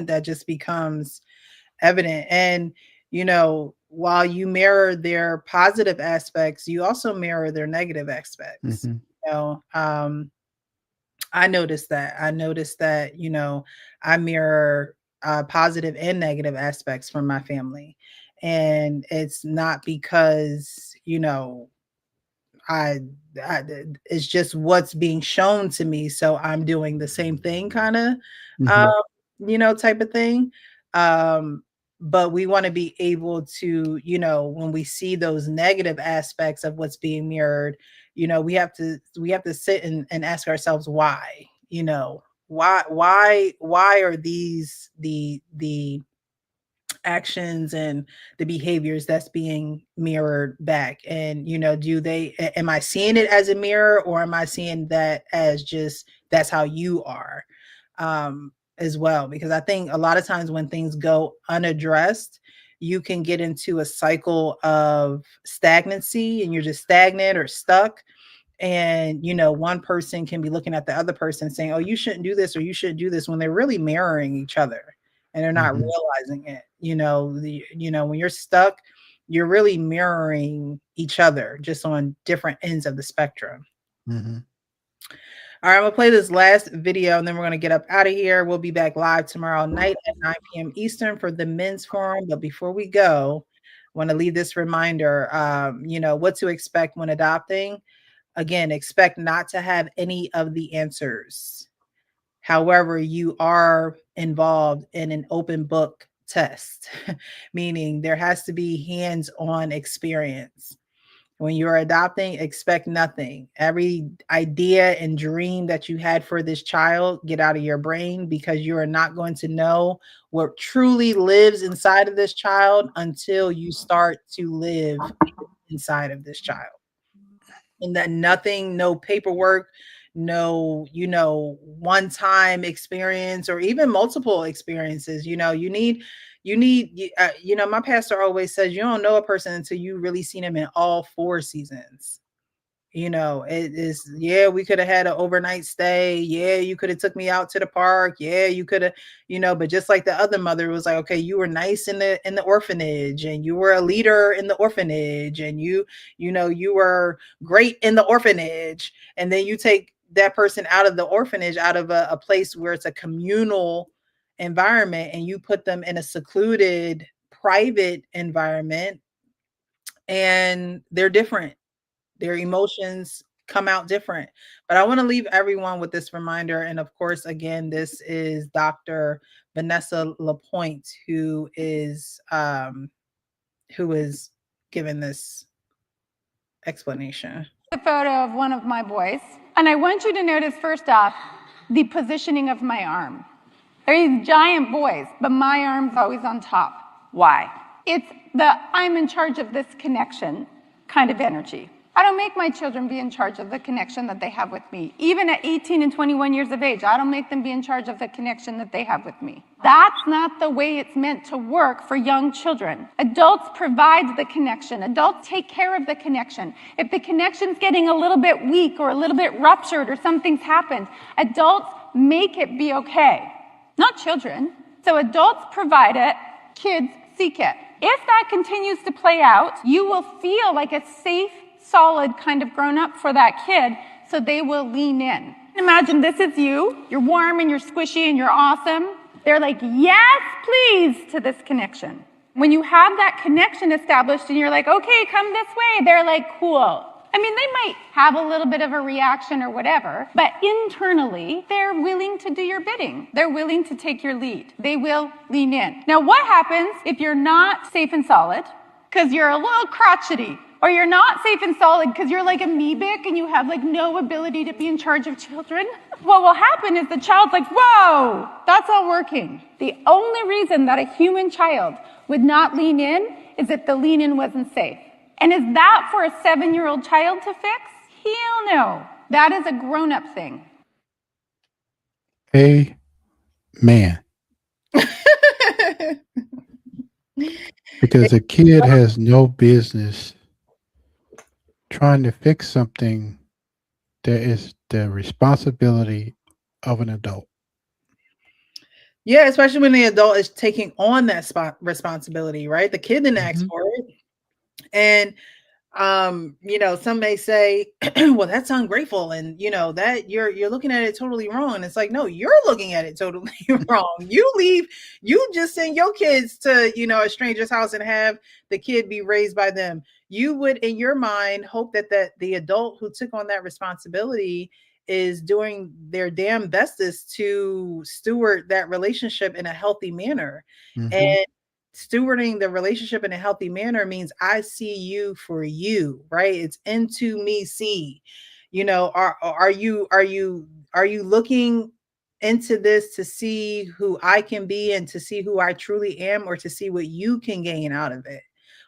that just becomes evident. And while you mirror their positive aspects, you also mirror their negative aspects. Mhm. You know, I noticed that. I mirror positive and negative aspects from my family. And it's not because, I, it's just what's being shown to me. So I'm doing the same thing, kind of, um, Mhm. type of thing. Um, but we want to be able to, when we see those negative aspects of what's being mirrored, we have to sit and ask ourselves why, why are these the actions and the behaviors that's being mirrored back? And am I seeing it as a mirror, or am I seeing that as just that's how you are, as well? Because I think a lot of times when things go unaddressed, you can get into a cycle of stagnancy, and you're just stagnant or stuck. And one person can be looking at the other person saying, oh, you shouldn't do this, or you shouldn't do this, when they're really mirroring each other and they're not Mhm. realizing it. When you're stuck, you're really mirroring each other, just on different ends of the spectrum. Mhm. All right, I'm gonna play this last video and then we're gonna get up out of here. We'll be back live tomorrow night at 9 p.m. Eastern for the men's forum. But before we go, I want to leave this reminder, what to expect when adopting. Again, expect not to have any of the answers. However, you are involved in an open book test, meaning there has to be hands-on experience. When you're adopting, expect nothing. Every idea and dream that you had for this child, get out of your brain, because you are not going to know what truly lives inside of this child until you start to live inside of this child. And that nothing, no paperwork, no, one time experience or even multiple experiences. My pastor always says you don't know a person until you really seen him in all 4 seasons. It is, yeah, we could have had an overnight stay. Yeah, you could have took me out to the park. Yeah, you could have, but just like the other mother was like, okay, you were nice in the orphanage, and you were a leader in the orphanage, and you were great in the orphanage. And then you take that person out of the orphanage, out of a place where it's a communal environment, and you put them in a secluded, private environment, and they're different. Their emotions come out different. But I want to leave everyone with this reminder. And of course, again, this is Dr. Vanessa Lapointe, who is given this explanation. A photo of one of my boys. And I want you to notice, first off, the positioning of my arm. They're these giant boys, but my arm's always on top. Why? It's the I'm in charge of this connection kind of energy. I don't make my children be in charge of the connection that they have with me. Even at 18 and 21 years of age, I don't make them be in charge of the connection that they have with me. That's not the way it's meant to work for young children. Adults provide the connection. Adults take care of the connection. If the connection's getting a little bit weak or a little bit ruptured or something's happened, adults make it be okay, not children. So adults provide it, kids seek it. If that continues to play out, you will feel like a safe, solid kind of grown-up for that kid, so they will lean in. Imagine this is you. You're warm and you're squishy and you're awesome. They're like, yes, please, to this connection. When you have that connection established and you're like, okay, come this way, they're like, cool. I mean, they might have a little bit of a reaction or whatever, but internally, they're willing to do your bidding. They're willing to take your lead. They will lean in. Now, what happens if you're not safe and solid because you're a little crotchety? Or you're not safe and solid because you're like amoebic and you have like no ability to be in charge of children? What will happen is the child's like, whoa, that's not working. The only reason that a human child would not lean in is if the lean in wasn't safe. And is that for a 7-year-old child to fix? Hell no. That is a grown-up thing. Amen. Because a kid has no business trying to fix something that is the responsibility of an adult. Yeah, especially when the adult is taking on that responsibility, right? The kid didn't ask for it. And you know, some may say, well, that's ungrateful, and you know that you're looking at it totally wrong. And it's like, no, you're looking at it totally wrong. You just send your kids to, you know, a stranger's house and have the kid be raised by them. You would, in your mind, hope that the adult who took on that responsibility is doing their damn bestest to steward that relationship in a healthy manner. And stewarding the relationship in a healthy manner means I see you for you, right? It's into me see. You know, are you looking into this to see who I can be and to see who I truly am, or to see what you can gain out of it,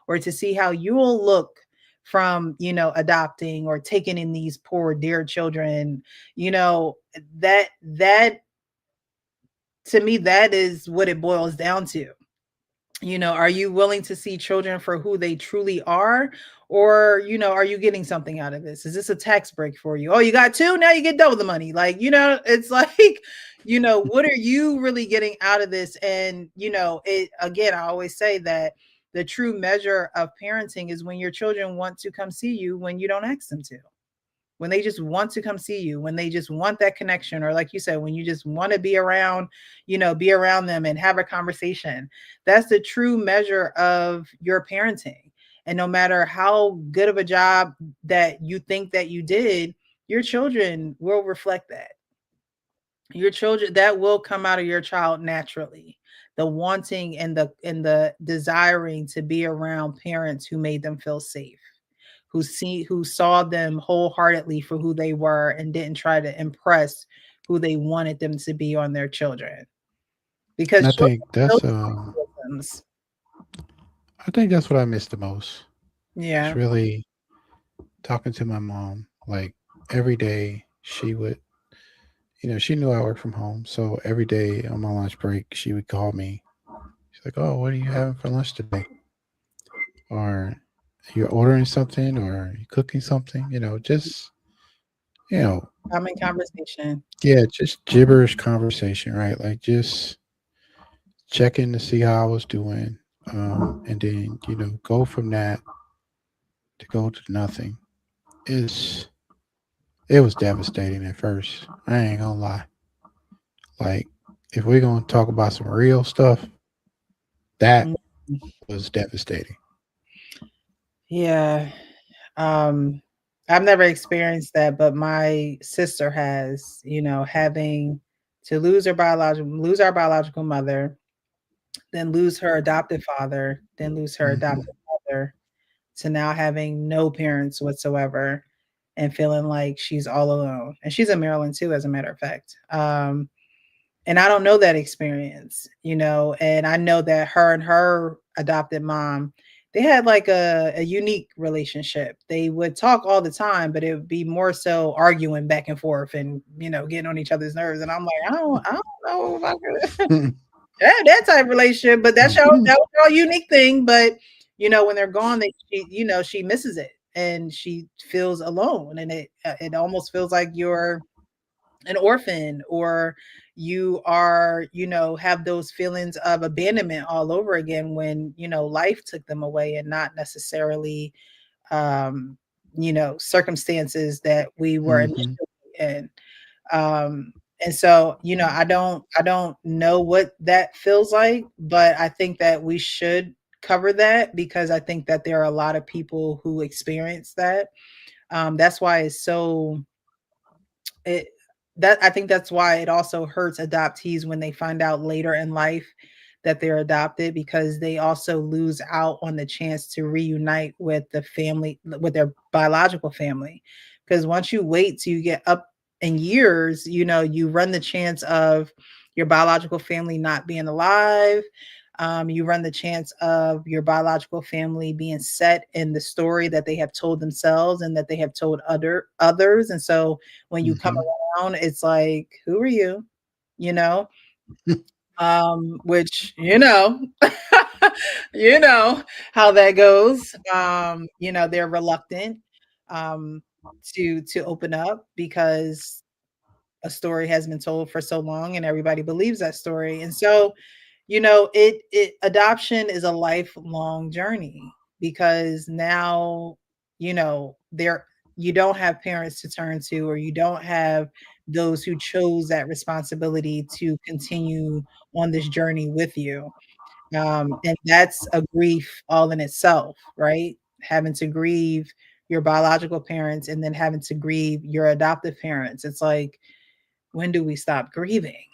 or to see how you'll look from, you know, adopting or taking in these poor dear children? You know, that to me, that is what it boils down to. You know, are you willing to see children for who they truly are? Or, you know, are you getting something out of this? Is this a tax break for you? Oh, you got 2, now you get double the money. Like, you know, it's like, you know, what are you really getting out of this? And, you know, it, again, I always say that the true measure of parenting is when your children want to come see you when you don't ask them to. When they just want to come see you, when they just want that connection, or like you said, when you just want to be around, you know, be around them and have a conversation. That's the true measure of your parenting. And no matter how good of a job that you think that you did, your children will reflect that. Your children, that will come out of your child naturally. The wanting and the desiring to be around parents who made them feel safe, who saw them wholeheartedly for who they were and didn't try to impress who they wanted them to be on their children. Because I think that's what I miss the most. Yeah. It's really talking to my mom. Like every day she would, you know, she knew I worked from home. So every day on my lunch break, she would call me. She's like, oh, what are you having for lunch today? Or you're ordering something, or you cooking something, you know, just, you know, common conversation. Yeah, just gibberish conversation, right? Like just checking to see how I was doing. And then, you know, go from that to go to nothing. It was devastating at first. I ain't gonna lie. Like, if we're gonna talk about some real stuff, that was devastating. Yeah. I've never experienced that, but my sister has, you know, having to lose our biological mother, then lose her adopted father, then lose her adopted mother, to now having no parents whatsoever and feeling like she's all alone. And she's in Maryland too, as a matter of fact. And I don't know that experience, you know, and I know that her and her adopted mom, they had like a unique relationship. They would talk all the time, but it would be more so arguing back and forth and, you know, getting on each other's nerves. And I'm like, I don't know if I could have that type of relationship, but that was your unique thing. But, you know, when they're gone, she misses it and she feels alone, and it almost feels like you're an orphan, or you are, you know, have those feelings of abandonment all over again when, you know, life took them away and not necessarily, um, you know, circumstances that we were initially in. And so, you know, I don't know what that feels like, but I think that we should cover that because I think that there are a lot of people who experience that. That's why it's so it that I think that's why it also hurts adoptees when they find out later in life that they're adopted, because they also lose out on the chance to reunite with the family, with their biological family. Because once you wait till you get up in years, you know, you run the chance of your biological family not being alive. You run the chance of your biological family being set in the story that they have told themselves and that they have told others. And so when you come around, it's like, who are you? You know? Which, you know, you know how that goes. You know, they're reluctant to open up because a story has been told for so long and everybody believes that story. And so, you know, it adoption is a lifelong journey because now, you know, you don't have parents to turn to, or you don't have those who chose that responsibility to continue on this journey with you. And that's a grief all in itself, right? Having to grieve your biological parents and then having to grieve your adoptive parents. It's like, when do we stop grieving?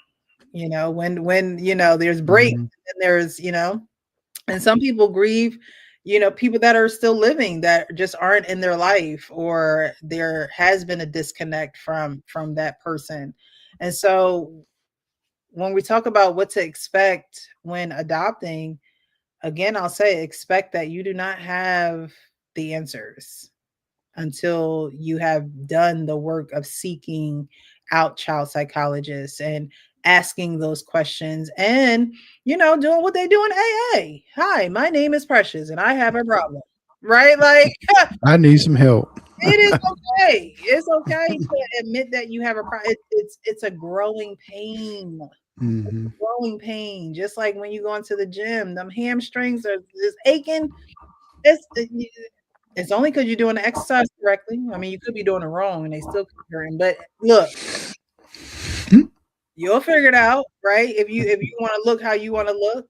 You know, when you know, there's breaks and there's, you know, and some people grieve, you know, people that are still living that just aren't in their life, or there has been a disconnect from that person. And so when we talk about what to expect when adopting, again, I'll say expect that you do not have the answers until you have done the work of seeking out child psychologists and asking those questions and, you know, doing what they do in AA. Hi, my name is Precious and I have a problem. Right? Like, I need some help. it is okay. It's okay to admit that you have a problem. It's a growing pain. Growing pain. Just like when you go into the gym, them hamstrings are just aching. It's only because you're doing the exercise correctly. I mean, you could be doing it wrong and they still keep hurting. But look, you'll figure it out, right? If you want to look how you want to look.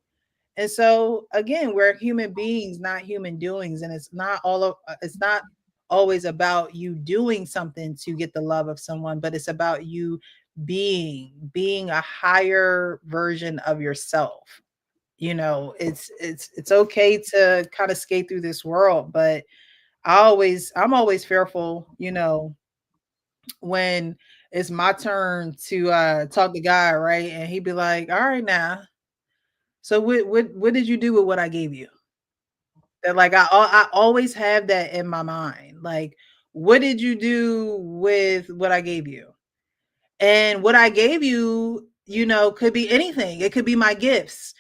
And so again, we're human beings, not human doings, and it's not always about you doing something to get the love of someone, but it's about you being a higher version of yourself. You know, it's okay to kind of skate through this world, but I'm always fearful, you know, when it's my turn to talk to God, right? And he'd be like, all right now, so what did you do with what I gave you? That, like, I always have that in my mind. Like, what did you do with what I gave you? And what I gave you, you know, could be anything. It could be my gifts.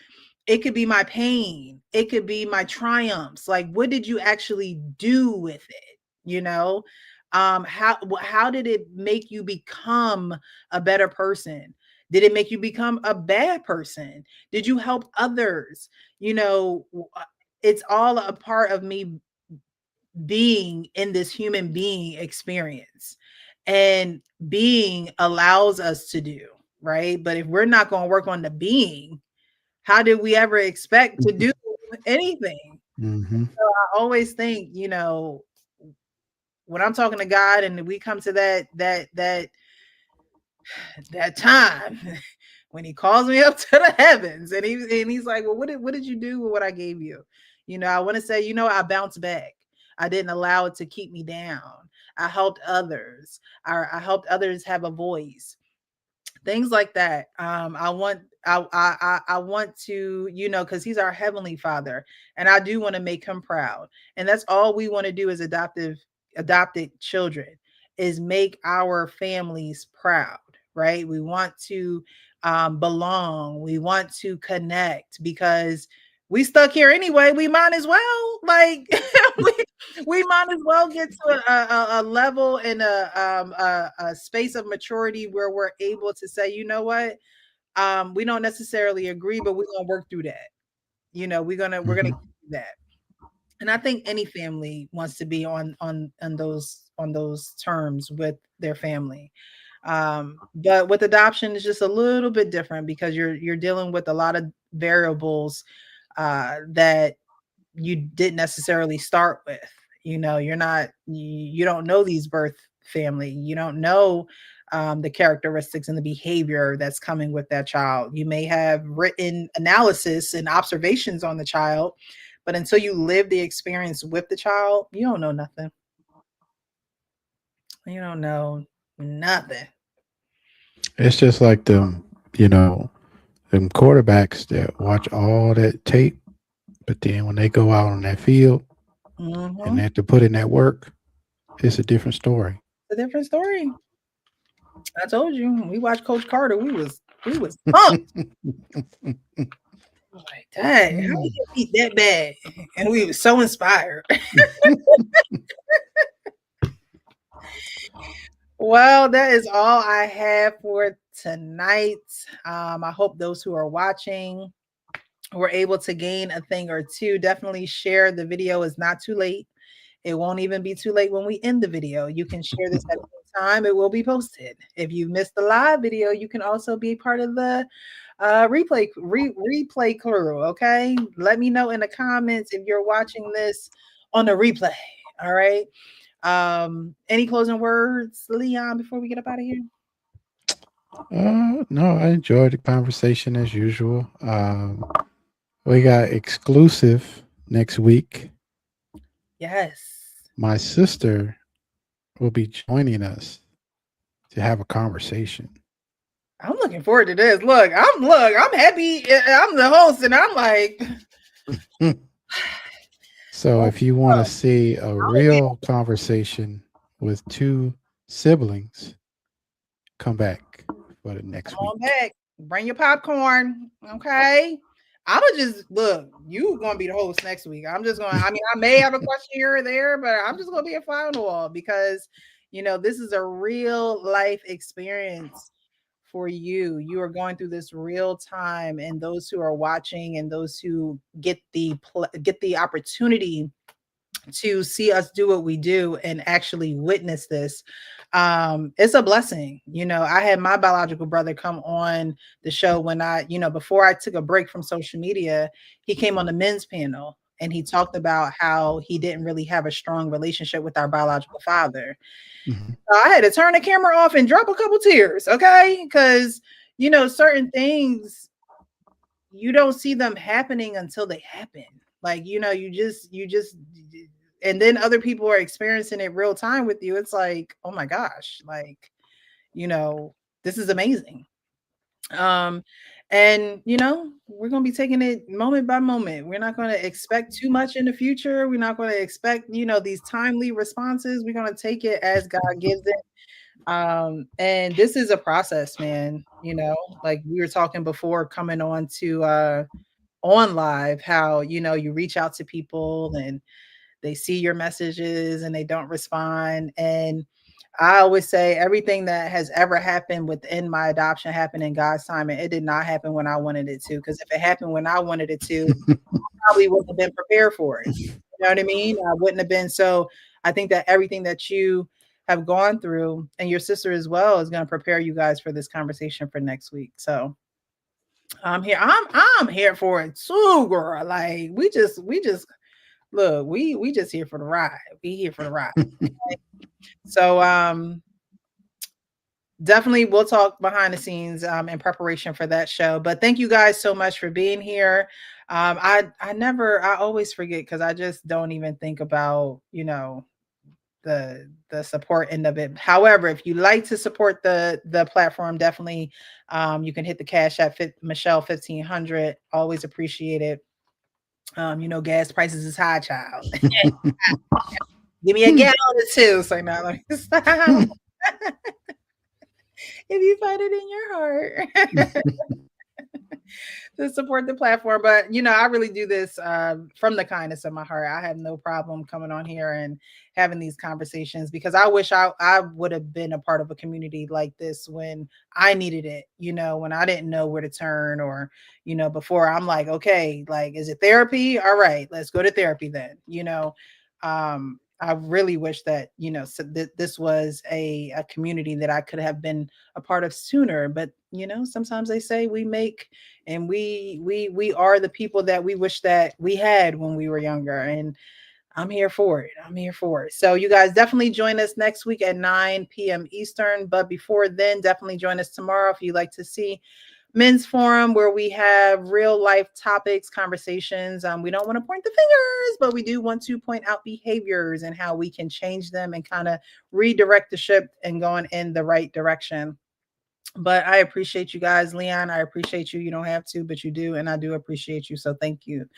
It could be my pain. It could be my triumphs. Like, what did you actually do with it? You know, how did it make you become a better person? Did it make you become a bad person? Did you help others? You know, it's all a part of me being in this human being experience, and being allows us to do right. But if we're not going to work on the being, how did we ever expect to do anything? So I always think, you know, when I'm talking to God and we come to that time when he calls me up to the heavens and he's like, well, what did you do with what I gave you? You know, I want to say, you know, I bounced back. I didn't allow it to keep me down. I helped others. I helped others have a voice. things like that. I want to, because he's our heavenly Father, and I do want to make him proud. And that's all we want to do as adopted children, is make our families proud, right? We want to belong. We want to connect, because we stuck here anyway. We might as well, like, we might as well get to a level and a space of maturity where we're able to say, you know what, we don't necessarily agree, but we're gonna work through that. We're gonna do that. And I think any family wants to be on those terms with their family. But with adoption, it's just a little bit different, because you're dealing with a lot of variables that you didn't necessarily start with. You don't know these birth family. You don't know the characteristics and the behavior that's coming with that child. You may have written analysis and observations on the child, but until you live the experience with the child, you don't know nothing. You don't know nothing. It's just like them quarterbacks that watch all that tape, but then when they go out on that field and they have to put in that work, it's a different story. A different story. I told you, we watched Coach Carter. We was pumped. Like, dang, how did you beat that bad? And we were so inspired. Well, that is all I have for tonight. I hope those who are watching were able to gain a thing or two. Definitely share the video. It's not too late. It won't even be too late when we end the video. You can share this at any time. It will be posted. If you missed the live video, you can also be part of the replay crew. Okay, let me know in the comments if you're watching this on the replay. All right. Any closing words, Leon, before we get up out of here? No, I enjoyed the conversation as usual. We got exclusive next week. Yes. My sister will be joining us to have a conversation. I'm looking forward to this. Look, I'm happy. I'm the host, and I'm like. So if you want to see a real conversation with two siblings, come back for the next week. Come on back. Bring your popcorn. Okay. I would just look, you gonna be the host next week. I may have a question here or there, but I'm just gonna be a fly on the wall, because this is a real life experience for you. You are going through this real time, and those who are watching and those who get the opportunity to see us do what we do and actually witness this, it's a blessing. I had my biological brother come on the show when before I took a break from social media. He came on the men's panel, and he talked about how he didn't really have a strong relationship with our biological father. Mm-hmm. I had to turn the camera off and drop a couple tears, okay? Because certain things, you don't see them happening until they happen. Like, you just, and then other people are experiencing it real time with you. It's like, oh my gosh, like, this is amazing. And we're going to be taking it moment by moment. We're not going to expect too much in the future. We're not going to expect, these timely responses. We're going to take it as God gives it. And this is a process, man. Like we were talking before coming on to on live, how you reach out to people and they see your messages and they don't respond. And I always say everything that has ever happened within my adoption happened in God's time, and it did not happen when I wanted it to. Because if it happened when I wanted it to, I probably wouldn't have been prepared for it. You know what I mean? I wouldn't have been. So I think that everything that you have gone through, and your sister as well, is going to prepare you guys for this conversation for next week. So I'm here. I'm here for it too, girl. Like we just look, we just here for the ride. We here for the ride. Okay? So definitely we'll talk behind the scenes in preparation for that show. But thank you guys so much for being here. I always forget, because I just don't even think about, the support end of it. However, if you like to support the platform, definitely you can hit the Cash App Michelle 1500. Always appreciate it. You know, gas prices is high, child. Give me a gallon or two. So now, like, stop. If you find it in your heart to support the platform. But, you know, I really do this from the kindness of my heart. I have no problem coming on here and having these conversations, because I wish I would have been a part of a community like this when I needed it, you know, when I didn't know where to turn, or, you know, before I'm like, okay, like, is it therapy? All right, let's go to therapy then, you know. I really wish that, you know, so this was a community that I could have been a part of sooner. But, you know, sometimes they say we make, and we are the people that we wish that we had when we were younger. And I'm here for it. I'm here for it. So you guys definitely join us next week at 9 p.m. Eastern. But before then, definitely join us tomorrow if you'd like to see Men's Forum, where we have real life topics, conversations. We don't want to point the fingers, but we do want to point out behaviors and how we can change them and kind of redirect the ship and going in the right direction. But I appreciate you guys. Leon, I appreciate you. You don't have to, but you do. And I do appreciate you. So thank you.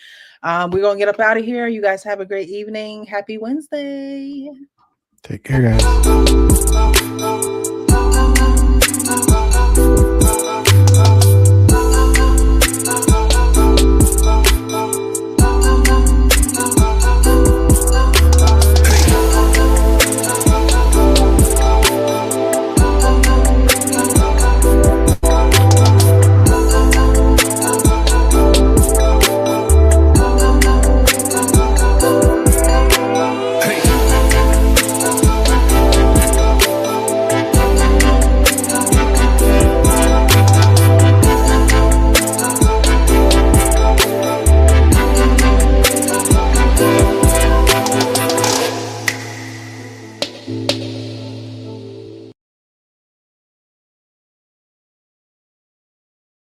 We're going to get up out of here. You guys have a great evening. Happy Wednesday. Take care, guys.